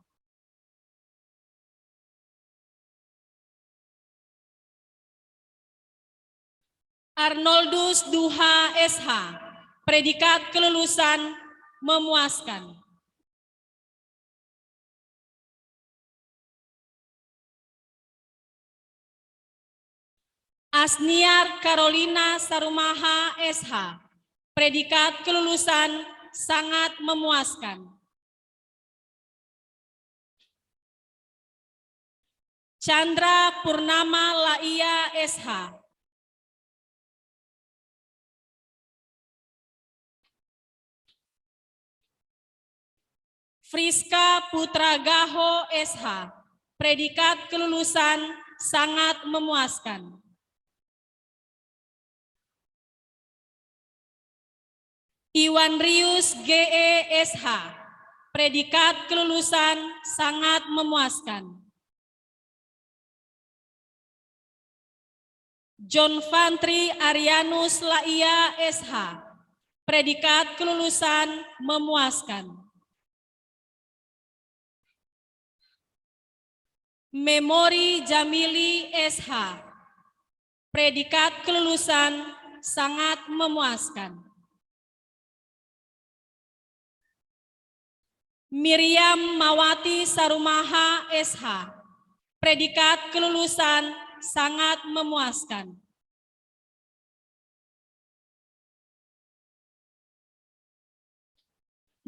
Speaker 3: Arnoldus Duha SH. Predikat kelulusan memuaskan. Asniar Carolina Sarumaha SH. Predikat kelulusan sangat memuaskan. Chandra Purnama Laia SH. Friska Putra Gaho SH. Predikat kelulusan sangat memuaskan. Iwan Rius GE SH. Predikat kelulusan sangat memuaskan. John Fantri Arianus Laia SH. Predikat kelulusan memuaskan. Memori Jamili SH. Predikat kelulusan sangat memuaskan. Miriam Mawati Sarumaha SH. Predikat kelulusan sangat memuaskan.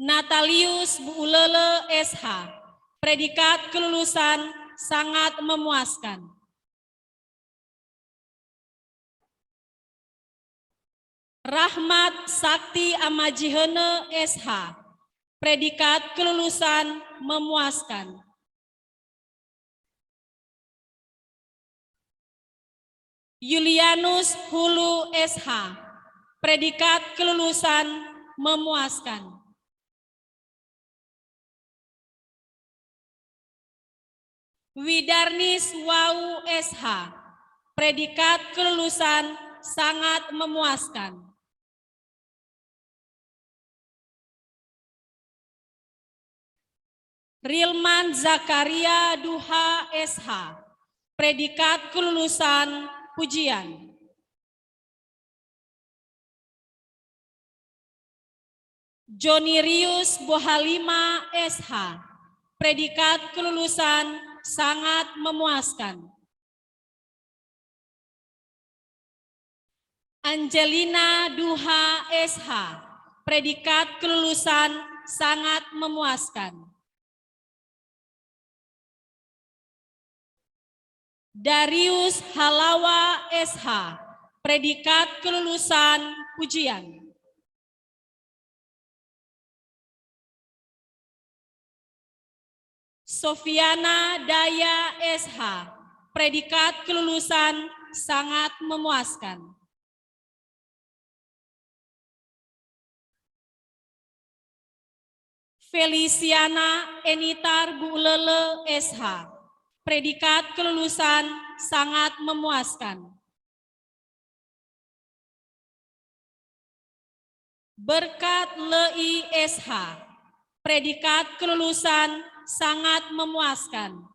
Speaker 3: Natalius Buulele SH. Predikat kelulusan sangat memuaskan. Rahmat Sakti Amajihene SH. Predikat kelulusan memuaskan. Julianus Hulu SH. Predikat kelulusan memuaskan. Widarnis Wau SH. Predikat kelulusan sangat memuaskan. Rilman Zakaria Duha SH. Predikat kelulusan pujian. Jonirius Bohalima SH, predikat kelulusan sangat memuaskan. Angelina Duha SH, predikat kelulusan sangat memuaskan. Darius Halawa SH, predikat kelulusan pujian. Sofiana Daya SH, predikat kelulusan sangat memuaskan. Feliciana Enitar Bulele SH, predikat kelulusan sangat memuaskan. Berkat Lei SH, predikat kelulusan sangat memuaskan.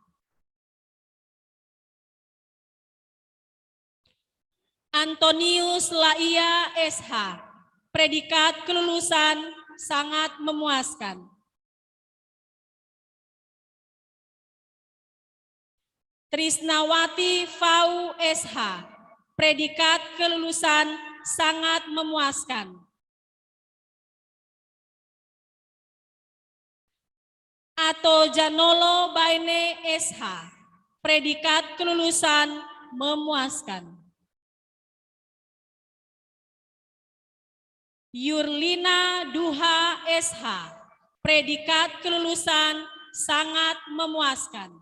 Speaker 3: Antonius Laia SH, predikat kelulusan sangat memuaskan. Trisnawati Fau SH, predikat kelulusan sangat memuaskan. Ato Janolo Baine SH, predikat kelulusan memuaskan. Yurlina Duha SH, predikat kelulusan sangat memuaskan.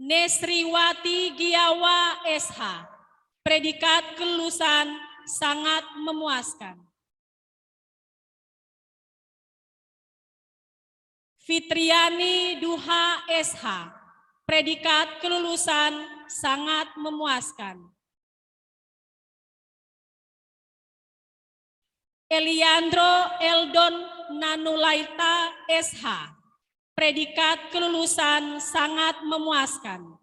Speaker 3: Nesriwati Giawa SH, predikat kelulusan sangat memuaskan. Fitriani Duha SH, predikat kelulusan sangat memuaskan. Eliandro Eldon Nanulaita SH, predikat kelulusan sangat memuaskan.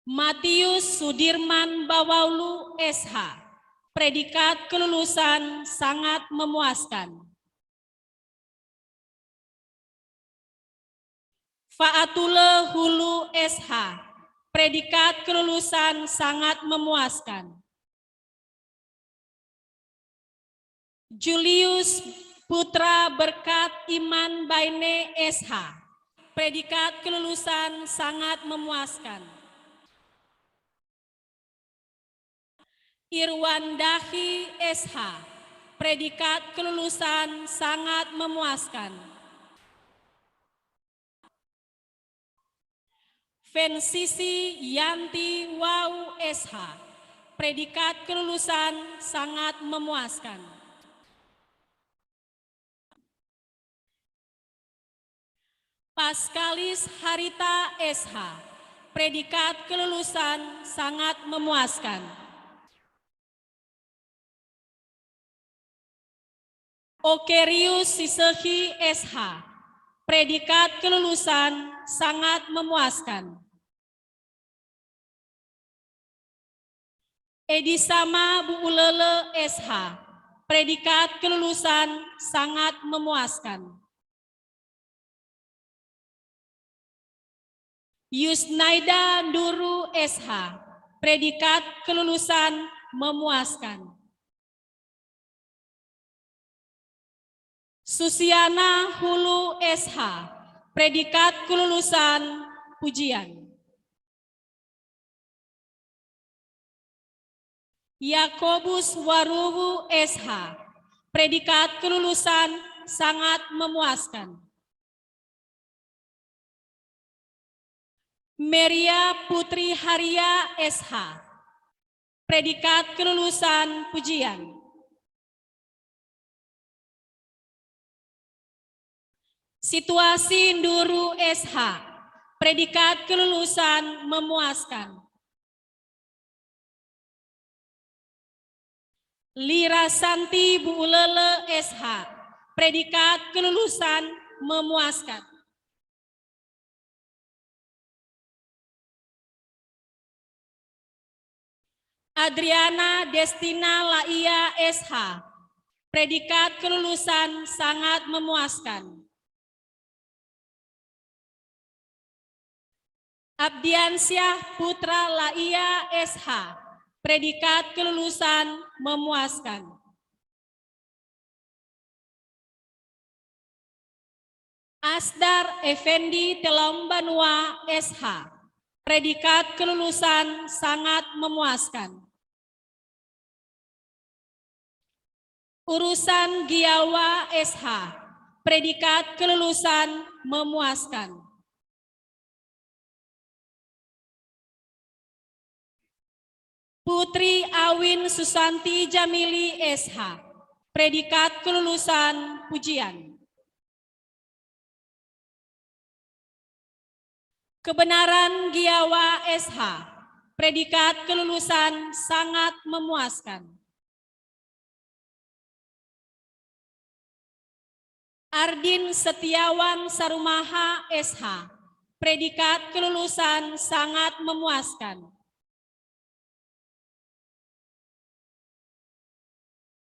Speaker 3: Matius Sudirman Bawaulu SH, predikat kelulusan sangat memuaskan. Faatule Hulu SH, predikat kelulusan sangat memuaskan. Julius Putra Berkat Iman Baine SH, predikat kelulusan sangat memuaskan. Irwan Dahi SH, predikat kelulusan sangat memuaskan. Fensisi Yanti Wau SH, predikat kelulusan sangat memuaskan. Paskalis Harita SH, predikat kelulusan sangat memuaskan. Okerius Sisehi SH, predikat kelulusan sangat memuaskan. Edisama Buulele SH, predikat kelulusan sangat memuaskan. Yusnaida Nduru SH, predikat kelulusan memuaskan. Susiana Hulu SH, predikat kelulusan pujian. Yakobus Waruwu SH, predikat kelulusan sangat memuaskan. Meria Putri Haria SH, predikat kelulusan pujian. Situasi Nduru SH, predikat kelulusan memuaskan. Lira Santi Buulele SH, predikat kelulusan memuaskan. Adriana Destina Laia SH, predikat kelulusan sangat memuaskan. Abdiansyah Putra Laia SH, predikat kelulusan memuaskan. Asdar Effendi Telombanua SH, predikat kelulusan sangat memuaskan. Urusan Giawa SH, predikat kelulusan memuaskan. Putri Awin Susanti Jamili SH, predikat kelulusan pujian. Kebenaran Giawa SH, predikat kelulusan sangat memuaskan. Ardin Setiawan Sarumaha SH, predikat kelulusan sangat memuaskan.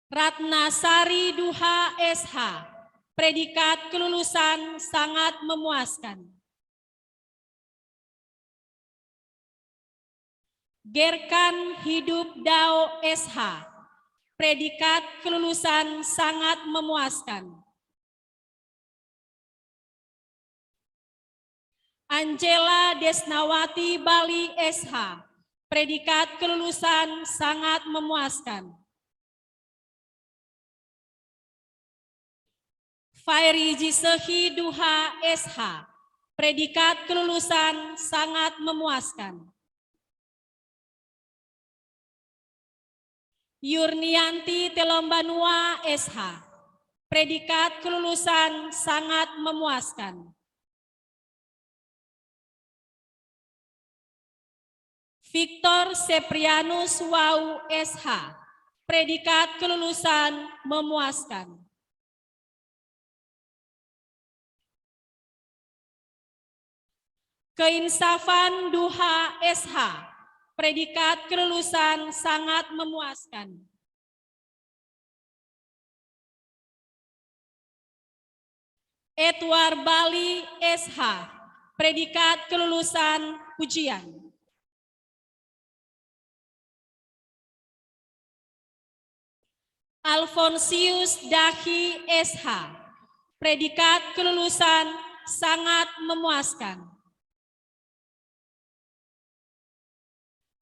Speaker 3: Ratnasari Duha SH, predikat kelulusan sangat memuaskan. Gerkan Hidup Dao SH, predikat kelulusan sangat memuaskan. Angela Desnawati Bali SH, predikat kelulusan sangat memuaskan. Fairi Jisehi Duha SH, predikat kelulusan sangat memuaskan. Yurnianti Telombanua SH, predikat kelulusan sangat memuaskan. Victor Seprianus Wau SH, predikat kelulusan memuaskan. Keinsafan Duha SH, predikat kelulusan sangat memuaskan. Edward Bali SH, predikat kelulusan pujian. Alfonsius Dahi SH, predikat kelulusan sangat memuaskan.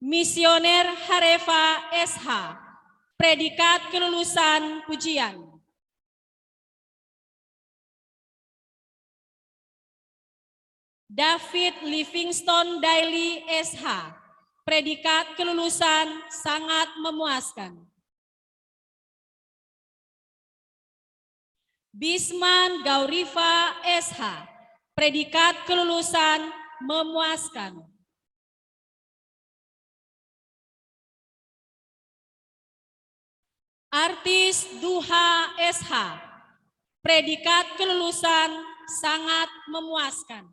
Speaker 3: Misioner Harefa SH, predikat kelulusan pujian. David Livingstone Daily SH, predikat kelulusan sangat memuaskan. Bisman Gaurifa SH, predikat kelulusan memuaskan. Artis Duha SH, predikat kelulusan sangat memuaskan.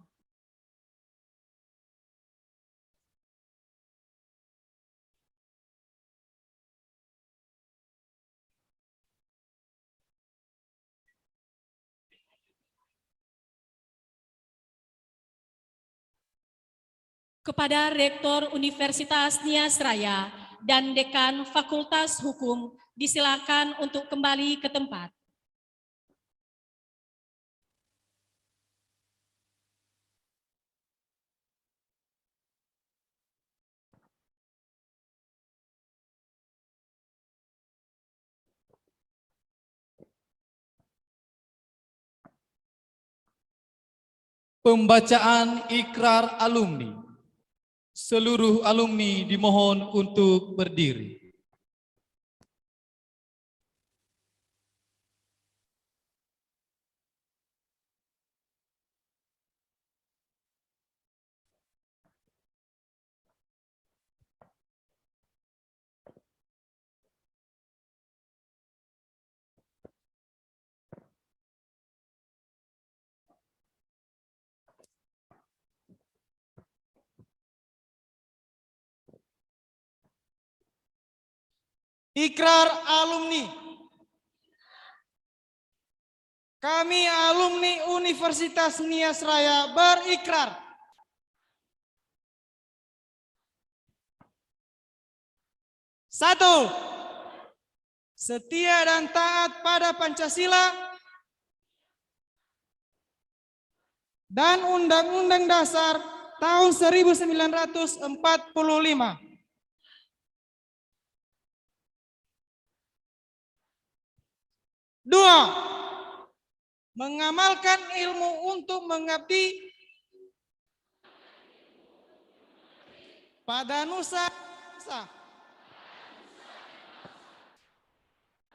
Speaker 3: Kepada Rektor Universitas Nias Raya dan Dekan Fakultas Hukum, disilakan untuk kembali ke tempat.
Speaker 1: Pembacaan ikrar alumni. Seluruh alumni dimohon untuk berdiri.
Speaker 10: Ikrar alumni. Kami alumni Universitas Nias Raya berikrar. Satu, setia dan taat pada Pancasila dan Undang-Undang Dasar tahun 1945. Dua, mengamalkan ilmu untuk mengabdi pada nusa.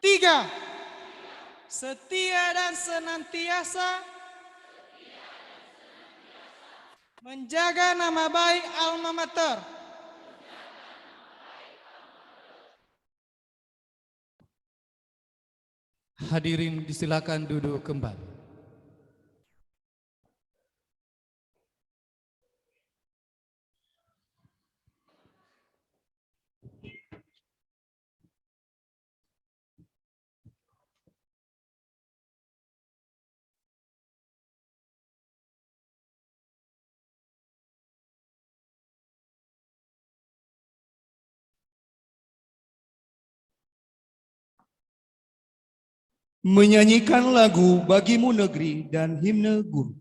Speaker 10: Tiga, setia dan senantiasa menjaga nama baik alma mater.
Speaker 1: Hadirin disilakan duduk kembali.
Speaker 2: Menyanyikan lagu Bagimu Negeri dan himne guru.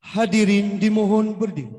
Speaker 2: Hadirin dimohon berdiri.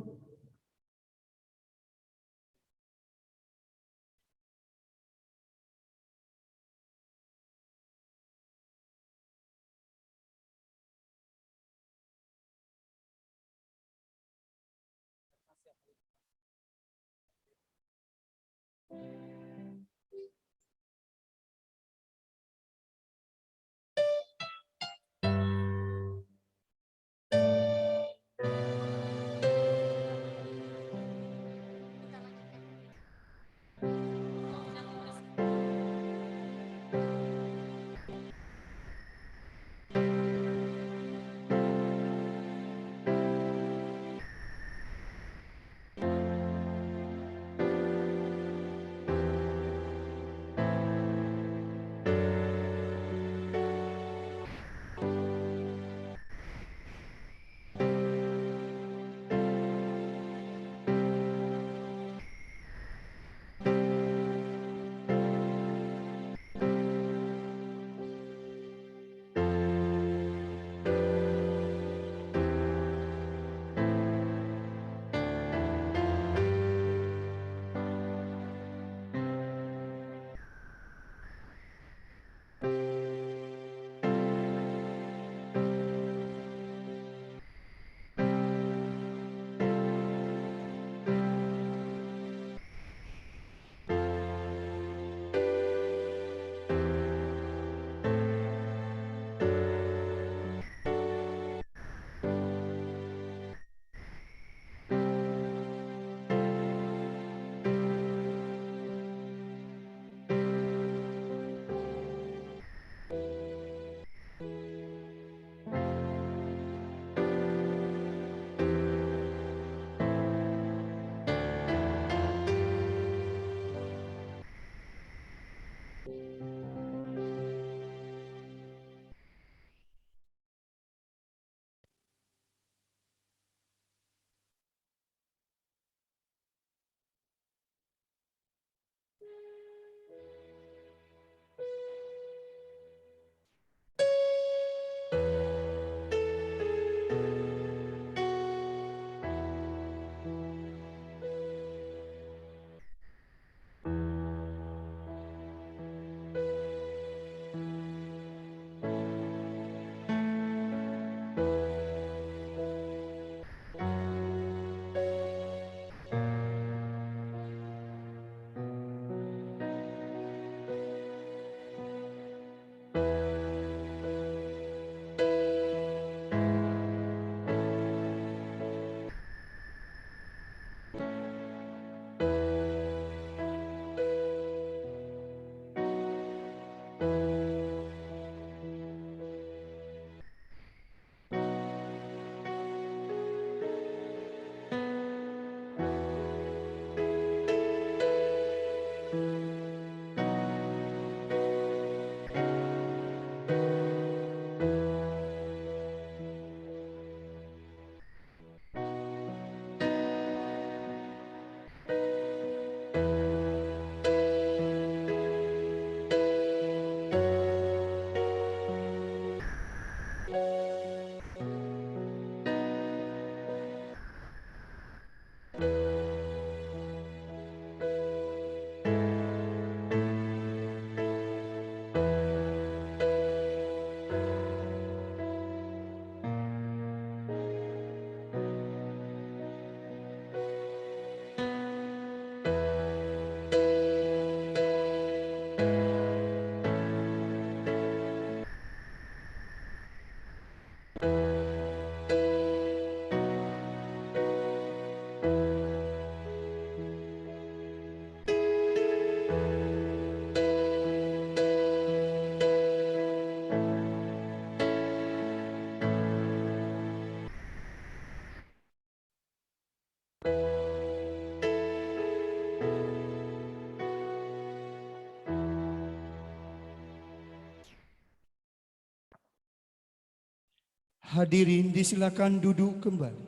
Speaker 2: Hadirin disilakan duduk kembali.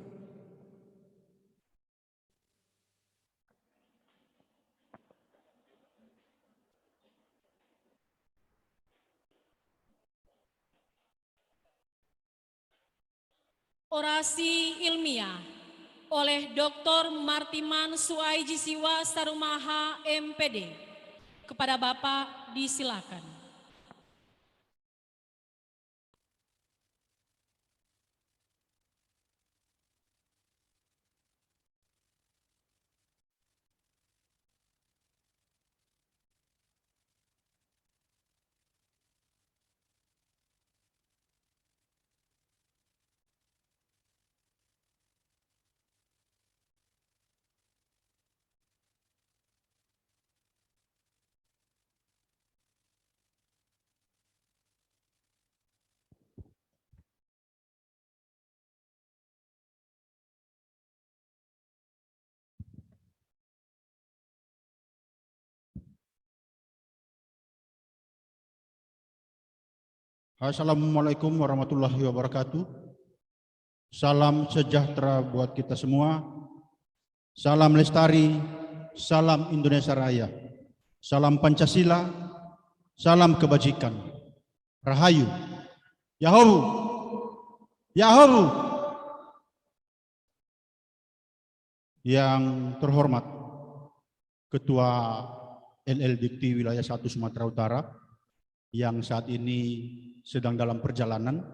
Speaker 3: Orasi ilmiah oleh Dr. Martiman Suaijisiwa Sarumaha MPD. Kepada Bapak disilakan.
Speaker 5: Assalamualaikum warahmatullahi wabarakatuh. Salam sejahtera buat kita semua. Salam lestari, salam Indonesia Raya. Salam Pancasila, salam kebajikan. Rahayu. Yahobu. Yahobu. Yang terhormat Ketua LL Dikti Wilayah 1 Sumatera Utara yang saat ini sedang dalam perjalanan.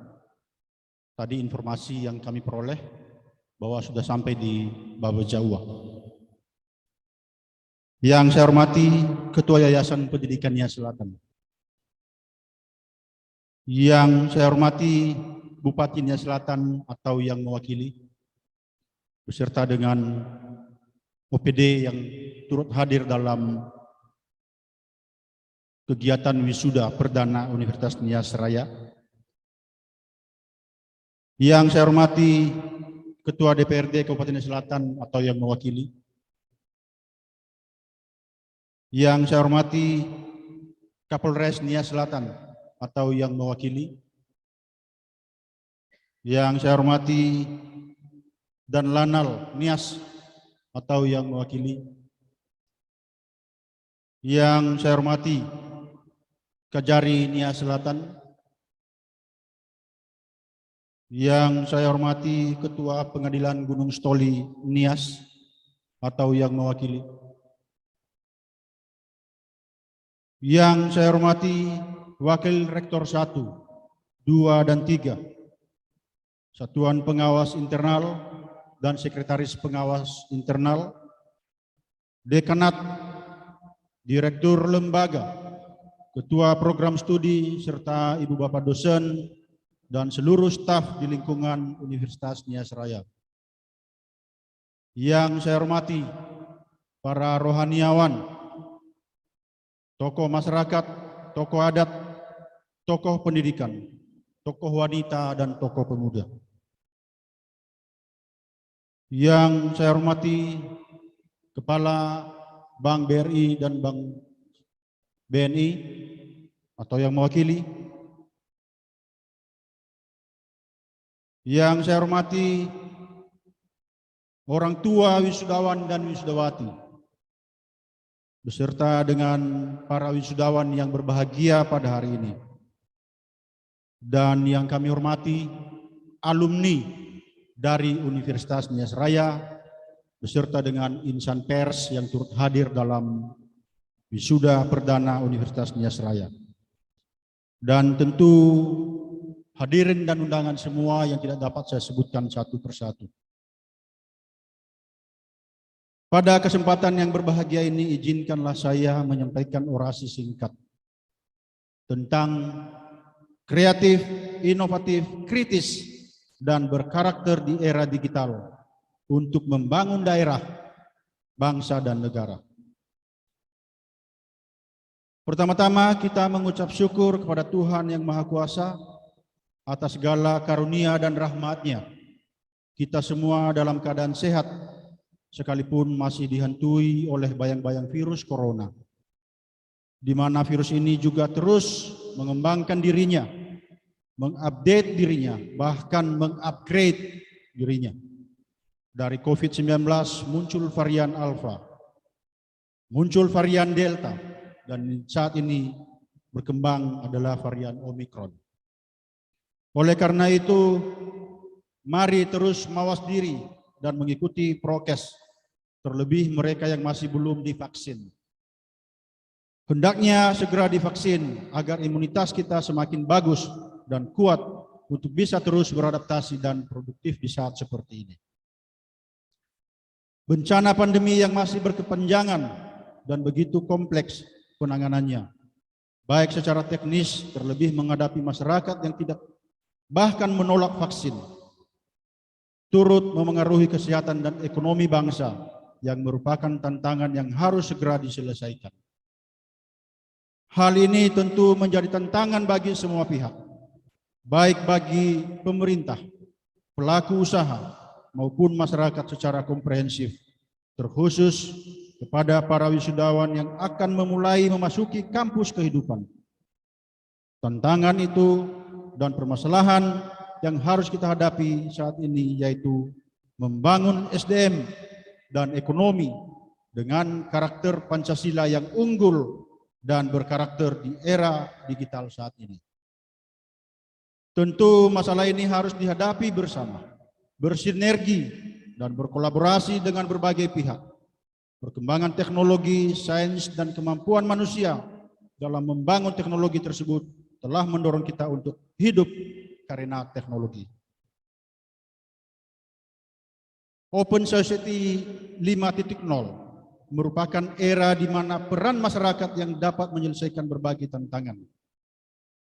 Speaker 5: Tadi informasi yang kami peroleh bahwa sudah sampai di Babejawa. Yang saya hormati Ketua Yayasan Pendidikan Nia Selatan. Yang saya hormati Bupati Nia Selatan atau yang mewakili, beserta dengan OPD yang turut hadir dalam kegiatan wisuda perdana Universitas Nias Raya. Yang saya hormati Ketua DPRD Kabupaten Nias Selatan atau yang mewakili. Yang saya hormati Kapolres Nias Selatan atau yang mewakili. Yang saya hormati dan Lanal Nias atau yang mewakili. Yang saya hormati Kajari Nias Selatan. Yang saya hormati Ketua Pengadilan Gunung Stoli Nias atau yang mewakili. Yang saya hormati Wakil Rektor 1, 2, dan 3, Satuan Pengawas Internal dan Sekretaris Pengawas Internal, Dekanat, Direktur Lembaga, Ketua Program Studi, serta Ibu Bapak dosen dan seluruh staf di lingkungan Universitas Nias Raya. Yang saya hormati para rohaniawan, tokoh masyarakat, tokoh adat, tokoh pendidikan, tokoh wanita, dan tokoh pemuda. Yang saya hormati Kepala Bank BRI dan Bank BNI atau yang mewakili. Yang saya hormati orang tua wisudawan dan wisudawati, beserta dengan para wisudawan yang berbahagia pada hari ini. Dan yang kami hormati alumni dari Universitas Nias Raya, beserta dengan insan pers yang turut hadir dalam wisuda perdana Universitas Nias Raya. Dan tentu hadirin dan undangan semua yang tidak dapat saya sebutkan satu persatu. Pada kesempatan yang berbahagia ini, izinkanlah saya menyampaikan orasi singkat tentang kreatif, inovatif, kritis, dan berkarakter di era digital untuk membangun daerah, bangsa, dan negara. Pertama-tama kita mengucap syukur kepada Tuhan Yang Maha Kuasa atas segala karunia dan rahmat-Nya. Kita semua dalam keadaan sehat, sekalipun masih dihantui oleh bayang-bayang virus corona, di mana virus ini juga terus mengembangkan dirinya mengupdate dirinya, bahkan mengupgrade dirinya. Dari COVID-19 muncul varian Alpha, muncul varian Delta, dan saat ini berkembang adalah varian Omicron. Oleh karena itu, mari terus mawas diri dan mengikuti prokes, terlebih mereka yang masih belum divaksin. Hendaknya segera divaksin agar imunitas kita semakin bagus dan kuat untuk bisa terus beradaptasi dan produktif di saat seperti ini. Bencana pandemi yang masih berkepanjangan dan begitu kompleks penanganannya, baik secara teknis terlebih menghadapi masyarakat yang tidak bahkan menolak vaksin, turut memengaruhi kesehatan dan ekonomi bangsa yang merupakan tantangan yang harus segera diselesaikan. Hal ini tentu menjadi tantangan bagi semua pihak, baik bagi pemerintah, pelaku usaha, maupun masyarakat secara komprehensif, terkhusus kepada para wisudawan yang akan memulai memasuki kampus kehidupan. Tantangan itu dan permasalahan yang harus kita hadapi saat ini yaitu membangun SDM dan ekonomi dengan karakter Pancasila yang unggul dan berkarakter di era digital saat ini. Tentu masalah ini harus dihadapi bersama, bersinergi dan berkolaborasi dengan berbagai pihak. Perkembangan teknologi, sains, dan kemampuan manusia dalam membangun teknologi tersebut telah mendorong kita untuk hidup karena teknologi. Open Society 5.0 merupakan era di mana peran masyarakat yang dapat menyelesaikan berbagai tantangan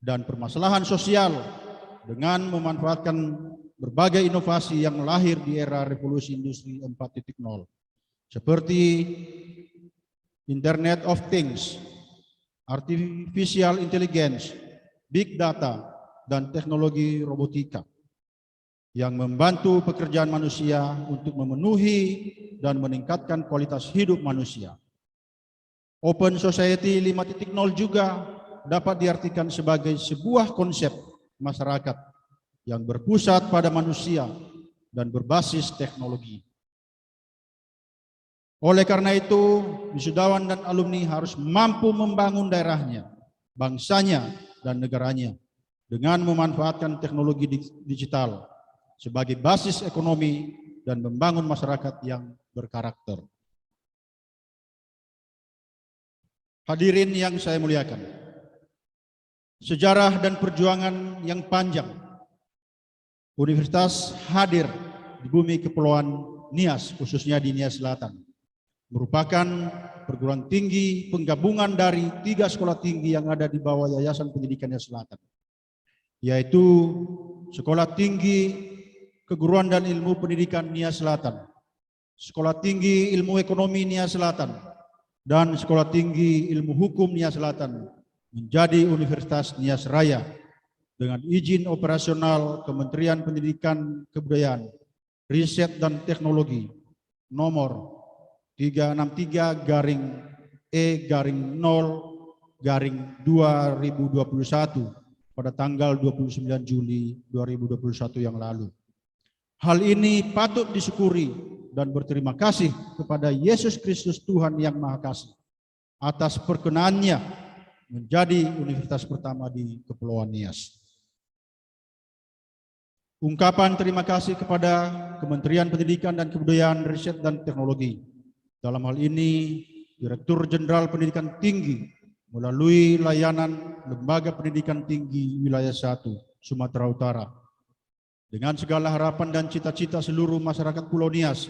Speaker 5: dan permasalahan sosial dengan memanfaatkan berbagai inovasi yang lahir di era revolusi industri 4.0 seperti Internet of Things, Artificial Intelligence, Big Data, dan teknologi robotika yang membantu pekerjaan manusia untuk memenuhi dan meningkatkan kualitas hidup manusia. Open Society 5.0 juga dapat diartikan sebagai sebuah konsep masyarakat yang berpusat pada manusia dan berbasis teknologi. Oleh karena itu, wisudawan dan alumni harus mampu membangun daerahnya, bangsanya, dan negaranya dengan memanfaatkan teknologi digital sebagai basis ekonomi dan membangun masyarakat yang berkarakter. Hadirin yang saya muliakan, sejarah dan perjuangan yang panjang Universitas hadir di bumi Kepulauan Nias, khususnya di Nias Selatan, merupakan perguruan tinggi penggabungan dari 3 sekolah tinggi yang ada di bawah Yayasan Pendidikan Nias Selatan, yaitu Sekolah Tinggi Keguruan dan Ilmu Pendidikan Nias Selatan, Sekolah Tinggi Ilmu Ekonomi Nias Selatan, dan Sekolah Tinggi Ilmu Hukum Nias Selatan menjadi Universitas Nias Raya dengan izin operasional Kementerian Pendidikan Kebudayaan, Riset dan Teknologi nomor 363-E-0-2021 pada tanggal 29 Juli 2021 yang lalu. Hal ini patut disyukuri dan berterima kasih kepada Yesus Kristus Tuhan yang Maha Kasih atas perkenannya menjadi universitas pertama di Kepulauan Nias. Ungkapan terima kasih kepada Kementerian Pendidikan dan Kebudayaan, Riset dan Teknologi. Dalam hal ini, Direktur Jenderal Pendidikan Tinggi melalui layanan Lembaga Pendidikan Tinggi Wilayah 1, Sumatera Utara. Dengan segala harapan dan cita-cita seluruh masyarakat Pulau Nias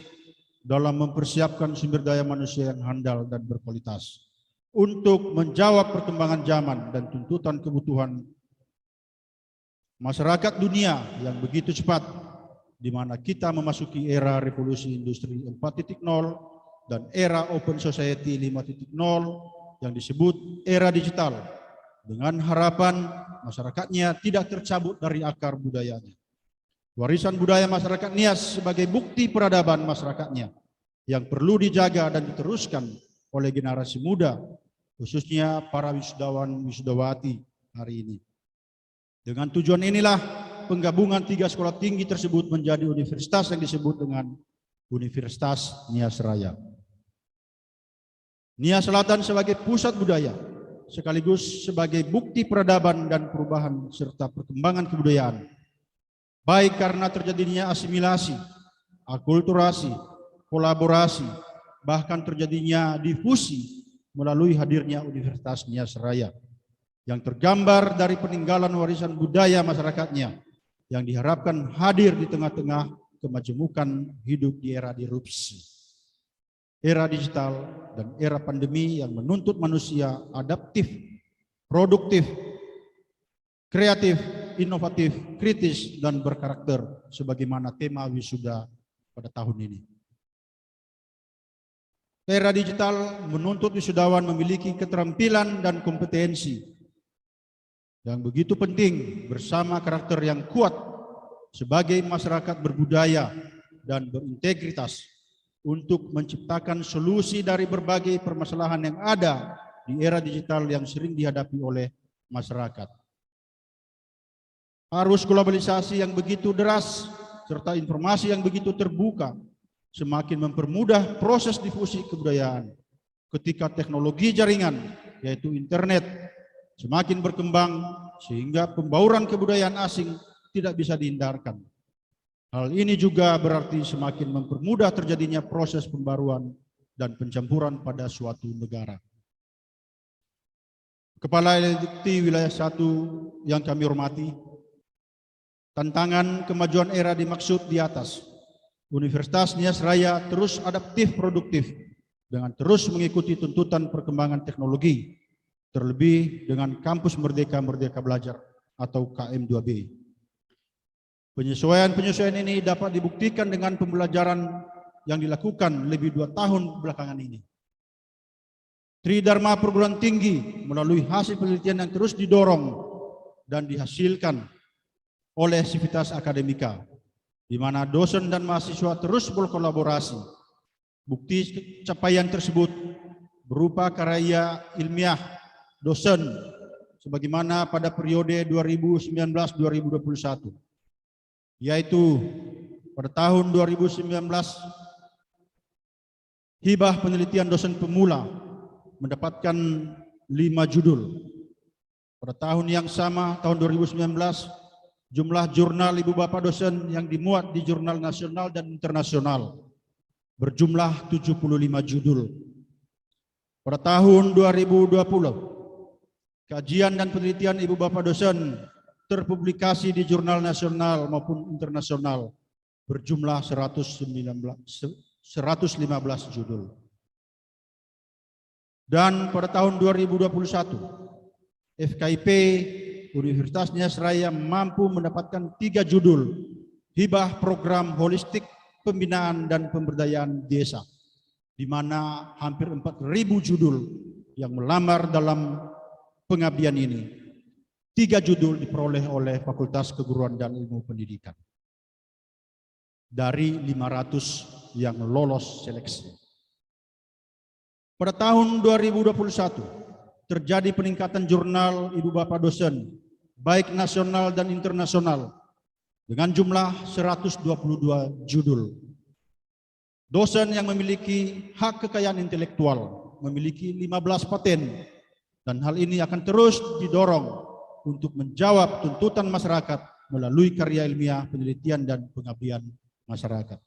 Speaker 5: dalam mempersiapkan sumber daya manusia yang handal dan berkualitas untuk menjawab perkembangan zaman dan tuntutan kebutuhan masyarakat dunia yang begitu cepat, di mana kita memasuki era revolusi industri 4.0 dan era Open Society 5.0 yang disebut era digital, dengan harapan masyarakatnya tidak tercabut dari akar budayanya. Warisan budaya masyarakat Nias sebagai bukti peradaban masyarakatnya yang perlu dijaga dan diteruskan oleh generasi muda, khususnya para wisudawan wisudawati hari ini. Dengan tujuan inilah penggabungan 3 sekolah tinggi tersebut menjadi universitas yang disebut dengan Universitas Nias Raya. Nias Selatan sebagai pusat budaya, sekaligus sebagai bukti peradaban dan perubahan serta perkembangan kebudayaan, baik karena terjadinya asimilasi, akulturasi, kolaborasi, bahkan terjadinya difusi melalui hadirnya Universitas Nias Raya, yang tergambar dari peninggalan warisan budaya masyarakatnya, yang diharapkan hadir di tengah-tengah kemajemukan hidup di era disrupsi, era digital, dan era pandemi yang menuntut manusia adaptif, produktif, kreatif, inovatif, kritis, dan berkarakter sebagaimana tema wisuda pada tahun ini. Era digital menuntut wisudawan memiliki keterampilan dan kompetensi yang begitu penting bersama karakter yang kuat sebagai masyarakat berbudaya dan berintegritas untuk menciptakan solusi dari berbagai permasalahan yang ada di era digital yang sering dihadapi oleh masyarakat. Arus globalisasi yang begitu deras serta informasi yang begitu terbuka semakin mempermudah proses difusi kebudayaan ketika teknologi jaringan, yaitu internet, semakin berkembang sehingga pembauran kebudayaan asing tidak bisa dihindarkan. Hal ini juga berarti semakin mempermudah terjadinya proses pembaruan dan pencampuran pada suatu negara. Kepala LDIKT Wilayah 1 yang kami hormati, tantangan kemajuan era dimaksud di atas. Universitas Nias Raya terus adaptif produktif dengan terus mengikuti tuntutan perkembangan teknologi, terlebih dengan Kampus Merdeka Merdeka Belajar atau KM2B. Penyesuaian ini dapat dibuktikan dengan pembelajaran yang dilakukan lebih 2 tahun belakangan ini. Tridharma perguruan tinggi melalui hasil penelitian yang terus didorong dan dihasilkan oleh Sivitas Akademika, di mana dosen dan mahasiswa terus berkolaborasi. Bukti capaian tersebut berupa karya ilmiah dosen sebagaimana pada periode 2019-2021. Yaitu pada tahun 2019 hibah penelitian dosen pemula mendapatkan 5 judul. Pada tahun yang sama, tahun 2019, jumlah jurnal ibu bapak dosen yang dimuat di jurnal nasional dan internasional berjumlah 75 judul. Pada tahun 2020, kajian dan penelitian ibu bapak dosen terpublikasi di jurnal nasional maupun internasional berjumlah 115 judul. Dan pada tahun 2021, FKIP Universitas Nias Raya mampu mendapatkan 3 judul hibah program holistik pembinaan dan pemberdayaan desa, di mana hampir 4.000 judul yang melamar dalam pengabdian ini. 3 judul diperoleh oleh Fakultas Keguruan dan Ilmu Pendidikan dari 500 yang lolos seleksi. Pada tahun 2021 terjadi peningkatan jurnal ibu bapak dosen baik nasional dan internasional dengan jumlah 122 judul. Dosen yang memiliki hak kekayaan intelektual memiliki 15 paten, dan hal ini akan terus didorong untuk menjawab tuntutan masyarakat melalui karya ilmiah, penelitian, dan pengabdian masyarakat.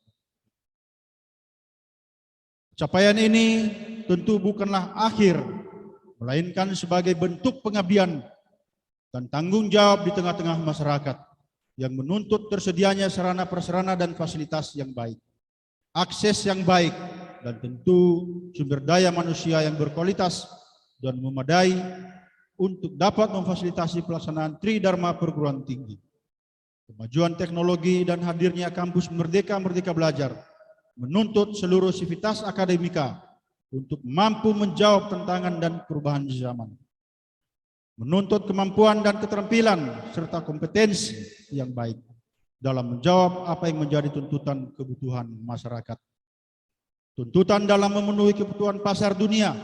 Speaker 5: Capaian ini tentu bukanlah akhir, melainkan sebagai bentuk pengabdian dan tanggung jawab di tengah-tengah masyarakat yang menuntut tersedianya sarana prasarana dan fasilitas yang baik, akses yang baik, dan tentu sumber daya manusia yang berkualitas dan memadai untuk dapat memfasilitasi pelaksanaan Tridharma perguruan tinggi. Kemajuan teknologi dan hadirnya kampus Merdeka Merdeka Belajar menuntut seluruh sivitas akademika untuk mampu menjawab tantangan dan perubahan zaman. Menuntut kemampuan dan keterampilan serta kompetensi yang baik dalam menjawab apa yang menjadi tuntutan kebutuhan masyarakat. Tuntutan dalam memenuhi kebutuhan pasar dunia,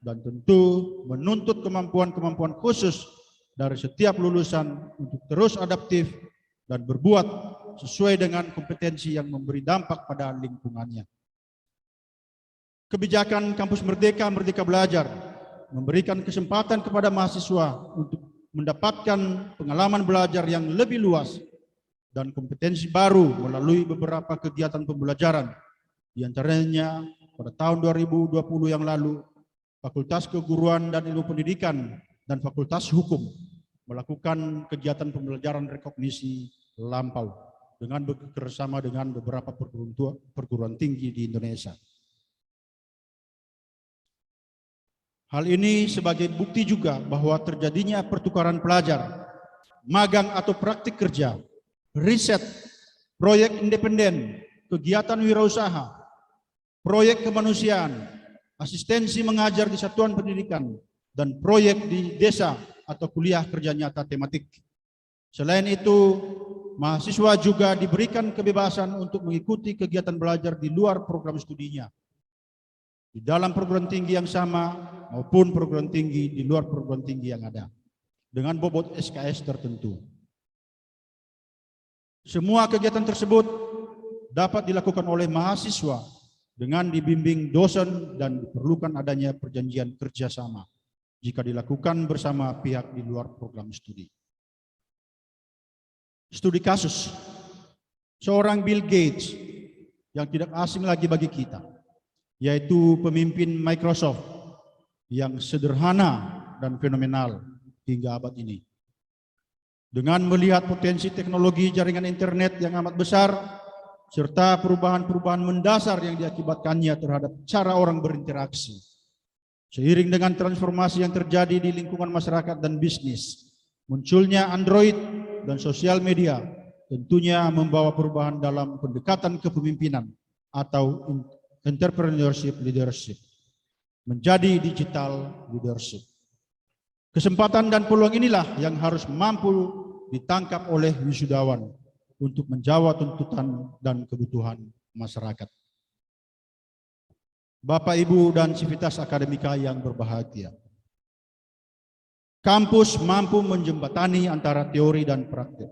Speaker 5: dan tentu menuntut kemampuan-kemampuan khusus dari setiap lulusan untuk terus adaptif dan berbuat sesuai dengan kompetensi yang memberi dampak pada lingkungannya. Kebijakan Kampus Merdeka, Merdeka Belajar memberikan kesempatan kepada mahasiswa untuk mendapatkan pengalaman belajar yang lebih luas dan kompetensi baru melalui beberapa kegiatan pembelajaran. Di antaranya pada tahun 2020 yang lalu, Fakultas Keguruan dan Ilmu Pendidikan dan Fakultas Hukum melakukan kegiatan pembelajaran rekognisi lampau dengan bekerjasama dengan beberapa perguruan tinggi di Indonesia. Hal ini sebagai bukti juga bahwa terjadinya pertukaran pelajar, magang atau praktik kerja, riset, proyek independen, kegiatan wirausaha, proyek kemanusiaan, asistensi mengajar di satuan pendidikan, dan proyek di desa atau kuliah kerja nyata tematik. Selain itu, mahasiswa juga diberikan kebebasan untuk mengikuti kegiatan belajar di luar program studinya, di dalam perguruan tinggi yang sama maupun perguruan tinggi di luar perguruan tinggi yang ada, dengan bobot SKS tertentu. Semua kegiatan tersebut dapat dilakukan oleh mahasiswa dengan dibimbing dosen dan diperlukan adanya perjanjian kerjasama jika dilakukan bersama pihak di luar program studi. Studi kasus, seorang Bill Gates yang tidak asing lagi bagi kita, yaitu pemimpin Microsoft yang sederhana dan fenomenal hingga abad ini. Dengan melihat potensi teknologi jaringan internet yang amat besar, serta perubahan-perubahan mendasar yang diakibatkannya terhadap cara orang berinteraksi, seiring dengan transformasi yang terjadi di lingkungan masyarakat dan bisnis, munculnya Android dan sosial media tentunya membawa perubahan dalam pendekatan kepemimpinan atau entrepreneurship leadership menjadi digital leadership. Kesempatan dan peluang inilah yang harus mampu ditangkap oleh wisudawan untuk menjawab tuntutan dan kebutuhan masyarakat. Bapak, Ibu, dan sivitas akademika yang berbahagia, kampus mampu menjembatani antara teori dan praktik.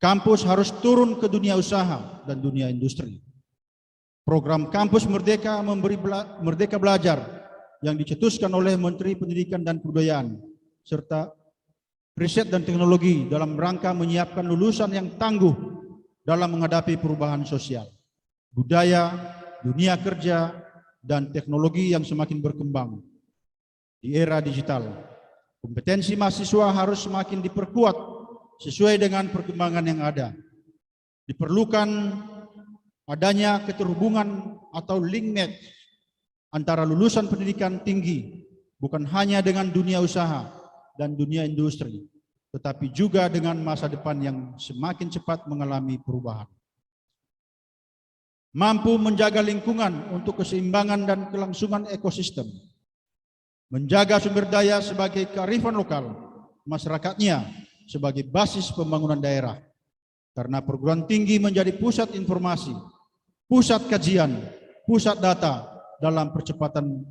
Speaker 5: Kampus harus turun ke dunia usaha dan dunia industri. Program Kampus Merdeka memberi Merdeka Belajar yang dicetuskan oleh Menteri Pendidikan dan Kebudayaan serta Riset dan Teknologi dalam rangka menyiapkan lulusan yang tangguh dalam menghadapi perubahan sosial, budaya, dunia kerja, dan teknologi yang semakin berkembang di era digital. Kompetensi mahasiswa harus semakin diperkuat sesuai dengan perkembangan yang ada. Diperlukan adanya keterhubungan atau link match antara lulusan pendidikan tinggi bukan hanya dengan dunia usaha dan dunia industri, tetapi juga dengan masa depan yang semakin cepat mengalami perubahan. Mampu menjaga lingkungan untuk keseimbangan dan kelangsungan ekosistem, menjaga sumber daya sebagai kearifan lokal, masyarakatnya sebagai basis pembangunan daerah, karena perguruan tinggi menjadi pusat informasi, pusat kajian, pusat data dalam percepatan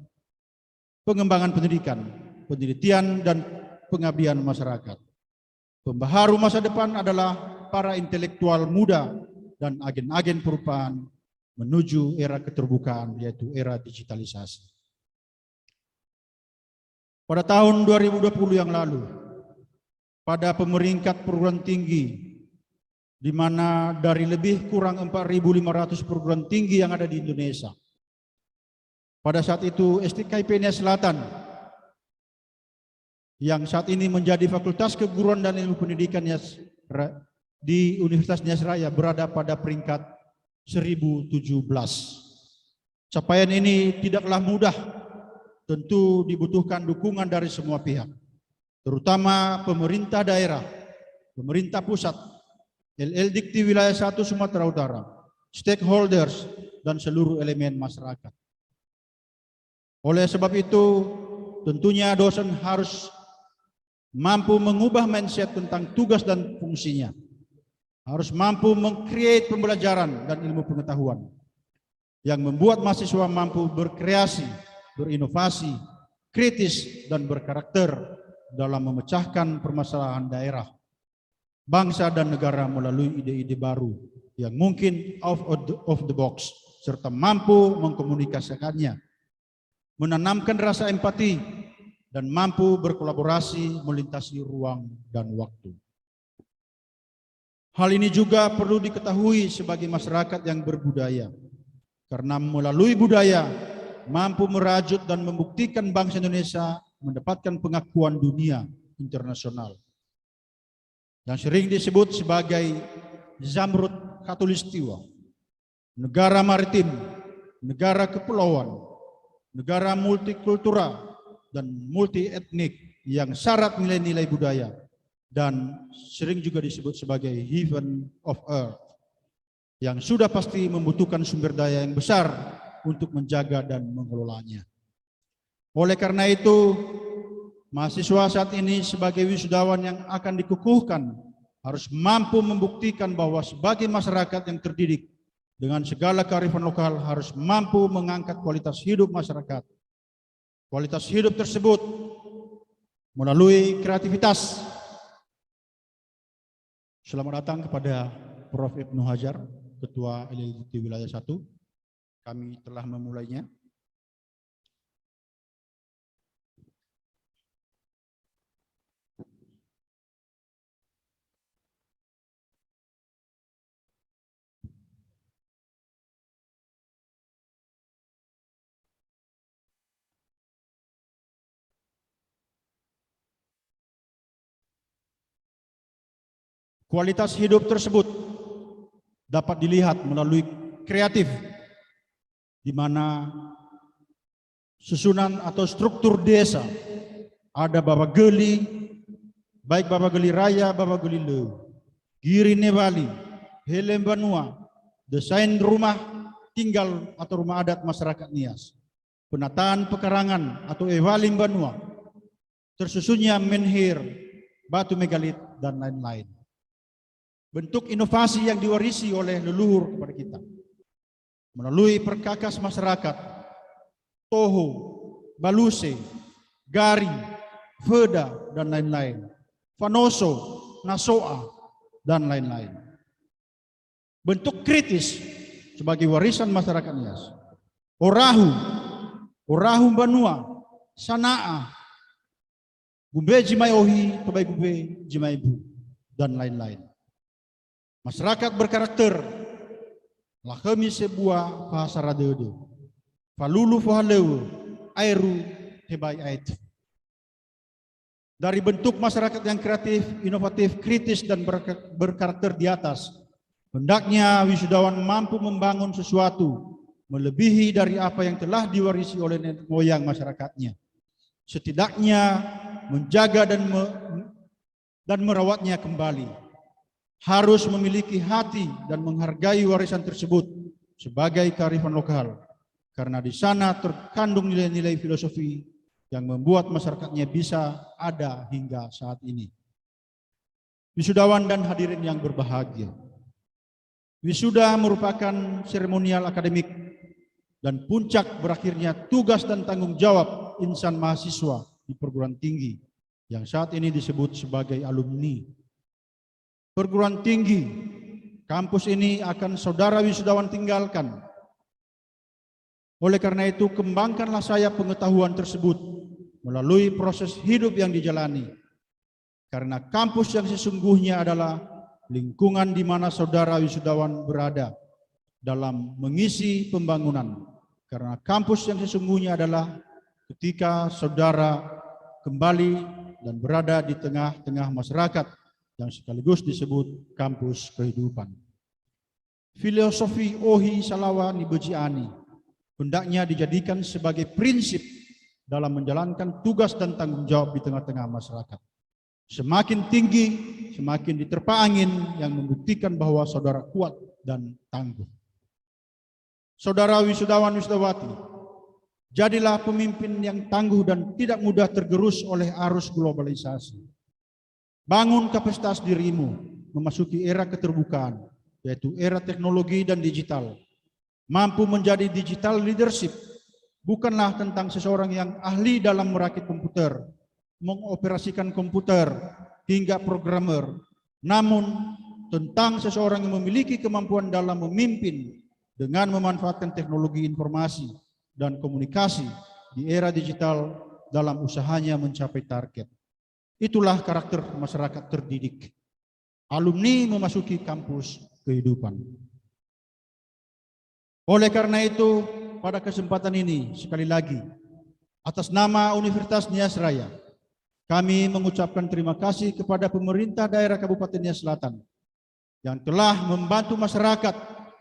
Speaker 5: pengembangan pendidikan, penelitian, dan pengabdian masyarakat. Pembaharu masa depan adalah para intelektual muda dan agen-agen perubahan menuju era keterbukaan, yaitu era digitalisasi. Pada tahun 2020 yang lalu, pada pemeringkat perguruan tinggi, di mana dari lebih kurang 4.500 perguruan tinggi yang ada di Indonesia, pada saat itu STKIP Nia Selatan yang saat ini menjadi Fakultas Keguruan dan Ilmu Pendidikan di Universitas Nias Raya berada pada peringkat 1017. Capaian ini tidaklah mudah, tentu dibutuhkan dukungan dari semua pihak, terutama pemerintah daerah, pemerintah pusat, LL-Dikti Wilayah 1 Sumatera Utara, stakeholders, dan seluruh elemen masyarakat. Oleh sebab itu, tentunya dosen harus mampu mengubah mindset tentang tugas dan fungsinya, harus mampu meng-create pembelajaran dan ilmu pengetahuan yang membuat mahasiswa mampu berkreasi, berinovasi, kritis, dan berkarakter dalam memecahkan permasalahan daerah, bangsa dan negara melalui ide-ide baru yang mungkin out of the box, serta mampu mengkomunikasikannya, menanamkan rasa empati, dan mampu berkolaborasi melintasi ruang dan waktu. Hal ini juga perlu diketahui sebagai masyarakat yang berbudaya, karena melalui budaya mampu merajut dan membuktikan bangsa Indonesia mendapatkan pengakuan dunia internasional yang sering disebut sebagai Zamrud Khatulistiwa, negara maritim, negara kepulauan, negara multikultural dan multi etnik yang syarat nilai-nilai budaya, dan sering juga disebut sebagai Heaven of Earth yang sudah pasti membutuhkan sumber daya yang besar untuk menjaga dan mengelolanya. Oleh karena itu, mahasiswa saat ini sebagai wisudawan yang akan dikukuhkan harus mampu membuktikan bahwa sebagai masyarakat yang terdidik dengan segala kearifan lokal harus mampu mengangkat kualitas hidup masyarakat. Kualitas hidup tersebut melalui kreativitas. Selamat datang kepada Prof. Ibnu Hajar, Ketua LLDT Wilayah 1. Kami telah memulainya. Kualitas hidup tersebut dapat dilihat melalui kreatif, di mana susunan atau struktur desa ada Baba Geli, baik Baba Geli Raya, Baba Geli Leu, Giri Nebali, Helem Banua, desain rumah tinggal atau rumah adat masyarakat Nias, penataan pekarangan atau ewalim Banua, tersusunnya menhir, batu megalit, dan lain-lain. Bentuk inovasi yang diwarisi oleh leluhur kepada kita melalui perkakas masyarakat, Toho, Baluse, Gari, Feda, dan lain-lain, Fanoso, Nasoa, dan lain-lain. Bentuk kritis sebagai warisan masyarakat Nias, Orahu Banua, Sanaa, Gumbe Jimai Ohi, Tobai Gumbe Jimai Bu, dan lain-lain. Masyarakat berkarakter Lahemi sebuah bahasa radede, Falulu Fuhalewe, Airu Tebai Ait. Dari bentuk masyarakat yang kreatif, inovatif, kritis, dan berkarakter di atas, hendaknya wisudawan mampu membangun sesuatu melebihi dari apa yang telah diwarisi oleh nenek moyang masyarakatnya. Setidaknya menjaga dan merawatnya kembali. Harus memiliki hati dan menghargai warisan tersebut sebagai kearifan lokal, karena di sana terkandung nilai-nilai filosofi yang membuat masyarakatnya bisa ada hingga saat ini. Wisudawan dan hadirin yang berbahagia, wisuda merupakan seremonial akademik dan puncak berakhirnya tugas dan tanggung jawab insan mahasiswa di perguruan tinggi yang saat ini disebut sebagai alumni. Perguruan tinggi, kampus ini akan saudara wisudawan tinggalkan. Oleh karena itu, kembangkanlah sayap pengetahuan tersebut melalui proses hidup yang dijalani. Karena kampus yang sesungguhnya adalah lingkungan di mana saudara wisudawan berada dalam mengisi pembangunan. Karena kampus yang sesungguhnya adalah ketika saudara kembali dan berada di tengah-tengah masyarakat yang sekaligus disebut kampus kehidupan. Filosofi Ohi Salawa Nibejiani hendaknya dijadikan sebagai prinsip dalam menjalankan tugas dan tanggung jawab di tengah-tengah masyarakat. Semakin tinggi, semakin diterpa angin yang membuktikan bahwa saudara kuat dan tangguh. Saudara wisudawan wisudawati, jadilah pemimpin yang tangguh dan tidak mudah tergerus oleh arus globalisasi. Bangun kapasitas dirimu memasuki era keterbukaan, yaitu era teknologi dan digital. Mampu menjadi digital leadership bukanlah tentang seseorang yang ahli dalam merakit komputer, mengoperasikan komputer hingga programmer, namun tentang seseorang yang memiliki kemampuan dalam memimpin dengan memanfaatkan teknologi informasi dan komunikasi di era digital dalam usahanya mencapai target. Itulah karakter masyarakat terdidik. Alumni memasuki kampus kehidupan. Oleh karena itu, pada kesempatan ini, sekali lagi, atas nama Universitas Nias Raya, kami mengucapkan terima kasih kepada pemerintah daerah Kabupaten Nias Selatan yang telah membantu masyarakat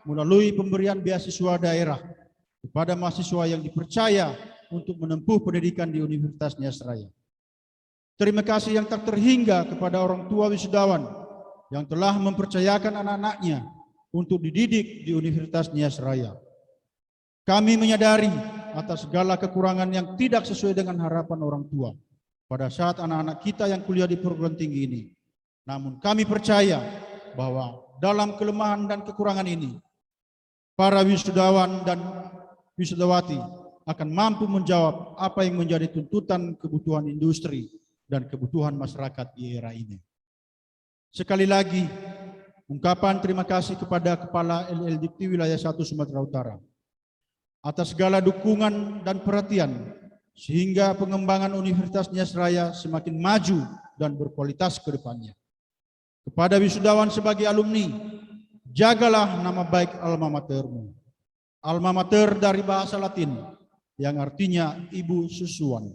Speaker 5: melalui pemberian beasiswa daerah kepada mahasiswa yang dipercaya untuk menempuh pendidikan di Universitas Nias Raya. Terima kasih yang tak terhingga kepada orang tua wisudawan yang telah mempercayakan anak-anaknya untuk dididik di Universitas Nias Raya. Kami menyadari atas segala kekurangan yang tidak sesuai dengan harapan orang tua pada saat anak-anak kita yang kuliah di perguruan tinggi ini. Namun kami percaya bahwa dalam kelemahan dan kekurangan ini, para wisudawan dan wisudawati akan mampu menjawab apa yang menjadi tuntutan kebutuhan industri dan kebutuhan masyarakat di era ini. Sekali lagi, ungkapan terima kasih kepada Kepala LLDikti Wilayah 1 Sumatera Utara atas segala dukungan dan perhatian sehingga pengembangan Universitas Nias Raya semakin maju dan berkualitas ke depannya. Kepada wisudawan sebagai alumni, jagalah nama baik alma matermu. Alma mater dari bahasa Latin yang artinya ibu susuan.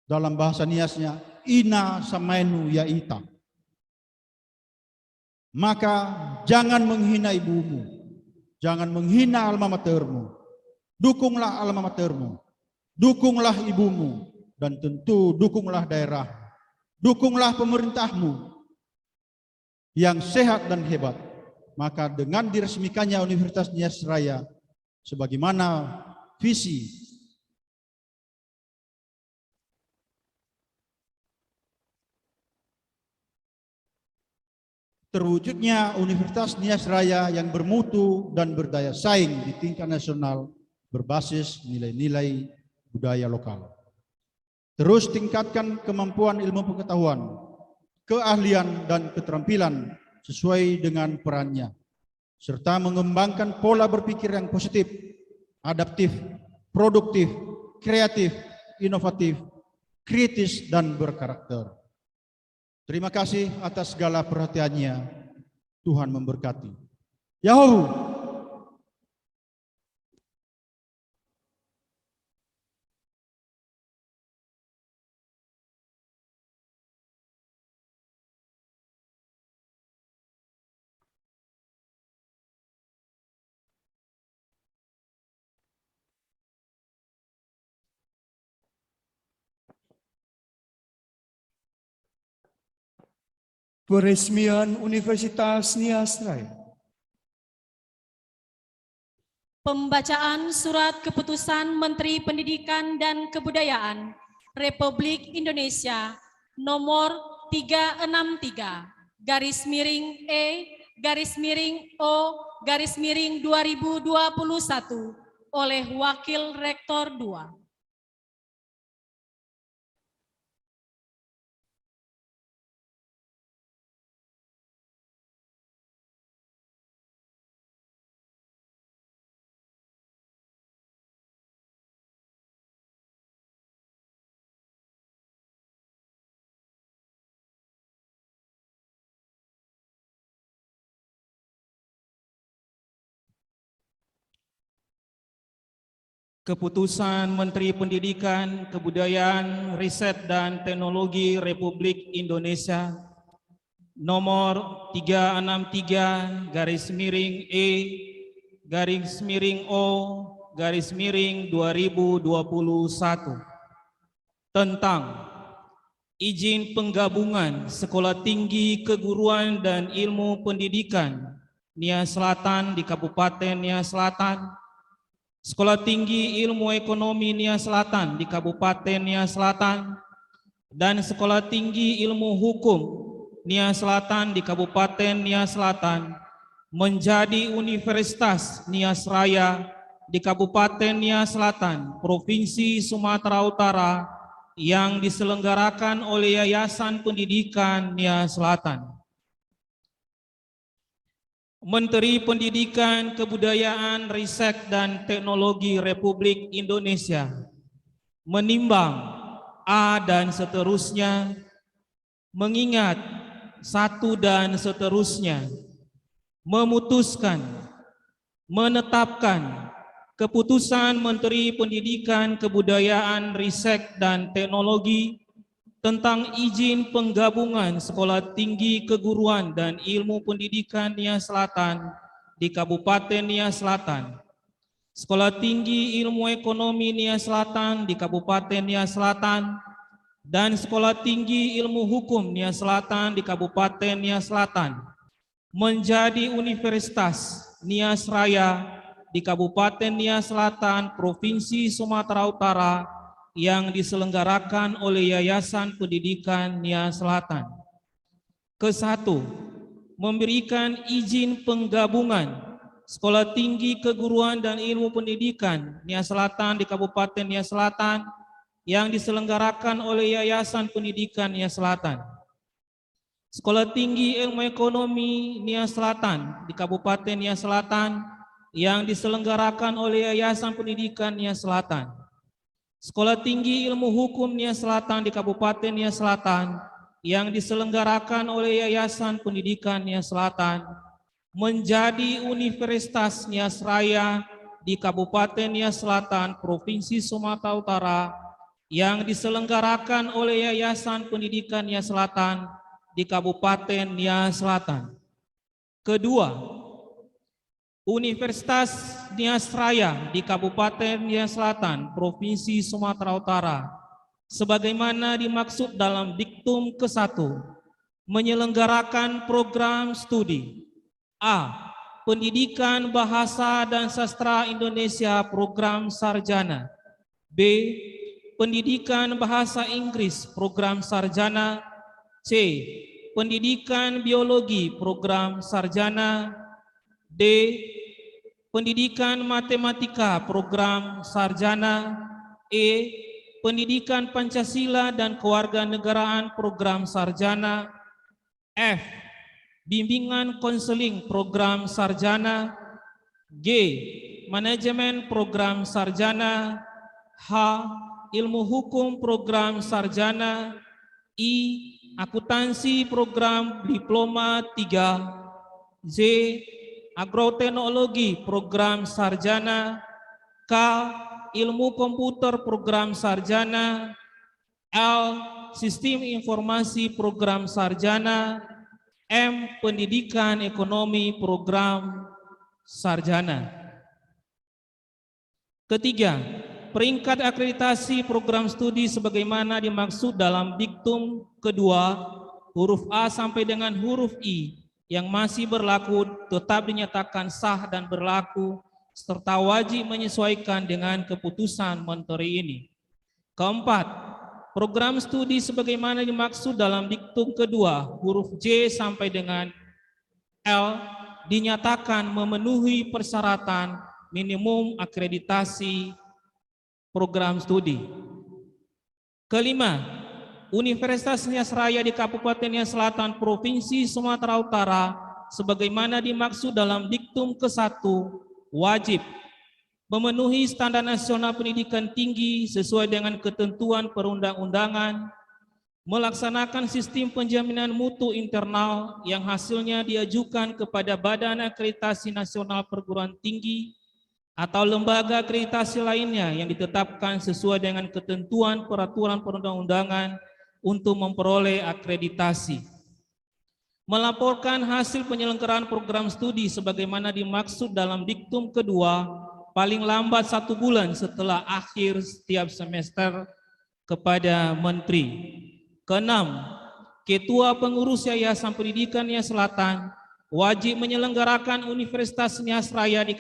Speaker 5: Dalam bahasa Niasnya, ina samaenu ya ita. Maka jangan menghina ibumu, jangan menghina alma matermu. Dukunglah alma matermu, dukunglah ibumu, dan tentu dukunglah daerah, dukunglah pemerintahmu yang sehat dan hebat. Maka dengan diresmikannya Universitas Nias Raya sebagaimana visi terwujudnya Universitas Nias Raya yang bermutu dan berdaya saing di tingkat nasional berbasis nilai-nilai budaya lokal. Terus tingkatkan kemampuan ilmu pengetahuan, keahlian dan keterampilan sesuai dengan perannya, serta mengembangkan pola berpikir yang positif, adaptif, produktif, kreatif, inovatif, kritis, dan berkarakter. Terima kasih atas segala perhatiannya. Tuhan memberkati. Yahoo!
Speaker 2: Peresmian Universitas Nias Raya.
Speaker 3: Pembacaan Surat Keputusan Menteri Pendidikan dan Kebudayaan Republik Indonesia nomor 363-E-O-2021 oleh Wakil Rektor 2.
Speaker 9: Keputusan Menteri Pendidikan, Kebudayaan, Riset, dan Teknologi Republik Indonesia nomor 363-E-O-2021 tentang izin penggabungan Sekolah Tinggi Keguruan dan Ilmu Pendidikan Nias Selatan di Kabupaten Nias Selatan, Sekolah Tinggi Ilmu Ekonomi Nias Selatan di Kabupaten Nias Selatan, dan Sekolah Tinggi Ilmu Hukum Nias Selatan di Kabupaten Nias Selatan menjadi Universitas Nias Raya di Kabupaten Nias Selatan, Provinsi Sumatera Utara yang diselenggarakan oleh Yayasan Pendidikan Nia Selatan. Menteri Pendidikan, Kebudayaan, Riset, dan Teknologi Republik Indonesia menimbang A dan seterusnya, mengingat satu dan seterusnya, memutuskan, menetapkan keputusan Menteri Pendidikan, Kebudayaan, Riset, dan Teknologi tentang izin penggabungan Sekolah Tinggi Keguruan dan Ilmu Pendidikan Nia Selatan di Kabupaten Nia Selatan, Sekolah Tinggi Ilmu Ekonomi Nia Selatan di Kabupaten Nia Selatan, dan Sekolah Tinggi Ilmu Hukum Nia Selatan di Kabupaten Nia Selatan menjadi Universitas Nia Seraya di Kabupaten Nia Selatan, Provinsi Sumatera Utara, yang diselenggarakan oleh Yayasan Pendidikan Nia Selatan. Kesatu, memberikan izin penggabungan Sekolah Tinggi Keguruan dan Ilmu Pendidikan Nia Selatan di Kabupaten Nia Selatan yang diselenggarakan oleh Yayasan Pendidikan Nia Selatan. Sekolah Tinggi Ilmu Ekonomi Nia Selatan di Kabupaten Nia Selatan yang diselenggarakan oleh Yayasan Pendidikan Nia Selatan. Sekolah Tinggi Ilmu Hukum Nia Selatan di Kabupaten Nia Selatan yang diselenggarakan oleh Yayasan Pendidikan Nia Selatan menjadi Universitas Nia Seraya di Kabupaten Nia Selatan, Provinsi Sumatera Utara yang diselenggarakan oleh Yayasan Pendidikan Nia Selatan di Kabupaten Nia Selatan. Kedua, Universitas Nia Seraya di Kabupaten Nia Selatan, Provinsi Sumatera Utara, sebagaimana dimaksud dalam diktum ke-1, menyelenggarakan program studi A. Pendidikan Bahasa dan Sastra Indonesia Program Sarjana, B. Pendidikan Bahasa Inggris Program Sarjana, C. Pendidikan Biologi Program Sarjana, D. Pendidikan Matematika Program Sarjana, E. Pendidikan Pancasila dan Kewarganegaraan Program Sarjana, F. Bimbingan Konseling Program Sarjana, G. Manajemen Program Sarjana, H. Ilmu Hukum Program Sarjana, I. Akuntansi Program Diploma 3, Z. Agroteknologi Program Sarjana, K. Ilmu Komputer Program Sarjana, L. Sistem Informasi Program Sarjana, M. Pendidikan Ekonomi Program Sarjana. Ketiga, peringkat akreditasi program studi sebagaimana dimaksud dalam diktum kedua, huruf A sampai dengan huruf I yang masih berlaku tetap dinyatakan sah dan berlaku serta wajib menyesuaikan dengan keputusan menteri ini. Keempat, program studi sebagaimana dimaksud dalam diktum kedua, huruf J sampai dengan L dinyatakan memenuhi persyaratan minimum akreditasi program studi. Kelima, Universitas Nia Seraya di Kabupaten Nia Selatan, Provinsi Sumatera Utara, sebagaimana dimaksud dalam diktum ke-1, wajib memenuhi standar nasional pendidikan tinggi sesuai dengan ketentuan perundang-undangan, melaksanakan sistem penjaminan mutu internal yang hasilnya diajukan kepada Badan Akreditasi Nasional Perguruan Tinggi atau lembaga akreditasi lainnya yang ditetapkan sesuai dengan ketentuan peraturan perundang-undangan untuk memperoleh akreditasi. Melaporkan hasil penyelenggaraan program studi sebagaimana dimaksud dalam diktum kedua paling lambat 1 bulan setelah akhir setiap semester kepada Menteri. Keenam, Ketua Pengurus Yayasan Pendidikan Nia Selatan wajib menyelenggarakan Universitas Nia Seraya di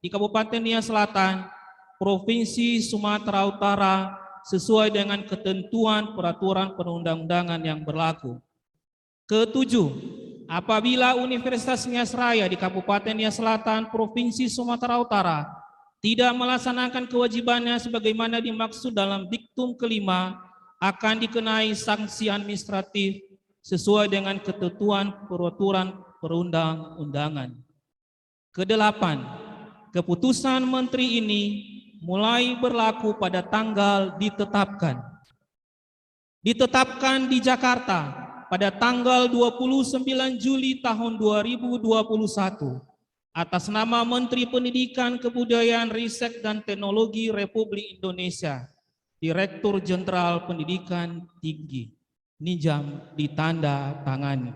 Speaker 9: Kabupaten Nia Selatan, Provinsi Sumatera Utara sesuai dengan ketentuan peraturan perundang-undangan yang berlaku. Ketujuh, apabila Universitas Nia Seraya di Kabupaten Nia Selatan, Provinsi Sumatera Utara tidak melaksanakan kewajibannya sebagaimana dimaksud dalam diktum kelima akan dikenai sanksi administratif sesuai dengan ketentuan peraturan perundang-undangan. Kedelapan, keputusan menteri ini mulai berlaku pada tanggal ditetapkan. Ditetapkan di Jakarta pada tanggal 29 Juli tahun 2021 atas nama Menteri Pendidikan, Kebudayaan, Riset, dan Teknologi Republik Indonesia, Direktur Jenderal Pendidikan Tinggi. Ninjam ditanda tangani.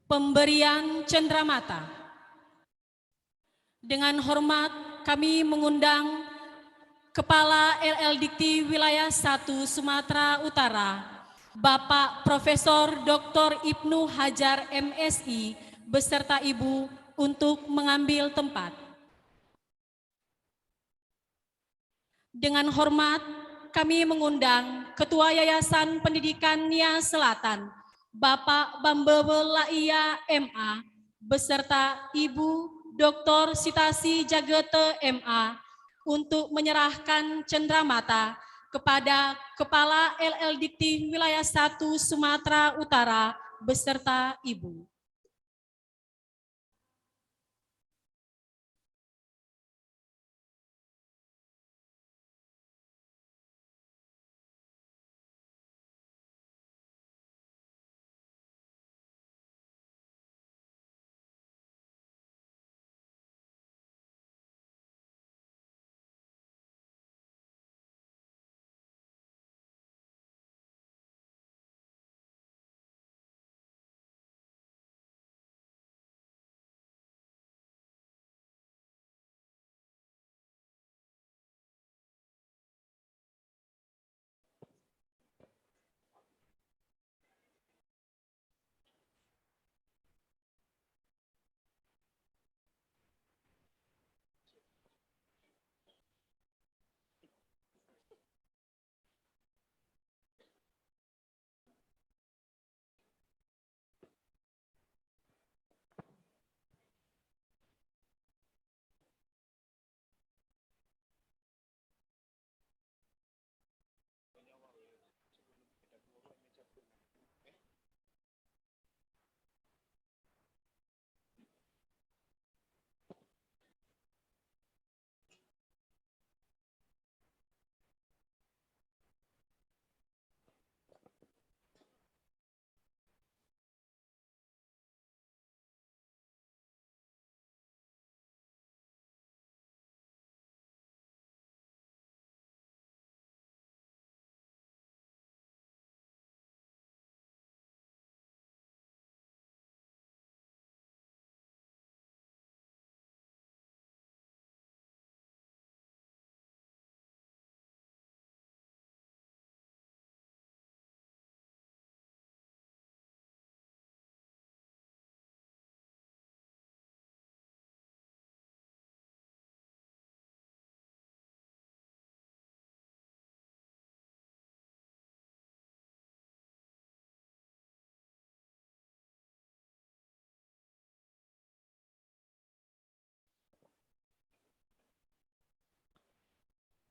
Speaker 3: Pemberian cenderamata. Dengan hormat kami mengundang Kepala LL Dikti Wilayah 1 Sumatera Utara, Bapak Profesor Dr. Ibnu Hajar MSI beserta Ibu untuk mengambil tempat. Dengan hormat kami mengundang Ketua Yayasan Pendidikan Nia Selatan, Bapak Bambebe Laia MA beserta Ibu Dr. Sitasi Jagete MA untuk menyerahkan cenderamata kepada Kepala LL Dikti Wilayah 1 Sumatera Utara beserta Ibu.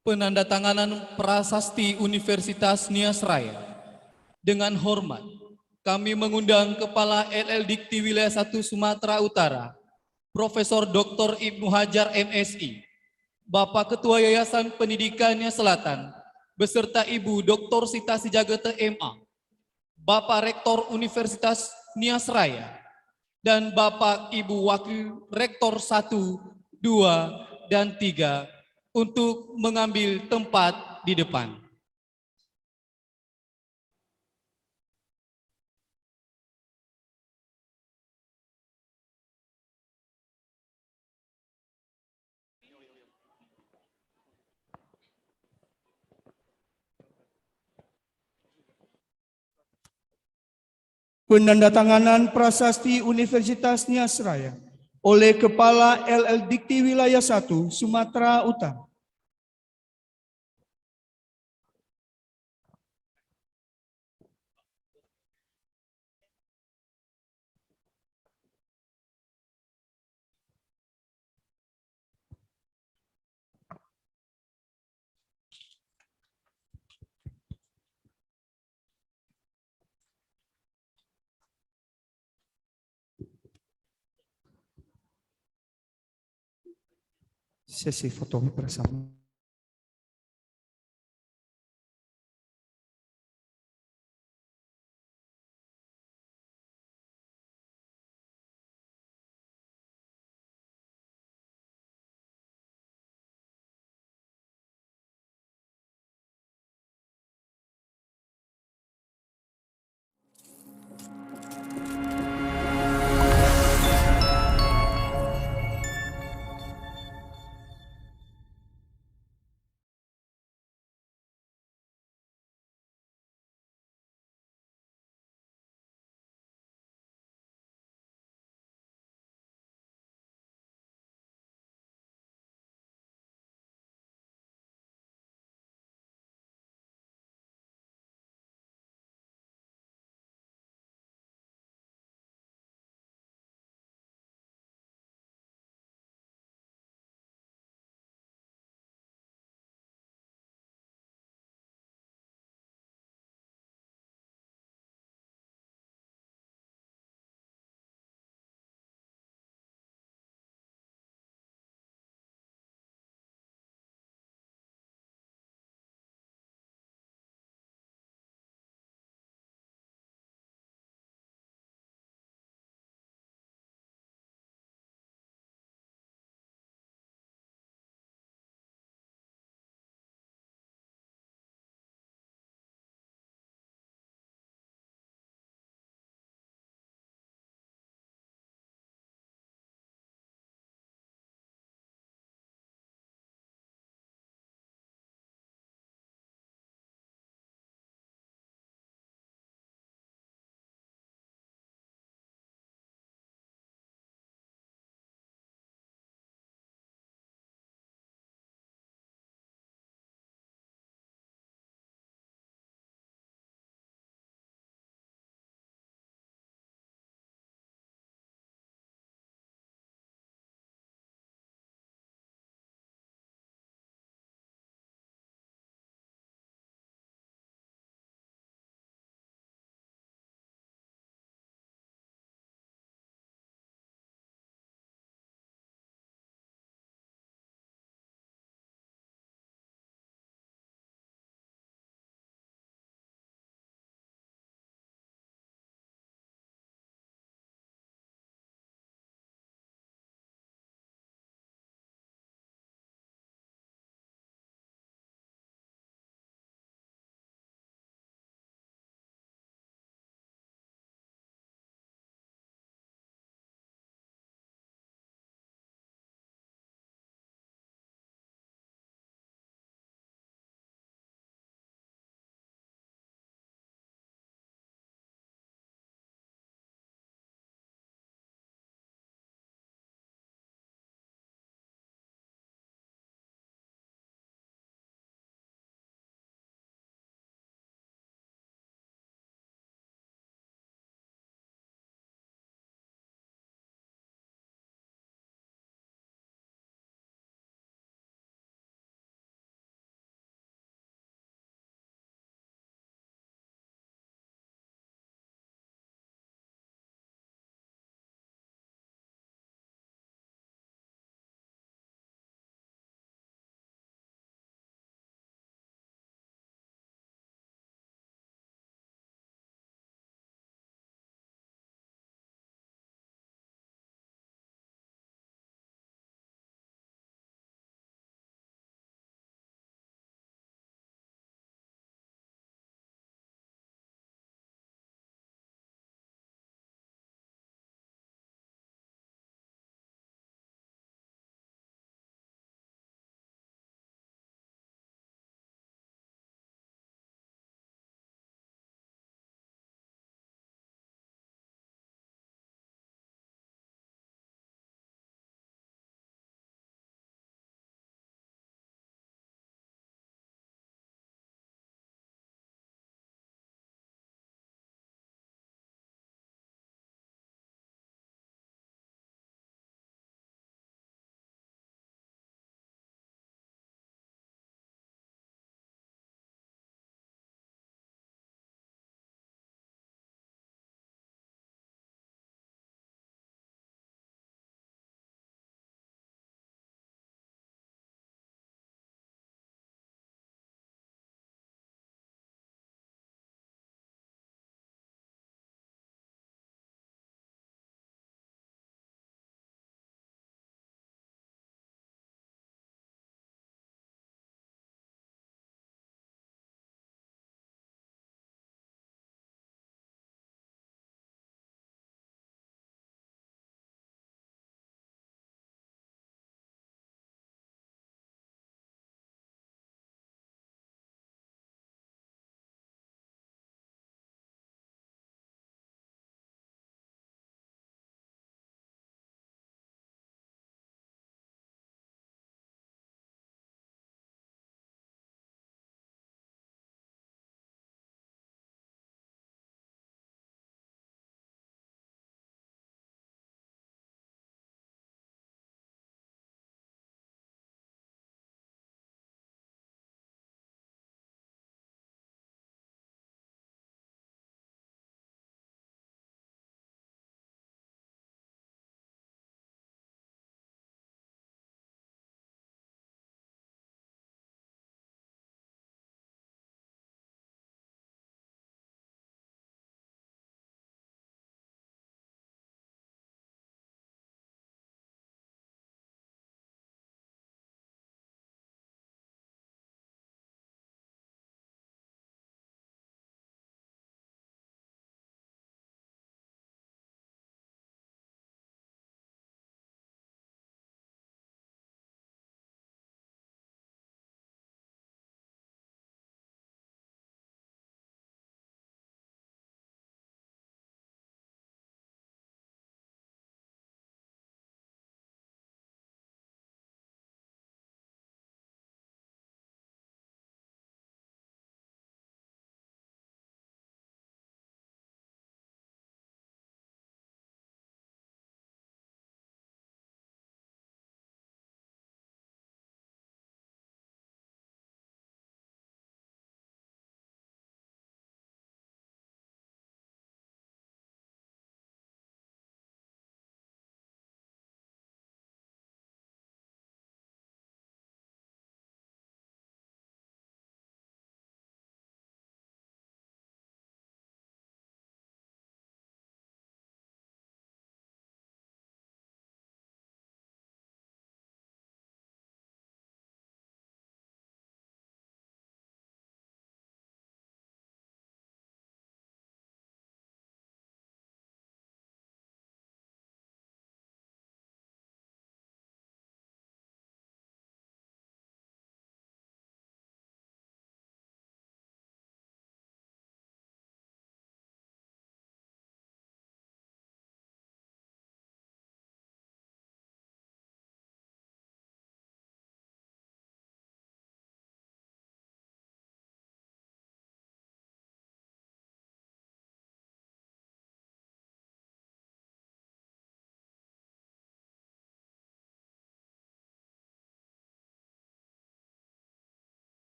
Speaker 1: Penandatanganan prasasti Universitas Nias Raya. Dengan hormat, kami mengundang Kepala LL Dikti Wilayah 1 Sumatera Utara, Profesor Dr. Ibnu Hajar MSI, Bapak Ketua Yayasan Pendidikan Nias Selatan, beserta Ibu Dr. Sitasi Jagete MA, Bapak Rektor Universitas Nias Raya, dan Bapak Ibu Wakil Rektor 1, 2, dan 3 untuk mengambil tempat di depan.
Speaker 2: Penandatanganan prasasti Universitas Nias Raya oleh Kepala LL Dikti Wilayah 1 Sumatera Utara. Sesi foto bersama.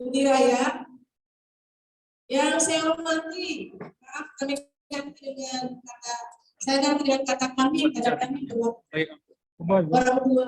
Speaker 11: Budi Raya. Yang saya hormati, maaf kami ganti dengan kata, saya ganti dengan kata kami dua orang tua.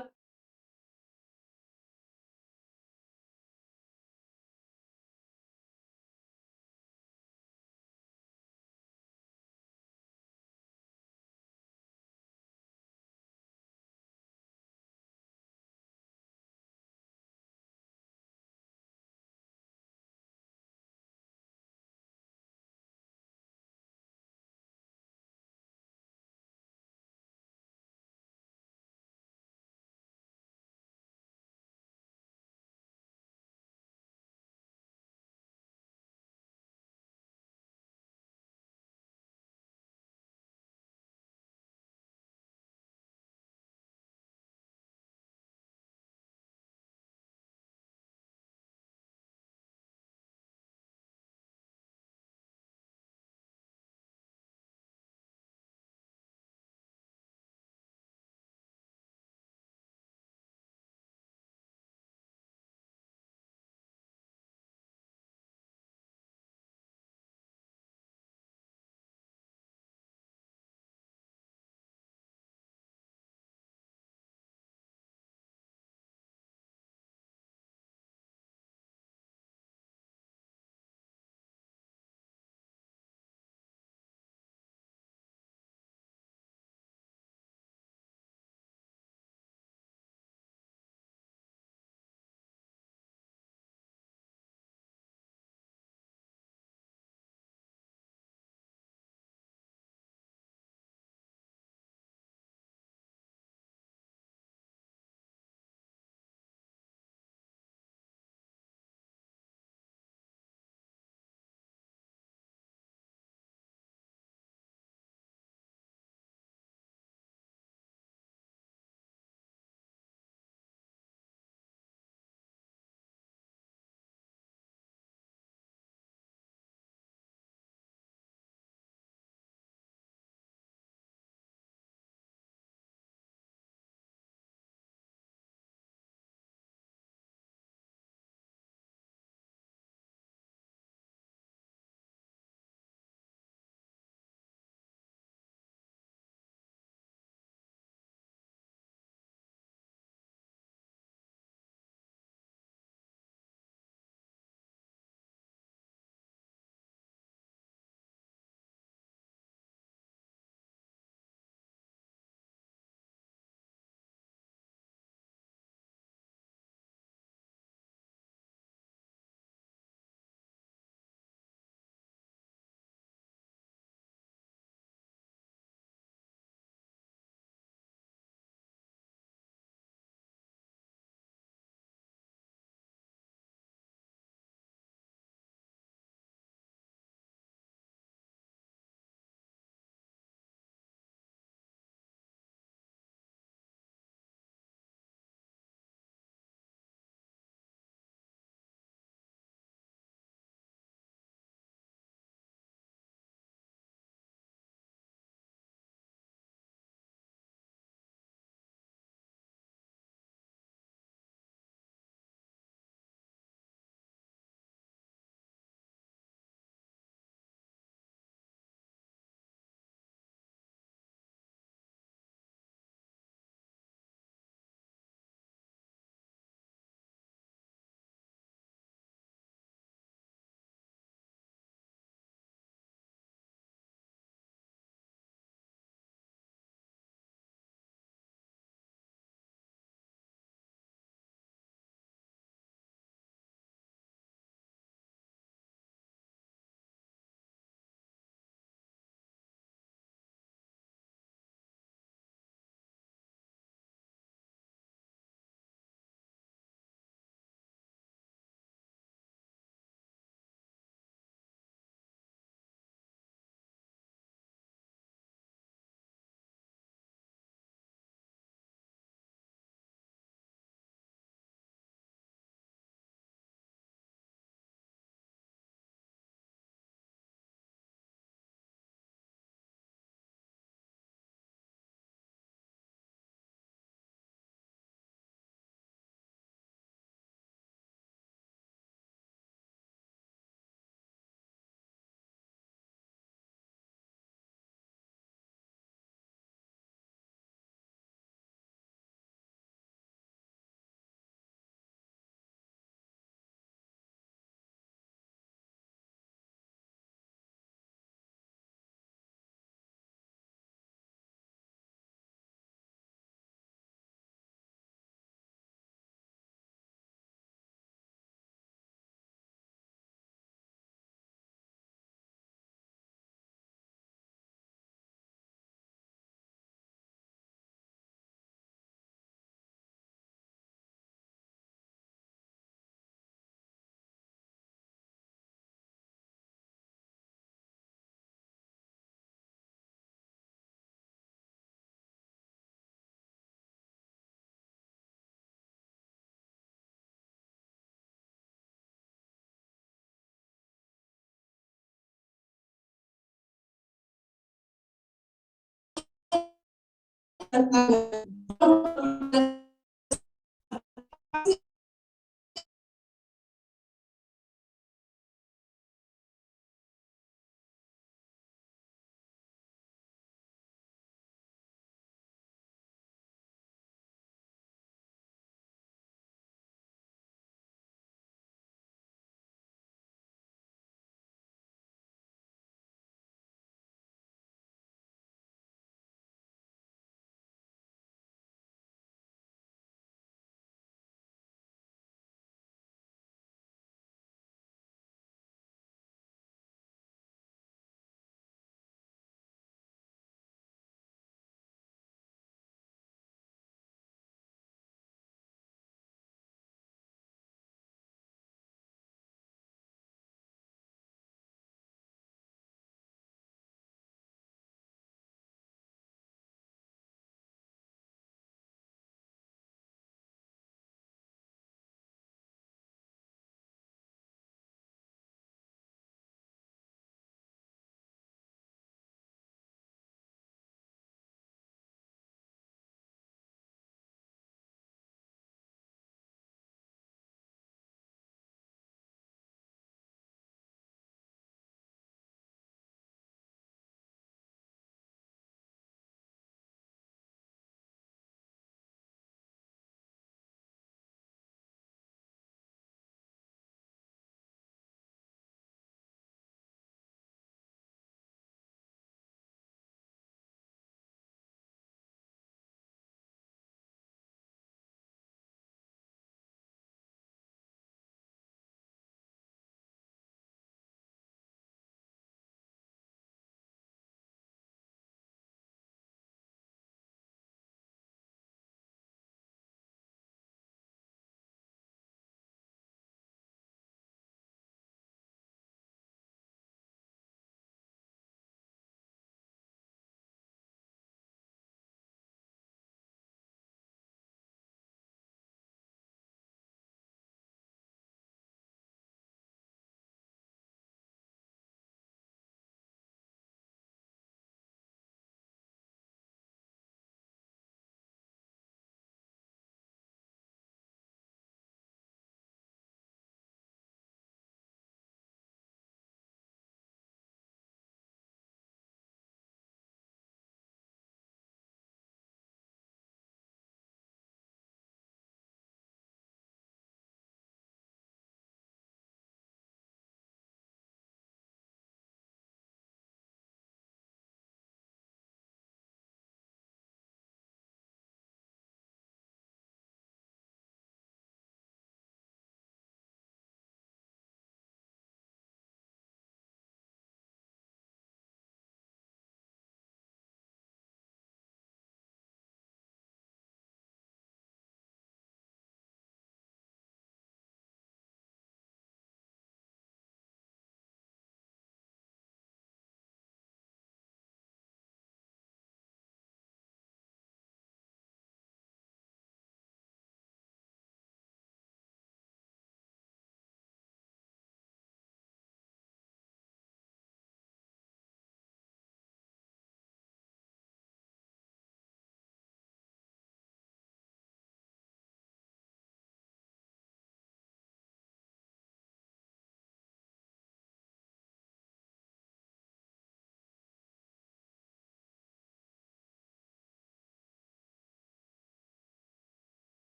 Speaker 11: tantangan